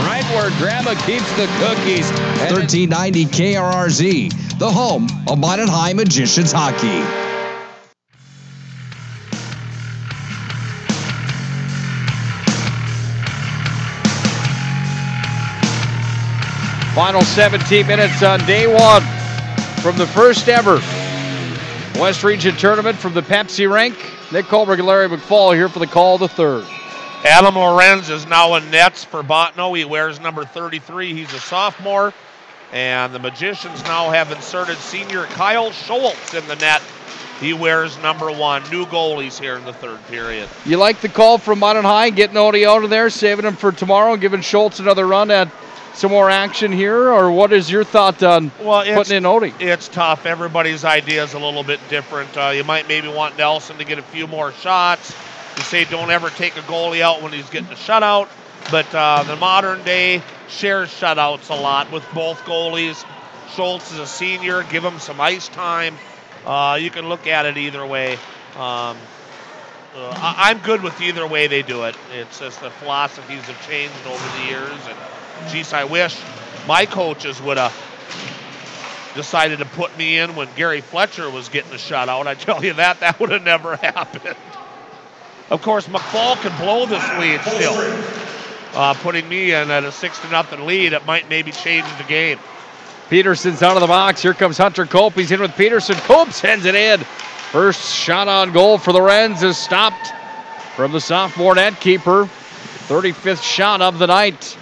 Speaker 1: right where Grandma keeps the cookies.
Speaker 2: 1390 KRRZ, the home of Minot High Magicians Hockey.
Speaker 12: Final 17 minutes on day one from the first ever West Region Tournament from the Pepsi Rink. Nick Hulberg and Larry McFall here for the call of the third.
Speaker 13: Adam Lorenz is now in nets for Bottineau. He wears number 33. He's a sophomore. And the Magicians now have inserted senior Kyle Schultz in the net. He wears number 1. New goalies here in the third period.
Speaker 12: You like the call from Minot High, getting Odie out of there, saving him for tomorrow, giving Schultz another run at some more action here, or what is your thought on putting in Odie?
Speaker 13: It's tough. Everybody's idea is a little bit different. You might maybe want Nelson to get a few more shots. You say don't ever take a goalie out when he's getting a shutout, but the modern day shares shutouts a lot with both goalies. Schultz is a senior. Give him some ice time. You can look at it either way. I'm good with either way they do it. It's just the philosophies have changed over the years, and geez, I wish my coaches would have decided to put me in when Gary Fletcher was getting a shutout. I tell you that would have never happened. Of course, McFall can blow this lead still. Putting me in at a 6-0 lead, it might maybe change the game.
Speaker 12: Peterson's out of the box. Here comes Hunter Cope. He's in with Peterson. Cope sends it in. First shot on goal for the Wrens is stopped from the sophomore net keeper. 35th shot of the night.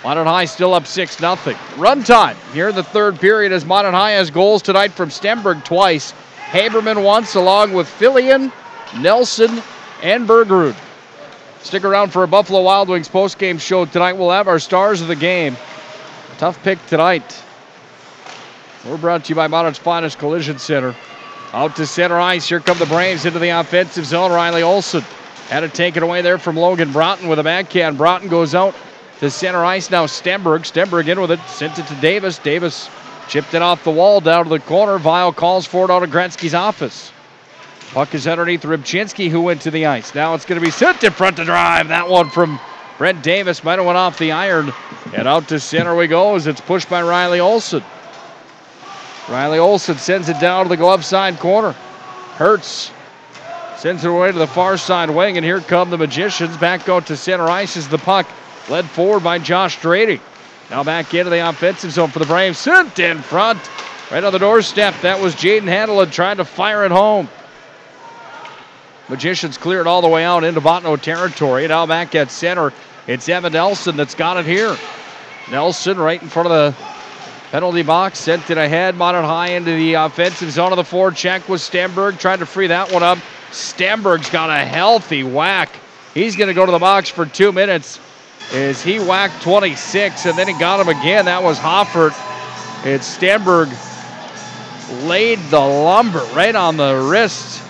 Speaker 12: Minot High still up 6-0. Run time here in the third period as Minot High has goals tonight from Stenberg twice. Haberman once, along with Fillion, Nelson, and Bergerud. Stick around for a Buffalo Wild Wings postgame show tonight. We'll have our stars of the game. Tough pick tonight. We're brought to you by Minot's Finest Collision Center. Out to center ice. Here come the Braves into the offensive zone. Riley Olson had it taken away there from Logan Broughton with a backhand. Broughton goes out to center ice now. Stenberg in with it. Sent it to Davis. Davis chipped it off the wall down to the corner. Vile calls for it out of Gretzky's office. Puck is underneath Rybczynski, who went to the ice. Now it's going to be sent in front to drive. That one from Brent Davis might have went off the iron. And out to center we go as it's pushed by Riley Olson. Riley Olson sends it down to the glove side corner. Hertz sends it away to the far side wing, and here come the Magicians. Back out to center ice as the puck led forward by Josh Strady. Now back into the offensive zone for the Braves. Sent in front, right on the doorstep. That was Jaden Handelin trying to fire it home. Magicians clear it all the way out into Bottineau territory. Now back at center, it's Evan Nelson that's got it here. Nelson right in front of the penalty box, sent it ahead. Minot High into the offensive zone of the forecheck with Stenberg. Trying to free that one up. Stenberg's got a healthy whack. He's going to go to the box for 2 minutes as he whacked 26, and then he got him again. That was Hoffert. It's Stenberg laid the lumber right on the wrist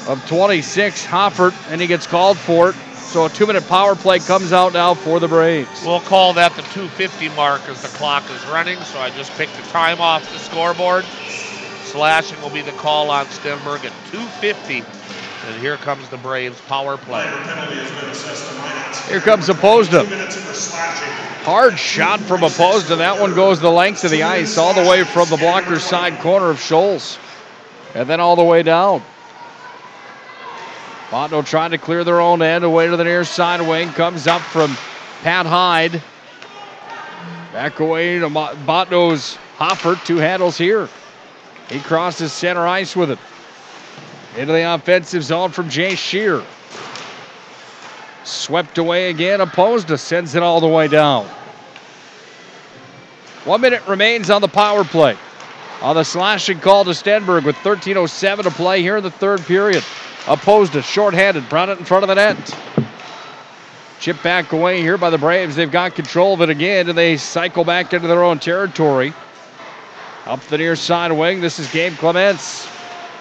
Speaker 12: of 26, Hoffert, and he gets called for it. So a 2-minute power play comes out now for the Braves.
Speaker 13: We'll call that the 2:50 mark as the clock is running, so I just picked the time off the scoreboard. Slashing will be the call on Stenberg at 2:50. And here comes the Braves power play.
Speaker 12: Here comes Opposda. Hard shot from Opposda. That one goes the length of the ice, all the way from the blocker side corner of Scholes. And then all the way down. Bottineau trying to clear their own end away to the near side wing. Comes up from Pat Hyde. Back away to Bottineau's Hoffert. 2 handles here. He crosses center ice with it. Into the offensive zone from Jay Shear. Swept away again. Opposda sends it all the way down. 1 minute remains on the power play. On the slashing call to Stenberg with 13:07 to play here in the third period. Opposda shorthanded, brought it in front of the net. Chip back away here by the Braves. They've got control of it again, and they cycle back into their own territory. Up the near side wing, this is Gabe Clements.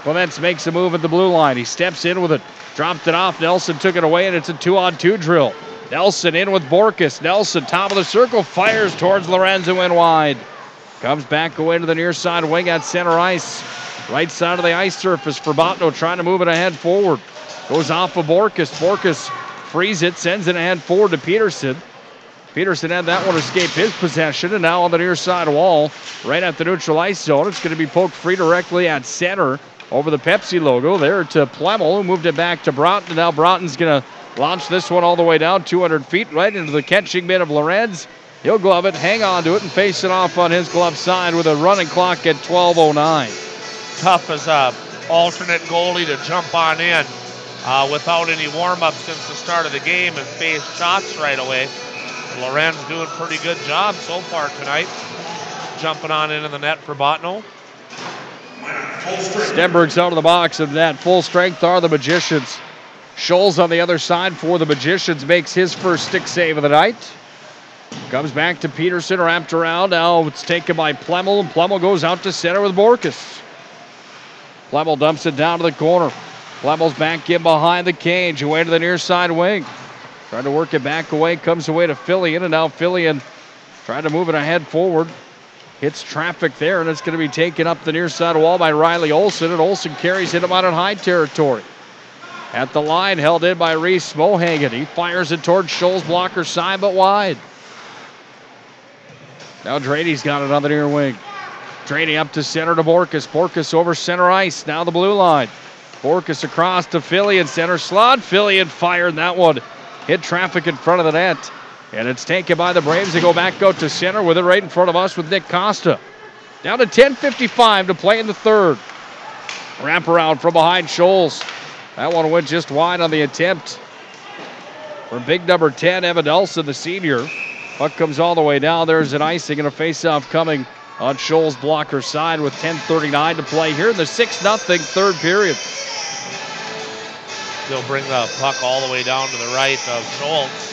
Speaker 12: Clements makes a move at the blue line. He steps in with it. Dropped it off. Nelson took it away, and it's a 2-on-2 drill. Nelson in with Borkus. Nelson, top of the circle, fires towards Lorenzo in wide. Comes back away to the near side wing at center ice. Right side of the ice surface for Bottineau, trying to move it ahead forward. Goes off of Borkus. Borkus frees it, sends it ahead forward to Peterson. Peterson had that one escape his possession, and now on the near side wall, right at the neutral ice zone. It's going to be poked free directly at center over the Pepsi logo there to Plemmel, who moved it back to Broughton. And now Broughton's going to launch this one all the way down 200 feet right into the catching mitt of Lorenz. He'll glove it, hang on to it, and face it off on his glove side with a running clock at 12:09.
Speaker 13: Tough as a alternate goalie to jump on in without any warm-up since the start of the game and face shots right away. Lorenz doing a pretty good job so far tonight, jumping on into the net for Bottineau.
Speaker 12: Stenberg's out of the box, and that full strength are the Magicians. Scholes on the other side for the Magicians makes his first stick save of the night. Comes back to Peterson, wrapped around. Now it's taken by Plemmel, and Plemmel goes out to center with Borkus. Plemmel dumps it down to the corner. Plemmel's back in behind the cage, away to the near side wing. Trying to work it back away, comes away to Fillion, and now Fillion trying to move it ahead forward. Hits traffic there, and it's going to be taken up the near side wall by Riley Olsen, and Olsen carries it out in high territory. At the line, held in by Reese Mohagan. He fires it towards Scholes' blocker side, but wide. Now Drady's got it on the near wing. Drady up to center to Borkus. Borkus over center ice, now the blue line. Borkus across to Fillion, center slot. Fillion fired that one. Hit traffic in front of the net. And it's taken by the Braves. They go back out to center with it right in front of us with Nick Costa. Down to 10:55 to play in the third. Wraparound from behind Scholes. That one went just wide on the attempt. For big number 10, Evan Nelson, the senior. Puck comes all the way down. There's an icing and a faceoff coming on Scholes' blocker side with 10:39 to play here in the 6-0 third period.
Speaker 13: They'll bring the puck all the way down to the right of Schultz.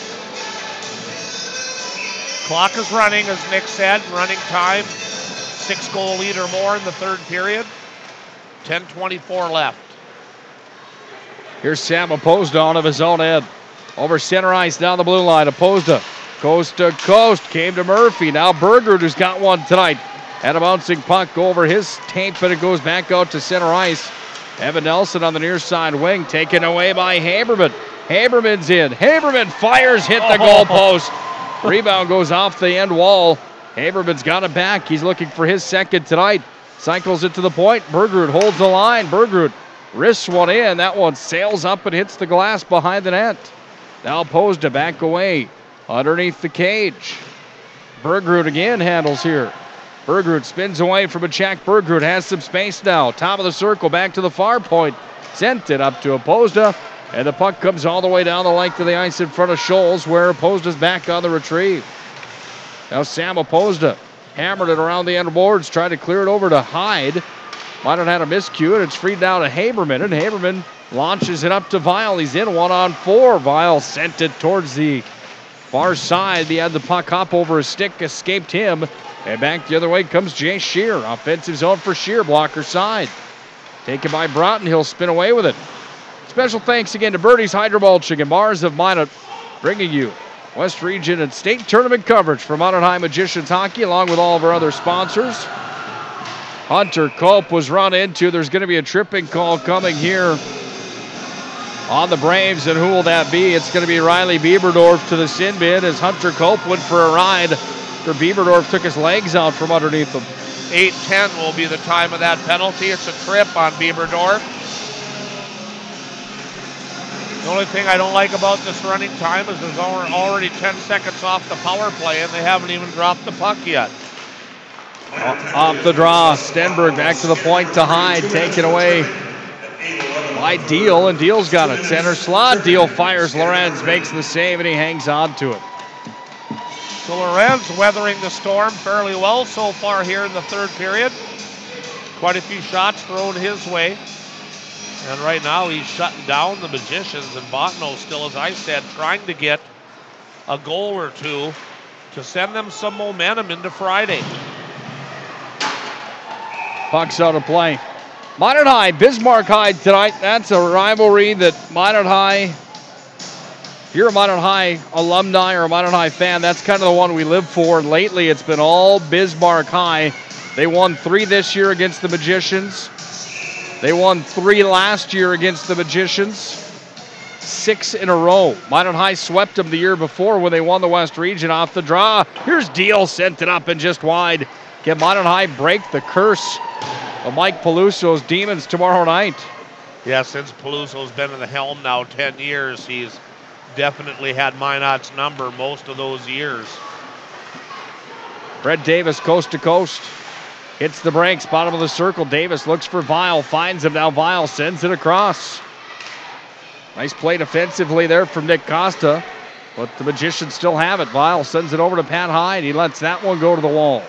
Speaker 13: Clock is running, as Nick said, running time. 6-goal lead or more in the third period. 10:24 left.
Speaker 12: Here's Sam Opposda on of his own end. Over center ice, down the blue line. Opposda, coast to coast, came to Murphy. Now Berger, who's got one tonight. And a bouncing puck over his tape, but it goes back out to center ice. Evan Nelson on the near side wing, taken away by Haberman. Haberman's in. Haberman fires, hit the goal post. Rebound goes off the end wall. Haberman's got it back. He's looking for his second tonight. Cycles it to the point. Bergerud holds the line. Bergerud wrists one in. That one sails up and hits the glass behind the net. Now posed to back away underneath the cage. Bergerud again handles here. Bergerud spins away from a check. Bergerud has some space now. Top of the circle, back to the far point. Sent it up to Opposda. And the puck comes all the way down the length of the ice in front of Scholes, where Opposda's back on the retrieve. Now Sam Opposda hammered it around the end boards, tried to clear it over to Hyde. Might have had a miscue, and it's freed down to Haberman, and Haberman launches it up to Vial. He's in 1-on-4. Vial sent it towards the far side. He had the puck hop over his stick, escaped him, and back the other way comes Jay Shear. Offensive zone for Shear, blocker side. Taken by Broughton, he'll spin away with it. Special thanks again to Birdie's Hydromulching and Bars of Minot, bringing you West Region and State Tournament coverage for Modern High Magicians Hockey, along with all of our other sponsors. Hunter Cope was run into. There's going to be a tripping call coming here on the Braves, and who will that be? It's going to be Riley Bieberdorf to the sin bin as Hunter Cope went for a ride after Bieberdorf took his legs out from underneath him.
Speaker 13: 8:10 will be the time of that penalty. It's a trip on Bieberdorf. The only thing I don't like about this running time is there's already 10 seconds off the power play, and they haven't even dropped the puck yet.
Speaker 12: Off the draw, Stenberg back to the point to Hyde, taken away by Deal, and Deal's got it. Center slot, Deal fires, Lorenz makes the save, and he hangs on to it.
Speaker 13: So Lorenz weathering the storm fairly well so far here in the third period. Quite a few shots thrown his way. And right now he's shutting down the Magicians, and Bottineau still, as I said, trying to get a goal or two to send them some momentum into Friday.
Speaker 12: Puck's out of play. Minot High, Bismarck High tonight. That's a rivalry that Minot High, if you're a Minot High alumni or a Minot High fan, that's kind of the one we live for. And lately it's been all Bismarck High. They won 3 this year against the Magicians. They won 3 last year against the Magicians. 6 in a row. Minot High swept them the year before when they won the West Region off the draw. Here's Deal, sent it up and just wide. Can Minot High break the curse of Mike Peluso's Demons tomorrow night?
Speaker 13: Yeah, since Peluso's been in the helm now 10 years, he's definitely had Minot's number most of those years.
Speaker 12: Brett Davis, coast to coast. Hits the brakes, bottom of the circle. Davis looks for Vile, finds him. Now Vile sends it across. Nice play defensively there from Nick Costa, but the Magicians still have it. Vile sends it over to Pat Hyde. He lets that one go to the wall.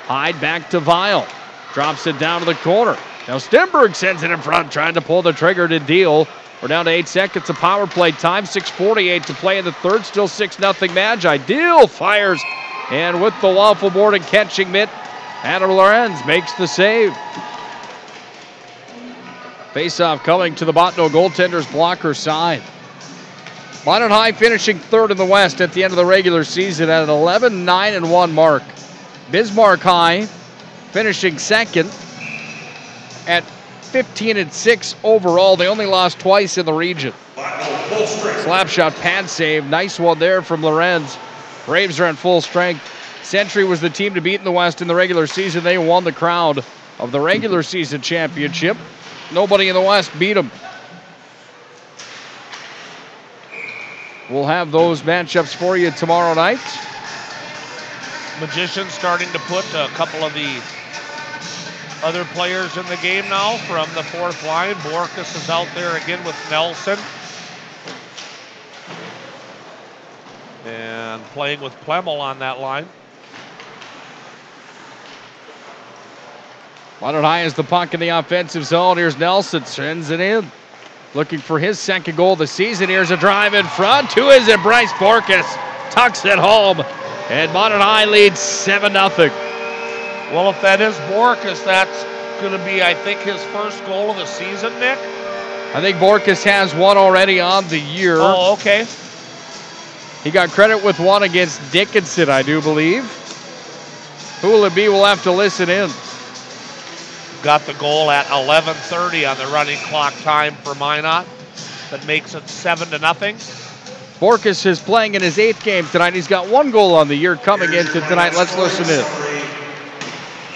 Speaker 12: Hyde back to Vile. Drops it down to the corner. Now Stenberg sends it in front, trying to pull the trigger to Deal. We're down to 8 seconds of power play time. 6:48 to play in the third. Still 6-0 Magi. Deal fires, and with the waffle board and catching mitt, Adam Lorenz makes the save. Face-off coming to the Bottineau goaltender's blocker side. Minot High finishing 3rd in the West at the end of the regular season at an 11-9-1 mark. Bismarck High finishing 2nd at 15-6 overall. They only lost twice in the region. Slap shot, pad save. Nice one there from Lorenz. Braves are on full strength. Century was the team to beat in the West in the regular season. They won the crown of the regular season championship. Nobody in the West beat them. We'll have those matchups for you tomorrow night.
Speaker 13: Magicians starting to put a couple of the other players in the game now from the 4th line. Borkus is out there again with Nelson. And playing with Plemmel on that line.
Speaker 12: Minot High has the puck in the offensive zone. Here's Nelson, sends it in. Looking for his 2nd goal of the season. Here's a drive in front. Who is it? Bryce Borkus tucks it home. And Minot High leads 7-0.
Speaker 13: Well, if that is Borkus, that's going to be, I think, his first goal of the season, Nick?
Speaker 12: I think Borkus has one already on the year.
Speaker 13: Oh, okay.
Speaker 12: He got credit with one against Dickinson, I do believe. Who will it be? We'll have to listen in.
Speaker 13: Got the goal at 11:30 on the running clock time for Minot. That makes it 7-0.
Speaker 12: Borkus is playing in his 8th game tonight. He's got 1 goal on the year coming into tonight. Let's listen in.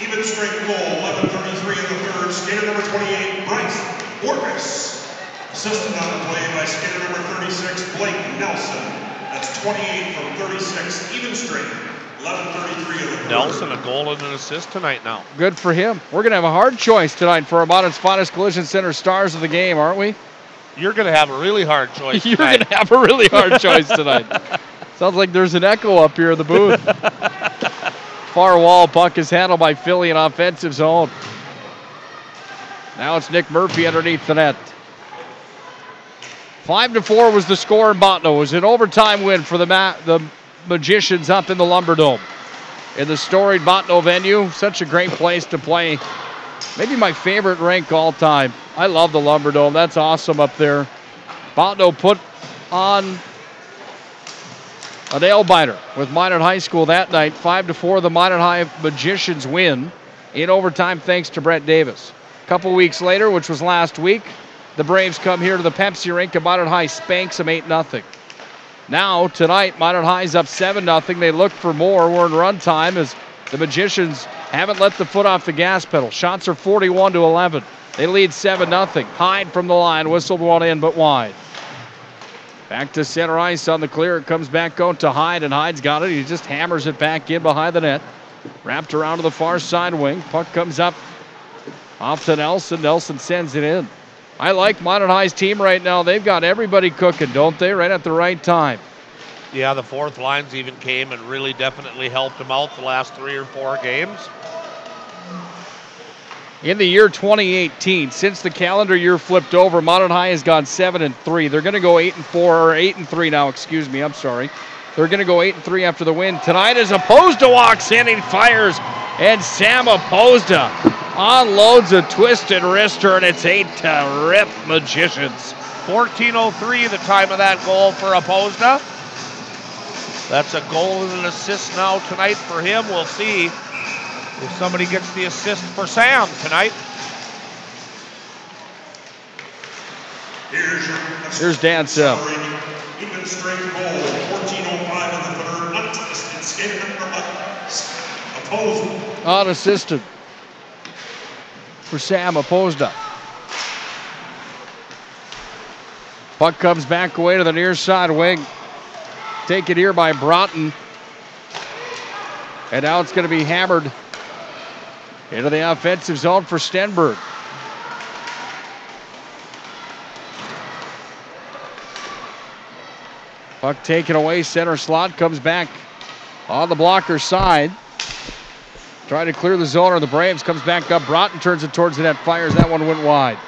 Speaker 16: Even strength goal, 11:33 in the third. Skater number 28, Bryce Borkus. Assisted on the play by skater number 36, Blake Nelson. That's 28 from 36. Even strength, 11:33 in the third.
Speaker 13: Nelson, a goal and an assist tonight now.
Speaker 12: Good for him. We're going to have a hard choice tonight for Armando's finest collision center stars of the game, aren't we?
Speaker 13: You're going to have a really hard choice
Speaker 12: You're going to have a really hard choice tonight. Sounds like there's an echo up here in the booth. Far wall, puck is handled by Philly in offensive zone. Now it's Nick Murphy underneath the net. 5-4 was the score in Bottineau. It was an overtime win for the Magicians up in the Lumberdome. In the storied Bottineau venue, such a great place to play. Maybe my favorite rink all time. I love the Lumberdome. That's awesome up there. Bottineau put on a nail-biter with Minot High School that night. 5-4, the Minot High Magicians win in overtime thanks to Brett Davis. A couple weeks later, which was last week, the Braves come here to the Pepsi rink and Minot High spanks them 8-0. Now, tonight, Minot High's up 7-0. They look for more. We're in run time as the Magicians haven't let the foot off the gas pedal. Shots are 41-11. They lead 7-0. Hyde from the line, whistled one in, but wide. Back to center ice on the clear. It comes back out to Hyde, and Hyde's got it. He just hammers it back in behind the net. Wrapped around to the far side wing. Puck comes up off to Nelson. Nelson sends it in. I like Minot High's team right now. They've got everybody cooking, don't they? Right at the right time.
Speaker 13: Yeah, the 4th lines even came and really definitely helped them out the last 3 or 4 games.
Speaker 12: In the year 2018, since the calendar year flipped over, Minot High has gone 7-3. They're going to go 8-4, or 8-3 now, excuse me, I'm sorry. They're going to go 8-3 after the win. Tonight, as Opposda walks in, he fires, and Sam Opposda Unloads a twisted wrister, and it's 8 to rip Magicians.
Speaker 13: 14:03 the time of that goal for Opposna. That's a goal and an assist now tonight for him. We'll see if somebody gets the assist for Sam tonight.
Speaker 12: Here's Dan Sim.
Speaker 16: Even strength goal, 14:05 in the third, untwisted, skater number 11, Opposna.
Speaker 12: Unassisted for Sam Opposna. Puck comes back away to the near side wing. Taken here by Broughton. And now it's going to be hammered into the offensive zone for Stenberg. Puck taken away, center slot, comes back on the blocker side. Trying to clear the zone, or the Braves comes back up. Broughton turns it towards the net, fires. That one went wide.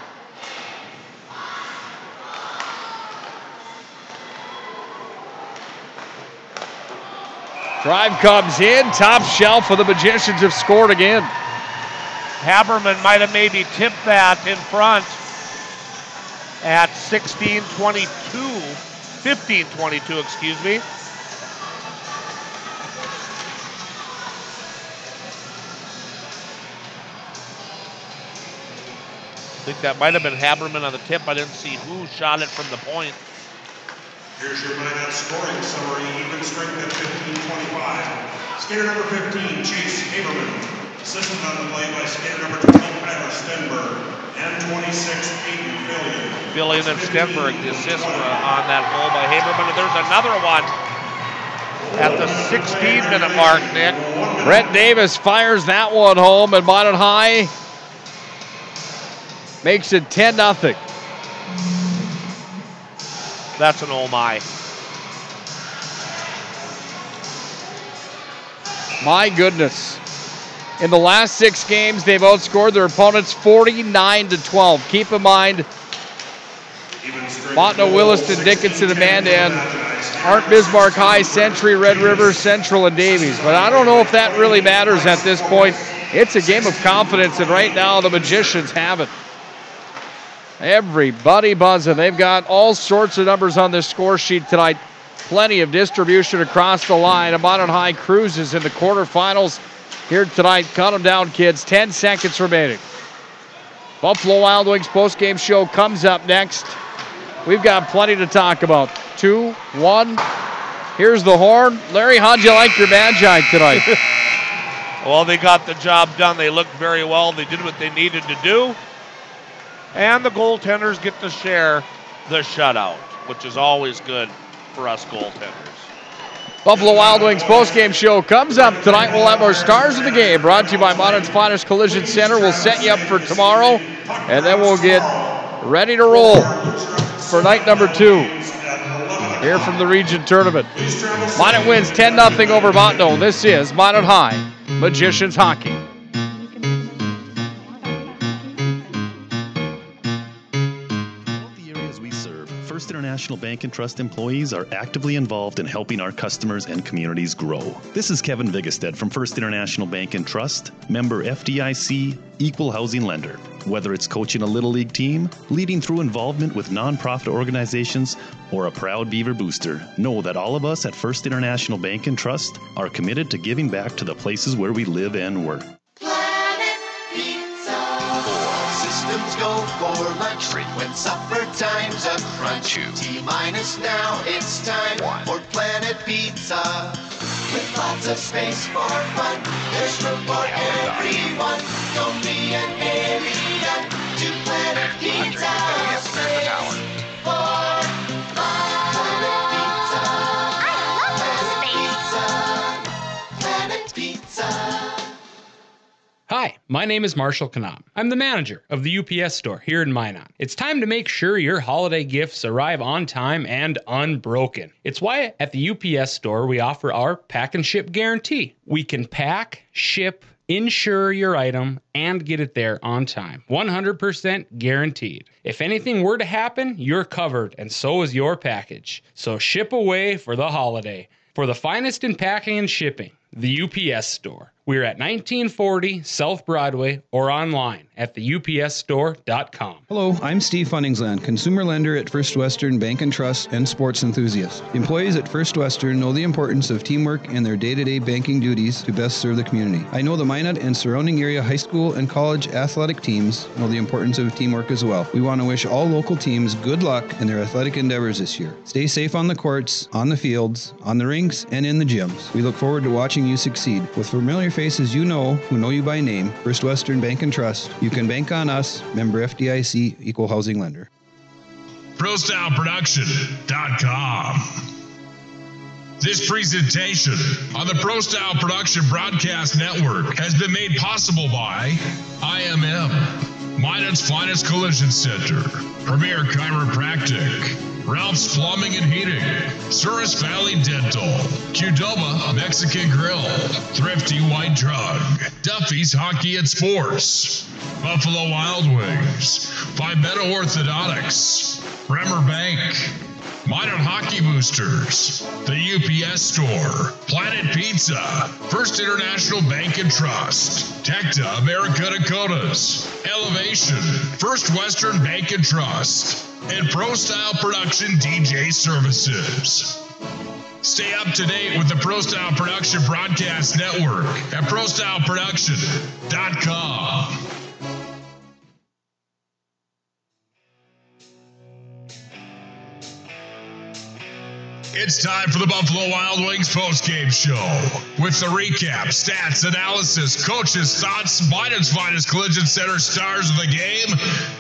Speaker 12: Drive comes in, top shelf, and the Magicians have scored again.
Speaker 13: Haberman might have maybe tipped that in front at 15-22, excuse me. I think that might have been Haberman on the tip. I didn't see who shot it from the point.
Speaker 16: Here's your lineup scoring summary. Even strength at 15-25. Skater number 15, Chase Haberman. Assisted on the play by skater number 20, Tyler Stenberg. And 26, Aiden Fillion.
Speaker 13: Fillion and Stenberg, the assist on that goal by Haberman. And there's another one at the 16-minute mark, Nick.
Speaker 12: Brett Davis fires that one home, and Minot High makes it 10-0.
Speaker 13: That's an oh my.
Speaker 12: My goodness. In the last 6 games, they've outscored their opponents 49-12. Keep in mind, Bottineau, Williston, Dickinson, Amanda, and Art Bismarck High, Century, Red River, Central, and Davies. But I don't know if that really matters at this point. It's a game of confidence, and right now the Magicians have it. Everybody buzzing. They've got all sorts of numbers on this score sheet tonight. Plenty of distribution across the line. Minot High cruises in the quarterfinals here tonight. Cut them down, kids. 10 seconds remaining. Buffalo Wild Wings postgame show comes up next. We've got plenty to talk about. 2, 1. Here's the horn. Larry, how'd you like your Magi tonight?
Speaker 13: Well, they got the job done. They looked very well. They did what they needed to do. And the goaltenders get to share the shutout, which is always good for us goaltenders.
Speaker 12: Buffalo Wild Wings postgame show comes up tonight. We'll have our stars of the game brought to you by Modern's Finest Collision Center. We'll set you up for tomorrow, and then we'll get ready to roll for night number 2 here from the region tournament. Minot wins 10-0 over Bottineau. This is Minot High Magicians Hockey.
Speaker 7: First International Bank and Trust employees are actively involved in helping our customers and communities grow. This is Kevin Vigestead from First International Bank and Trust, member FDIC, equal housing lender. Whether it's coaching a Little League team, leading through involvement with nonprofit organizations, or a proud Beaver booster, know that all of us at First International Bank and Trust are committed to giving back to the places where we live and work.
Speaker 8: Systems go for lunch. Frequent supper time's a crunch. T-minus now, it's time for Planet Pizza. With lots of space for fun, there's room for everyone. Don't be an alien to Planet Pizza. Space for fun. Planet Pizza. Planet Pizza.
Speaker 9: Hi, my name is Marshall Knop. I'm the manager of the UPS store here in Minot. It's time to make sure your holiday gifts arrive on time and unbroken. It's why at the UPS store we offer our pack and ship guarantee. We can pack, ship, insure your item, and get it there on time. 100% guaranteed. If anything were to happen, you're covered, and so is your package. So ship away for the holiday. For the finest in packing and shipping, the UPS store. We're at 1940 South Broadway or online at theupsstore.com.
Speaker 10: Hello, I'm Steve Funningsland, consumer lender at First Western Bank and Trust and sports enthusiast. Employees at First Western know the importance of teamwork in their day-to-day banking duties to best serve the community. I know the Minot and surrounding area high school and college athletic teams know the importance of teamwork as well. We want to wish all local teams good luck in their athletic endeavors this year. Stay safe on the courts, on the fields, on the rinks, and in the gyms. We look forward to watching you succeed. With familiar faces you know who know you by name, First Western Bank and Trust, you can bank on us, member FDIC, equal housing lender.
Speaker 6: ProStyleProduction.com. This presentation on the Pro Style Production Broadcast Network has been made possible by IMM, Minot's Finest Collision Center, Premier Chiropractic, Ralph's Plumbing and Heating, Souris Valley Dental, Qdoba Mexican Grill, Thrifty White Drug, Duffy's Hockey and Sports, Buffalo Wild Wings, Vibetta Orthodontics, Bremer Bank, Minot Hockey Boosters, the UPS Store, Planet Pizza, First International Bank and Trust, Tecta America Dakotas, Elevation, First Western Bank and Trust, and Pro Style Production DJ Services. Stay up to date with the Pro Style Production Broadcast Network at ProStyleProduction.com. It's time for the Buffalo Wild Wings postgame show with the recap, stats, analysis, coaches' thoughts, Minot's Finest Collision Center stars of the game,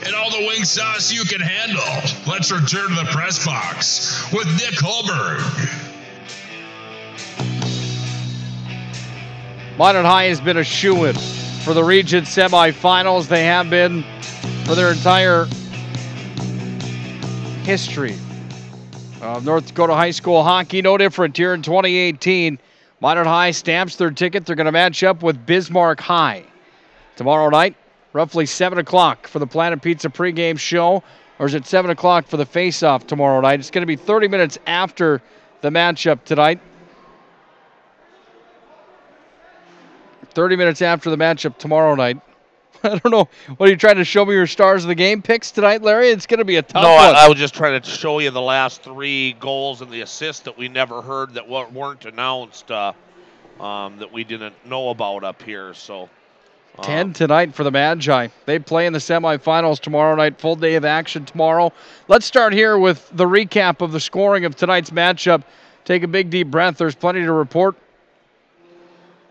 Speaker 6: and all the wing sauce you can handle. Let's return to the press box with Nick Hulberg.
Speaker 12: Minot High has been a shoo-in for the region semifinals. They have been for their entire history. North Dakota High School hockey, no different here in 2018. Minot High stamps their ticket. They're going to match up with Bismarck High tomorrow night, roughly 7 o'clock for the Planet Pizza pregame show. Or is it 7 o'clock for the face-off tomorrow night? It's going to be 30 minutes after the matchup tonight. 30 minutes after the matchup tomorrow night. I don't know. What are you trying to show me your stars of the game picks tonight, Larry? It's going to be a tough one.
Speaker 13: I was just trying to show you the last 3 goals and the assists that we never heard that weren't announced that we didn't know about up here. So
Speaker 12: 10 tonight for the Magi. They play in the semifinals tomorrow night. Full day of action tomorrow. Let's start here with the recap of the scoring of tonight's matchup. Take a big deep breath. There's plenty to report.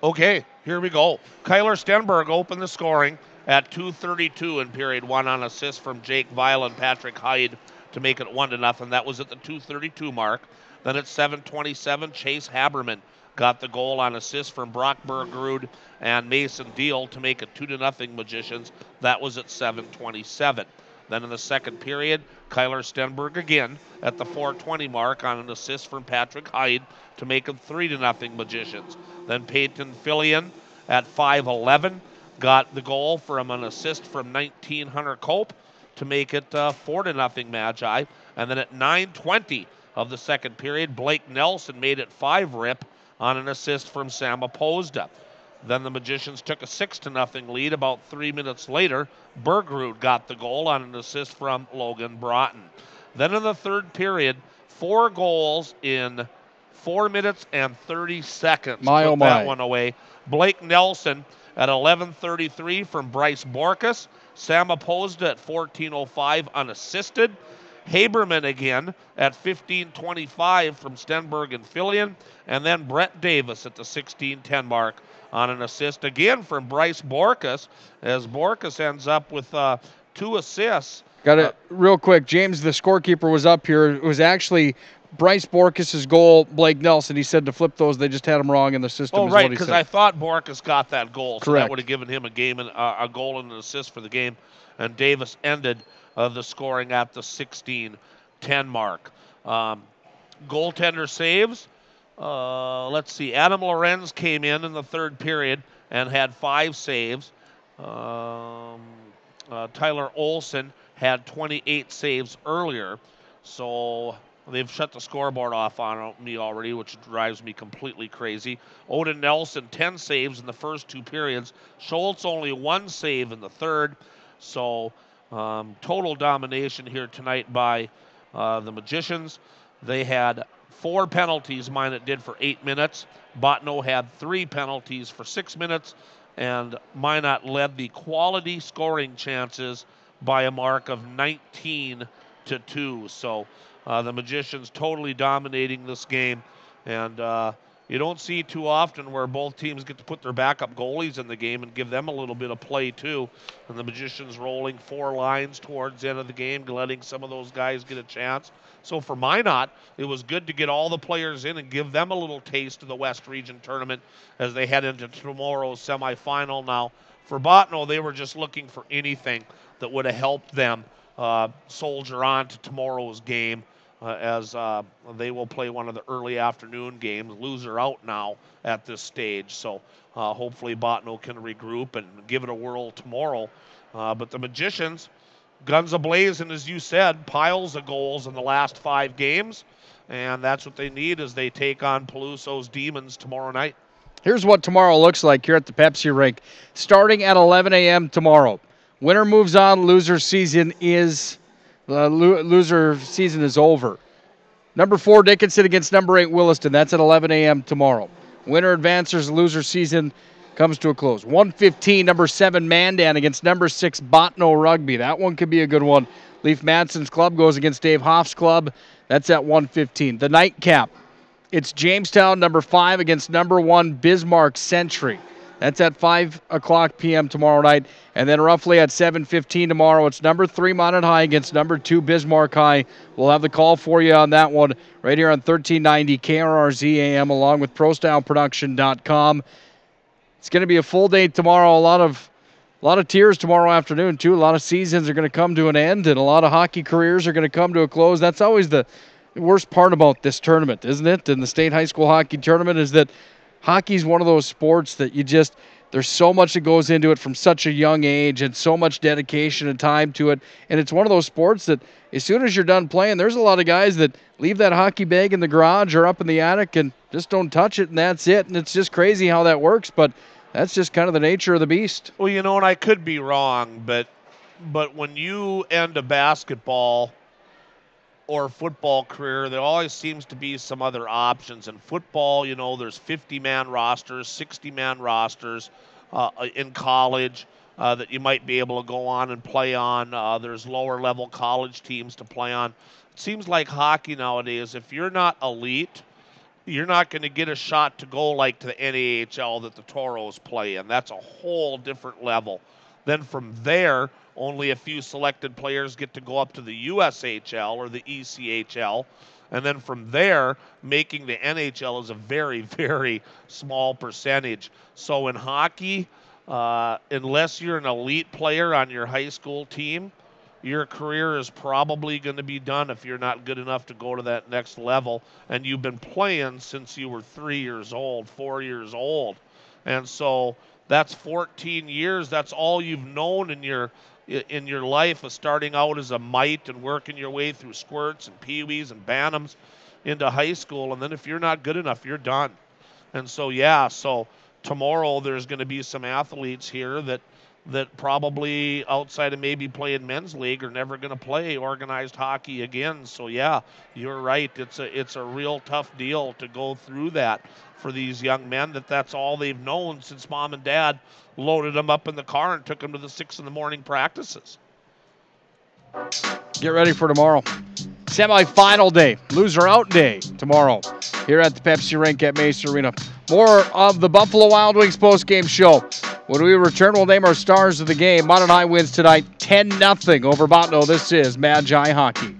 Speaker 13: Okay, here we go. Kyler Stenberg opened the scoring at 2:32 in period 1 on assist from Jake Weil and Patrick Hyde to make it 1-0. That was at the 2:32 mark. Then at 7:27, Chase Haberman got the goal on assist from Brock Bergrud and Mason Deal to make it 2-0 Magicians. That was at 7:27. Then in the second period, Kyler Stenberg again at the 4:20 mark on an assist from Patrick Hyde to make it 3-0 Magicians. Then Peyton Fillion at 5:11 got the goal from an assist from 19 Hunter Cope to make it 4-0 Magi. And then at 9:20 of the second period, Blake Nelson made it 5-rip on an assist from Sam Opposda. Then the Magicians took a 6-0 lead. About 3 minutes later, Bergrud got the goal on an assist from Logan Broughton. Then in the third period, 4 goals in 4 minutes and 30 seconds. Put that one away. Blake Nelson at 11:33 from Bryce Borkus. Sam Opposda at 14:05 unassisted. Haberman again at 15:25 from Stenberg and Fillion. And then Brett Davis at the 16:10 mark on an assist again from Bryce Borkus, as Borkus ends up with 2 assists.
Speaker 12: Got it real quick. James, the scorekeeper, was up here. It was actually Bryce Borkus' goal, Blake Nelson. He said to flip those. They just had him wrong in the system.
Speaker 13: Oh, right, because I thought Borkus got that goal. So
Speaker 12: Correct.
Speaker 13: that would have given him a goal and an assist for the game. And Davis ended the scoring at the 16:10 mark. Goaltender saves. Let's see. Adam Lorenz came in the third period and had 5 saves. Tyler Olson had 28 saves earlier. So They've shut the scoreboard off on me already, which drives me completely crazy. Odin Nelson, 10 saves in the first 2 periods. Schultz only 1 save in the third. So total domination here tonight by the Magicians. They had 4 penalties, Minot did, for 8 minutes. Bottineau had 3 penalties for 6 minutes. And Minot led the quality scoring chances by a mark of 19-2. So the Magicians totally dominating this game. And you don't see too often where both teams get to put their backup goalies in the game and give them a little bit of play too. And the Magicians rolling 4 lines towards the end of the game, letting some of those guys get a chance. So for Minot, it was good to get all the players in and give them a little taste of the West Region tournament as they head into tomorrow's semifinal. Now, for Bottineau, they were just looking for anything that would have helped them soldier on to tomorrow's game, as they will play one of the early afternoon games. Loser out now at this stage, so hopefully Bottineau can regroup and give it a whirl tomorrow. But the Magicians, guns a-blazing, as you said, piles of goals in the last 5 games, and that's what they need as they take on Peluso's Demons tomorrow night.
Speaker 12: Here's what tomorrow looks like here at the Pepsi Rink. Starting at 11 a.m. tomorrow. Winner moves on, loser season is over. Number 4 Dickinson against number 8 Williston. That's at 11 a.m. tomorrow. Winner advances, loser season comes to a close. 1:15, number 7 Mandan against number 6 Bottineau Rugby. That one could be a good one. Leif Madsen's club goes against Dave Hoff's club. That's at 1:15. The nightcap, it's Jamestown, number 5 against number 1 Bismarck Century. That's at 5 o'clock p.m. tomorrow night. And then roughly at 7:15 tomorrow, it's number 3 Mountain High against number 2 Bismarck High. We'll have the call for you on that one right here on 1390 KRRZ AM along with ProStyleProduction.com. It's going to be a full day tomorrow. A lot of tears tomorrow afternoon, too. A lot of seasons are going to come to an end, and a lot of hockey careers are going to come to a close. That's always the worst part about this tournament, isn't it? And the state high school hockey tournament is that hockey is one of those sports that there's so much that goes into it from such a young age and so much dedication and time to it. And it's one of those sports that as soon as you're done playing, there's a lot of guys that leave that hockey bag in the garage or up in the attic and just don't touch it, and that's it. And it's just crazy how that works, but that's just kind of the nature of the beast.
Speaker 13: Well, and I could be wrong, but when you end a basketball or football career, there always seems to be some other options. In football, there's 50-man rosters, 60-man rosters in college that you might be able to go on and play on. There's lower-level college teams to play on. It seems like hockey nowadays, if you're not elite, you're not going to get a shot to go like to the NAHL that the Toros play in. That's a whole different level. Then from there, only a few selected players get to go up to the USHL or the ECHL. And then from there, making the NHL is a very, very small percentage. So in hockey, unless you're an elite player on your high school team, your career is probably going to be done if you're not good enough to go to that next level. And you've been playing since you were 3 years old, 4 years old. And so that's 14 years. That's all you've known in your life, of starting out as a mite and working your way through squirts and peewees and bantams into high school. And then if you're not good enough, you're done. And so, so tomorrow there's going to be some athletes here that probably, outside of maybe playing men's league, are never going to play organized hockey again. So you're right. It's a real tough deal to go through that for these young men. That's all they've known since mom and dad loaded them up in the car and took them to the 6 a.m. practices.
Speaker 12: Get ready for tomorrow. Semi-final day, loser out day tomorrow here at the Pepsi Rink at Mesa Arena. More of the Buffalo Wild Wings postgame show. When we return, we'll name our stars of the game. Mountain High wins tonight 10-0 over Bottineau. This is Magi Hockey.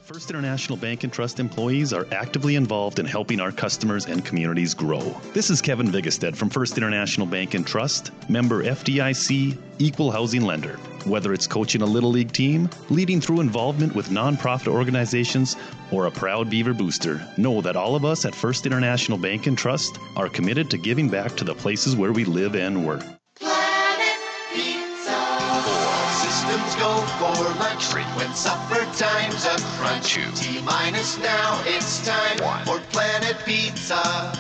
Speaker 7: First International Bank and Trust employees are actively involved in helping our customers and communities grow. This is Kevin Vigestad from First International Bank and Trust, member FDIC, equal housing lender. Whether it's coaching a Little League team, leading through involvement with nonprofit organizations, or a proud Beaver booster, know that all of us at First International Bank and Trust are committed to giving back to the places where we live and work.
Speaker 8: Planet Pizza. 4 systems go for lunch. Frequent supper time's a crunch. T-minus now, it's time for Planet Pizza.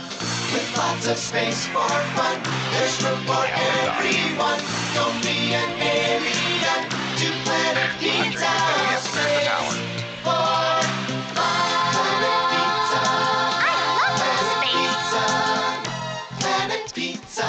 Speaker 8: With lots of space for fun, there's room for everyone. Don't be an alien to Planet Pizza. Space for fun. Planet Pizza. Planet Pizza.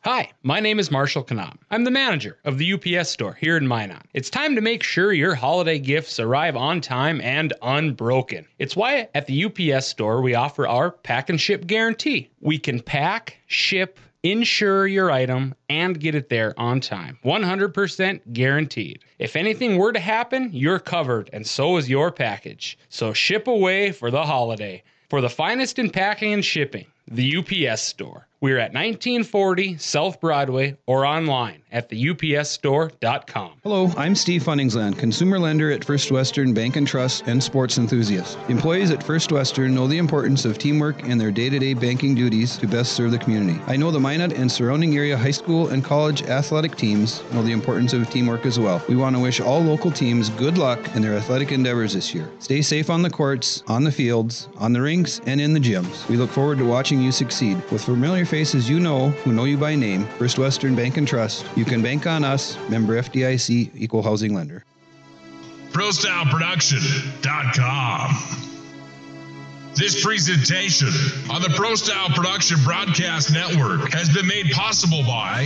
Speaker 9: Hi, my name is Marshall Knop. I'm the manager of the UPS store here in Minot. It's time to make sure your holiday gifts arrive on time and unbroken. It's why at the UPS store we offer our pack and ship guarantee. We can pack, ship, insure your item, and get it there on time. 100% guaranteed. If anything were to happen, you're covered, and so is your package. So ship away for the holiday. For the finest in packing and shipping, the UPS store. We're at 1940 South Broadway or online at theupsstore.com.
Speaker 10: Hello, I'm Steve Funningsland, consumer lender at First Western Bank and Trust and sports enthusiast. Employees at First Western know the importance of teamwork in their day-to-day banking duties to best serve the community. I know the Minot and surrounding area high school and college athletic teams know the importance of teamwork as well. We want to wish all local teams good luck in their athletic endeavors this year. Stay safe on the courts, on the fields, on the rinks, and in the gyms. We look forward to watching you succeed. With familiar faces you know, who know you by name, First Western Bank and Trust, you can bank on us, member FDIC, equal housing lender.
Speaker 6: ProStyleProduction.com. This presentation on the Pro Style Production Broadcast Network has been made possible by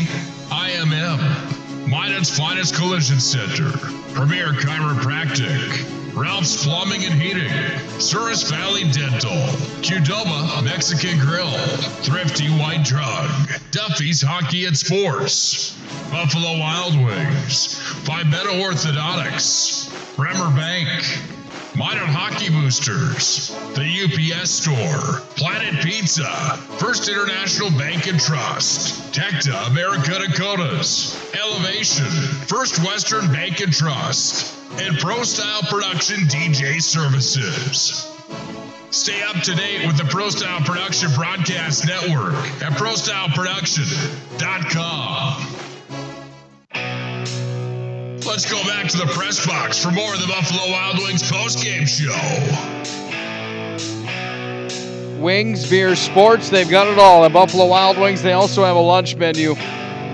Speaker 6: IMM, Minot's Finest Collision Center, Premier Chiropractic, Ralph's Plumbing and Heating, Souris Valley Dental, Qdoba Mexican Grill, Thrifty White Drug, Duffy's Hockey and Sports, Buffalo Wild Wings, Pimento Orthodontics, Bremer Bank, Minot Hockey Boosters, the UPS Store, Planet Pizza, First International Bank and Trust, Tecta America Dakotas, Elevation, First Western Bank and Trust, and Pro Style Production DJ Services. Stay up to date with the Pro Style Production Broadcast Network at ProStyleProduction.com. Let's go back to the press box for more of the Buffalo Wild Wings postgame show.
Speaker 12: Wings, beer, sports, they've got it all at Buffalo Wild Wings. They also have a lunch menu.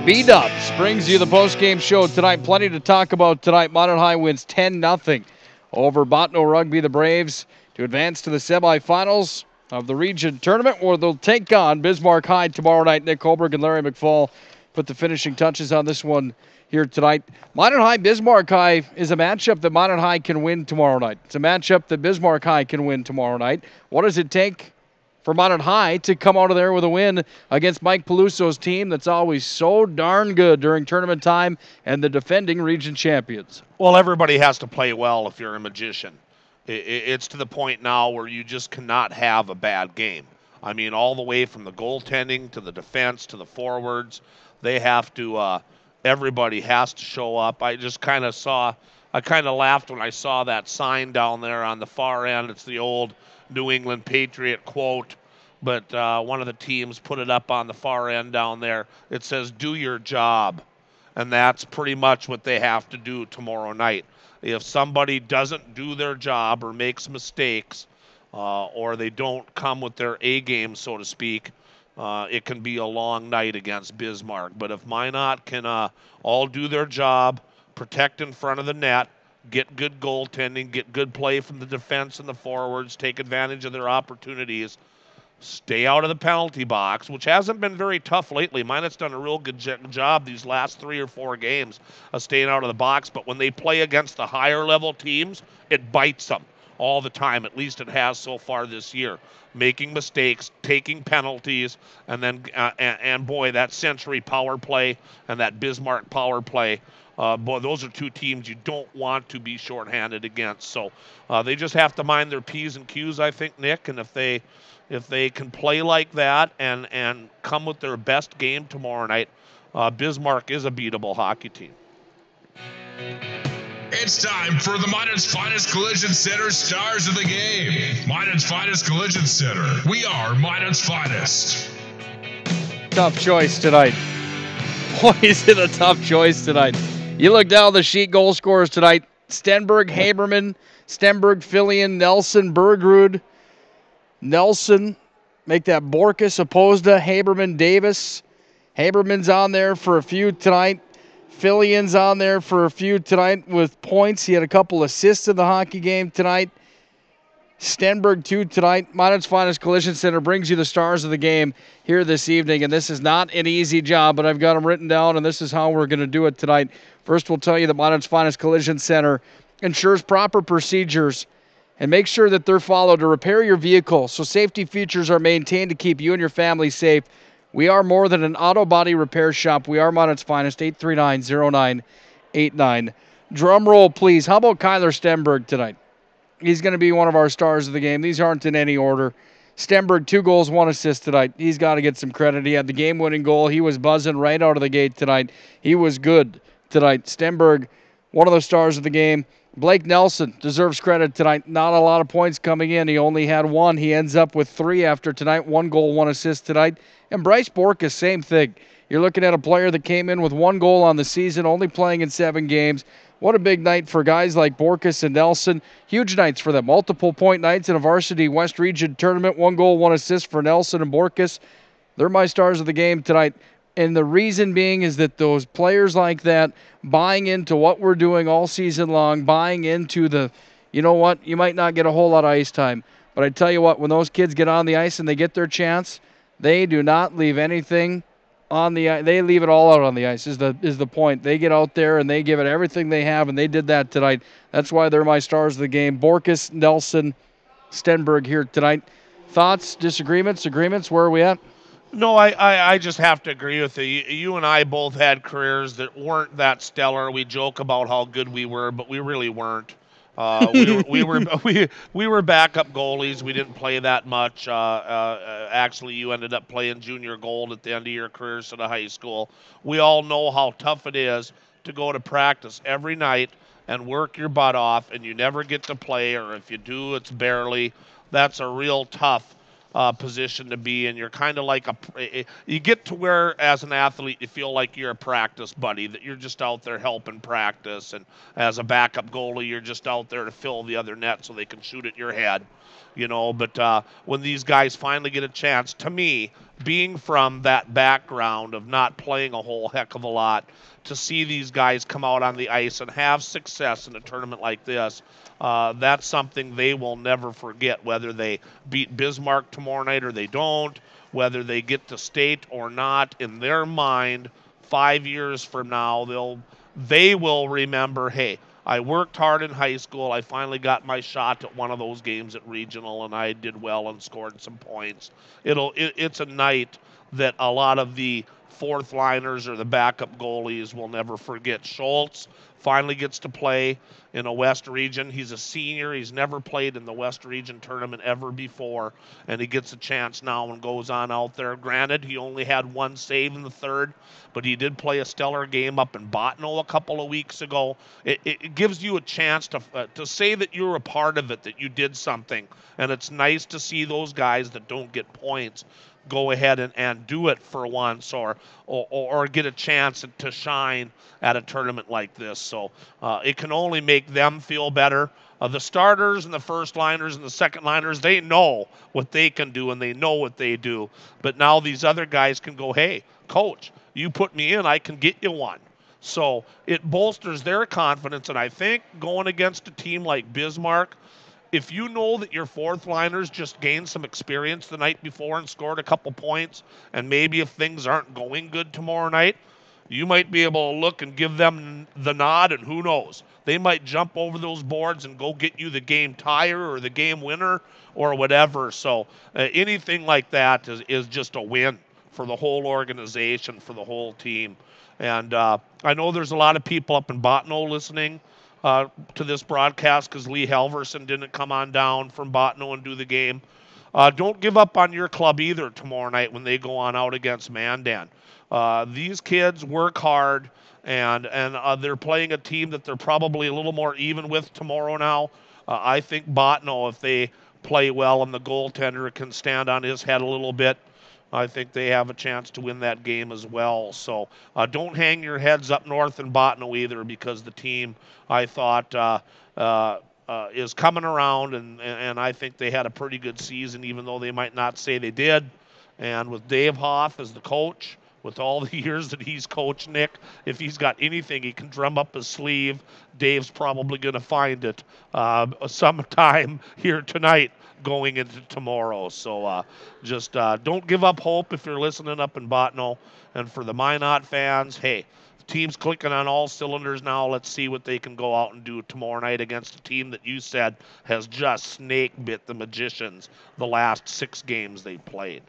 Speaker 12: B-Dubs brings you the postgame show tonight. Plenty to talk about tonight. Minot High wins 10-0 over Bottineau Rugby. The Braves to advance to the semifinals of the region tournament, where they'll take on Bismarck High tomorrow night. Nick Hulberg and Larry McFall put the finishing touches on this one here tonight. Minot High, Bismarck High is a matchup that Minot High can win tomorrow night. It's a matchup that Bismarck High can win tomorrow night. What does it take for Minot High to come out of there with a win against Mike Peluso's team that's always so darn good during tournament time and the defending region champions?
Speaker 13: Well, everybody has to play well if you're a magician. It's to the point now where you just cannot have a bad game. I mean, all the way from the goaltending to the defense to the forwards, they have to everybody has to show up. I kind of laughed when I saw that sign down there on the far end. It's the old New England Patriot quote, but one of the teams put it up on the far end down there. It says, "Do your job." And that's pretty much what they have to do tomorrow night. If somebody doesn't do their job or makes mistakes, or they don't come with their A game, so to speak, it can be a long night against Bismarck. But if Minot can all do their job, protect in front of the net, get good goaltending, get good play from the defense and the forwards, take advantage of their opportunities, stay out of the penalty box, which hasn't been very tough lately. Minot's done a real good job these last 3 or 4 games of staying out of the box, but when they play against the higher level teams, it bites them all the time. At least it has so far this year. Making mistakes, taking penalties, and then and boy, that Century power play and that Bismarck power play, boy, those are 2 teams you don't want to be shorthanded against. So they just have to mind their P's and Q's, I think, Nick. And if they can play like that and come with their best game tomorrow night, Bismarck is a beatable hockey team.
Speaker 6: It's time for the Minot's Finest Collision Center stars of the game. Minot's Finest Collision Center. We are Minot's Finest.
Speaker 12: Tough choice tonight. Boy, is it a tough choice tonight. You look down the sheet, goal scorers tonight. Stenberg, Haberman, Stenberg, Fillion, Nelson, Bergrud, Nelson, make that Borkus, Opposda, Haberman, Davis. Haberman's on there for a few tonight. Fillion's on there for a few tonight with points. He had a couple assists in the hockey game tonight. Stenberg, 2 tonight. Minot's Finest Collision Center brings you the stars of the game here this evening, and this is not an easy job, but I've got them written down, and this is how we're going to do it tonight. First, we'll tell you that Minot's Finest Collision Center ensures proper procedures and make sure that they're followed to repair your vehicle so safety features are maintained to keep you and your family safe. We are more than an auto body repair shop. We are Minot's Finest, 839-0989. Drum roll, please. How about Kyler Stenberg tonight? He's going to be one of our stars of the game. These aren't in any order. Stenberg, 2 goals, 1 assist tonight. He's got to get some credit. He had the game-winning goal. He was buzzing right out of the gate tonight. He was good tonight. Stenberg, one of the stars of the game. Blake Nelson deserves credit tonight. Not a lot of points coming in. He only had 1. He ends up with 3 after tonight. 1 goal, 1 assist tonight. And Bryce Borkus, same thing. You're looking at a player that came in with 1 goal on the season, only playing in 7 games. What a big night for guys like Borkus and Nelson. Huge nights for them. Multiple point nights in a varsity West Region tournament. 1 goal, 1 assist for Nelson and Borkus. They're my stars of the game tonight. And the reason being is that those players like that, buying into what we're doing all season long, buying into the, you know what, you might not get a whole lot of ice time. But I tell you what, when those kids get on the ice and they get their chance, they do not leave anything on the ice. They leave it all out on the ice is the point. They get out there and they give it everything they have, and they did that tonight. That's why they're my stars of the game. Borkus, Nelson, Stenberg here tonight. Thoughts, disagreements, agreements? Where are we at?
Speaker 13: No, I just have to agree with you. You and I both had careers that weren't that stellar. We joke about how good we were, but we really weren't. We were backup goalies. We didn't play that much. Actually, you ended up playing junior gold at the end of your careers at a high school. We all know how tough it is to go to practice every night and work your butt off, and you never get to play, or if you do, it's barely. That's a real tough position to be in. You're kind of like you get to where as an athlete you feel like you're a practice buddy, that you're just out there helping practice, and as a backup goalie you're just out there to fill the other net so they can shoot at your head, you know. But when these guys finally get a chance, to me, being from that background of not playing a whole heck of a lot, to see these guys come out on the ice and have success in a tournament like this, that's something they will never forget, whether they beat Bismarck tomorrow night or they don't, whether they get to state or not. In their mind, 5 years from now, they will remember, hey, I worked hard in high school. I finally got my shot at one of those games at regional, and I did well and scored some points. It's a night that a lot of the fourth liners or the backup goalies will never forget. Schultz finally gets to play in a West Region. He's a senior. He's never played in the West Region tournament ever before, and he gets a chance now and goes on out there. Granted, he only had 1 save in the third, but he did play a stellar game up in Bottineau a couple of weeks ago. It gives you a chance to say that you're a part of it, that you did something, and it's nice to see those guys that don't get points go ahead and do it for once, or get a chance to shine at a tournament like this. So it can only make them feel better. The starters and the first liners and the second liners, they know what they can do and they know what they do. But now these other guys can go, hey, coach, you put me in, I can get you one. So it bolsters their confidence. And I think going against a team like Bismarck, if you know that your fourth liners just gained some experience the night before and scored a couple points, and maybe if things aren't going good tomorrow night, you might be able to look and give them the nod, and who knows? They might jump over those boards and go get you the game tire or the game winner or whatever. So anything like that is just a win for the whole organization, for the whole team. And I know there's a lot of people up in Bottineau listening to this broadcast because Lee Halverson didn't come on down from Bottineau and do the game. Don't give up on your club either tomorrow night when they go on out against Mandan. These kids work hard, and they're playing a team that they're probably a little more even with tomorrow now. I think Bottineau, if they play well and the goaltender can stand on his head a little bit, I think they have a chance to win that game as well. So don't hang your heads up north in Bottineau either, because the team, I thought, is coming around, and I think they had a pretty good season, even though they might not say they did. And with Dave Hoff as the coach, with all the years that he's coached, Nick, if he's got anything he can drum up his sleeve, Dave's probably going to find it sometime here tonight going into tomorrow. So just don't give up hope if you're listening up in Bottineau. And for the Minot fans, hey, the team's clicking on all cylinders now. Let's see what they can go out and do tomorrow night against a team that you said has just snake bit the Magicians the last 6 games they played.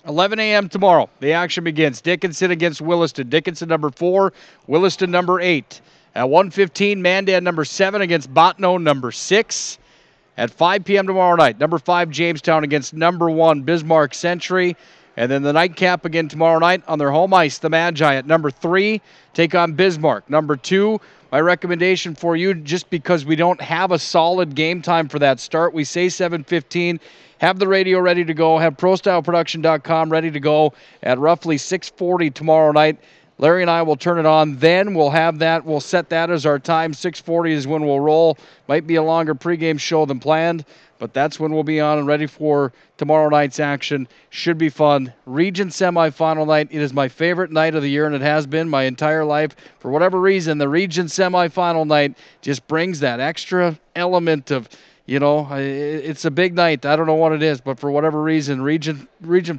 Speaker 12: 11 a.m. tomorrow. The action begins. Dickinson against Williston. Dickinson number 4, Williston number 8. At 1:15, Mandan number 7 against Bottineau number 6. At 5 p.m. tomorrow night, number 5 Jamestown against number 1 Bismarck Century. And then the nightcap again tomorrow night on their home ice, the Magi at number 3 take on Bismarck. Number 2, my recommendation for you, just because we don't have a solid game time for that start, we say 7:15. Have the radio ready to go. Have ProStyleProduction.com ready to go at roughly 6:40 tomorrow night. Larry and I will turn it on then. We'll have that. We'll set that as our time. 6:40 is when we'll roll. Might be a longer pregame show than planned, but that's when we'll be on and ready for tomorrow night's action. Should be fun. Region semifinal night. It is my favorite night of the year, and it has been my entire life. For whatever reason, the region semifinal night just brings that extra element of, you know, it's a big night. I don't know what it is, but for whatever reason, region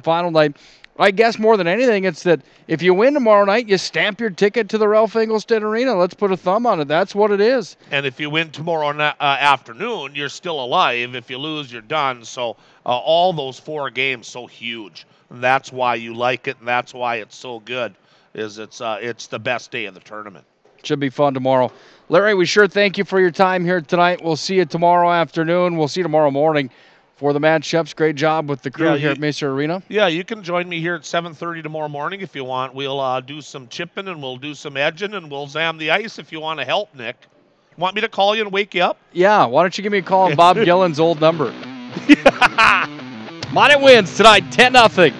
Speaker 12: final night, I guess more than anything, it's that if you win tomorrow night, you stamp your ticket to the Ralph Engelstad Arena. Let's put a thumb on it. That's what it is.
Speaker 13: And if you win tomorrow afternoon, you're still alive. If you lose, you're done. So all those 4 games so huge. And that's why you like it, and that's why it's so good. It's the best day of the tournament.
Speaker 12: Should be fun tomorrow. Larry, we sure thank you for your time here tonight. We'll see you tomorrow afternoon. We'll see you tomorrow morning. For the Mad Chefs, great job with the crew here at Mesa Arena.
Speaker 13: Yeah, you can join me here at 7:30 tomorrow morning if you want. We'll do some chipping and we'll do some edging and we'll zam the ice if you want to help, Nick. Want me to call you and wake you up?
Speaker 12: Yeah, why don't you give me a call on Bob Gillen's old number? Minot wins tonight 10-0.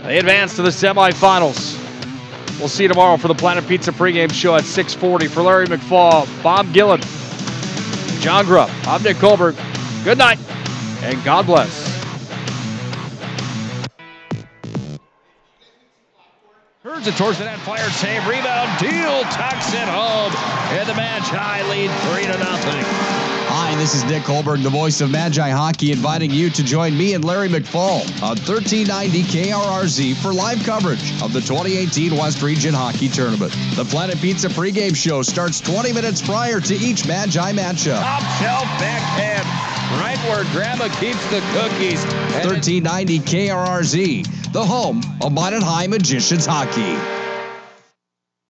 Speaker 12: They advance to the semifinals. We'll see you tomorrow for the Planet Pizza pregame show at 6:40. For Larry McFall, Bob Gillen, John Grubb, I'm Nick Hulberg. Good night. And God bless.
Speaker 1: Turns it towards the net, fire save, rebound, deal, tucks it home, and the Magi lead 3-0.
Speaker 2: Hi, this is Nick Hulberg, the voice of Magi Hockey, inviting you to join me and Larry McFall on 1390 KRRZ for live coverage of the 2018 West Region Hockey Tournament. The Planet Pizza pregame show starts 20 minutes prior to each Magi matchup.
Speaker 1: Top shelf backhand, right where Grandma keeps the cookies.
Speaker 2: 1390 KRRZ, the home of Minot High Magicians Hockey.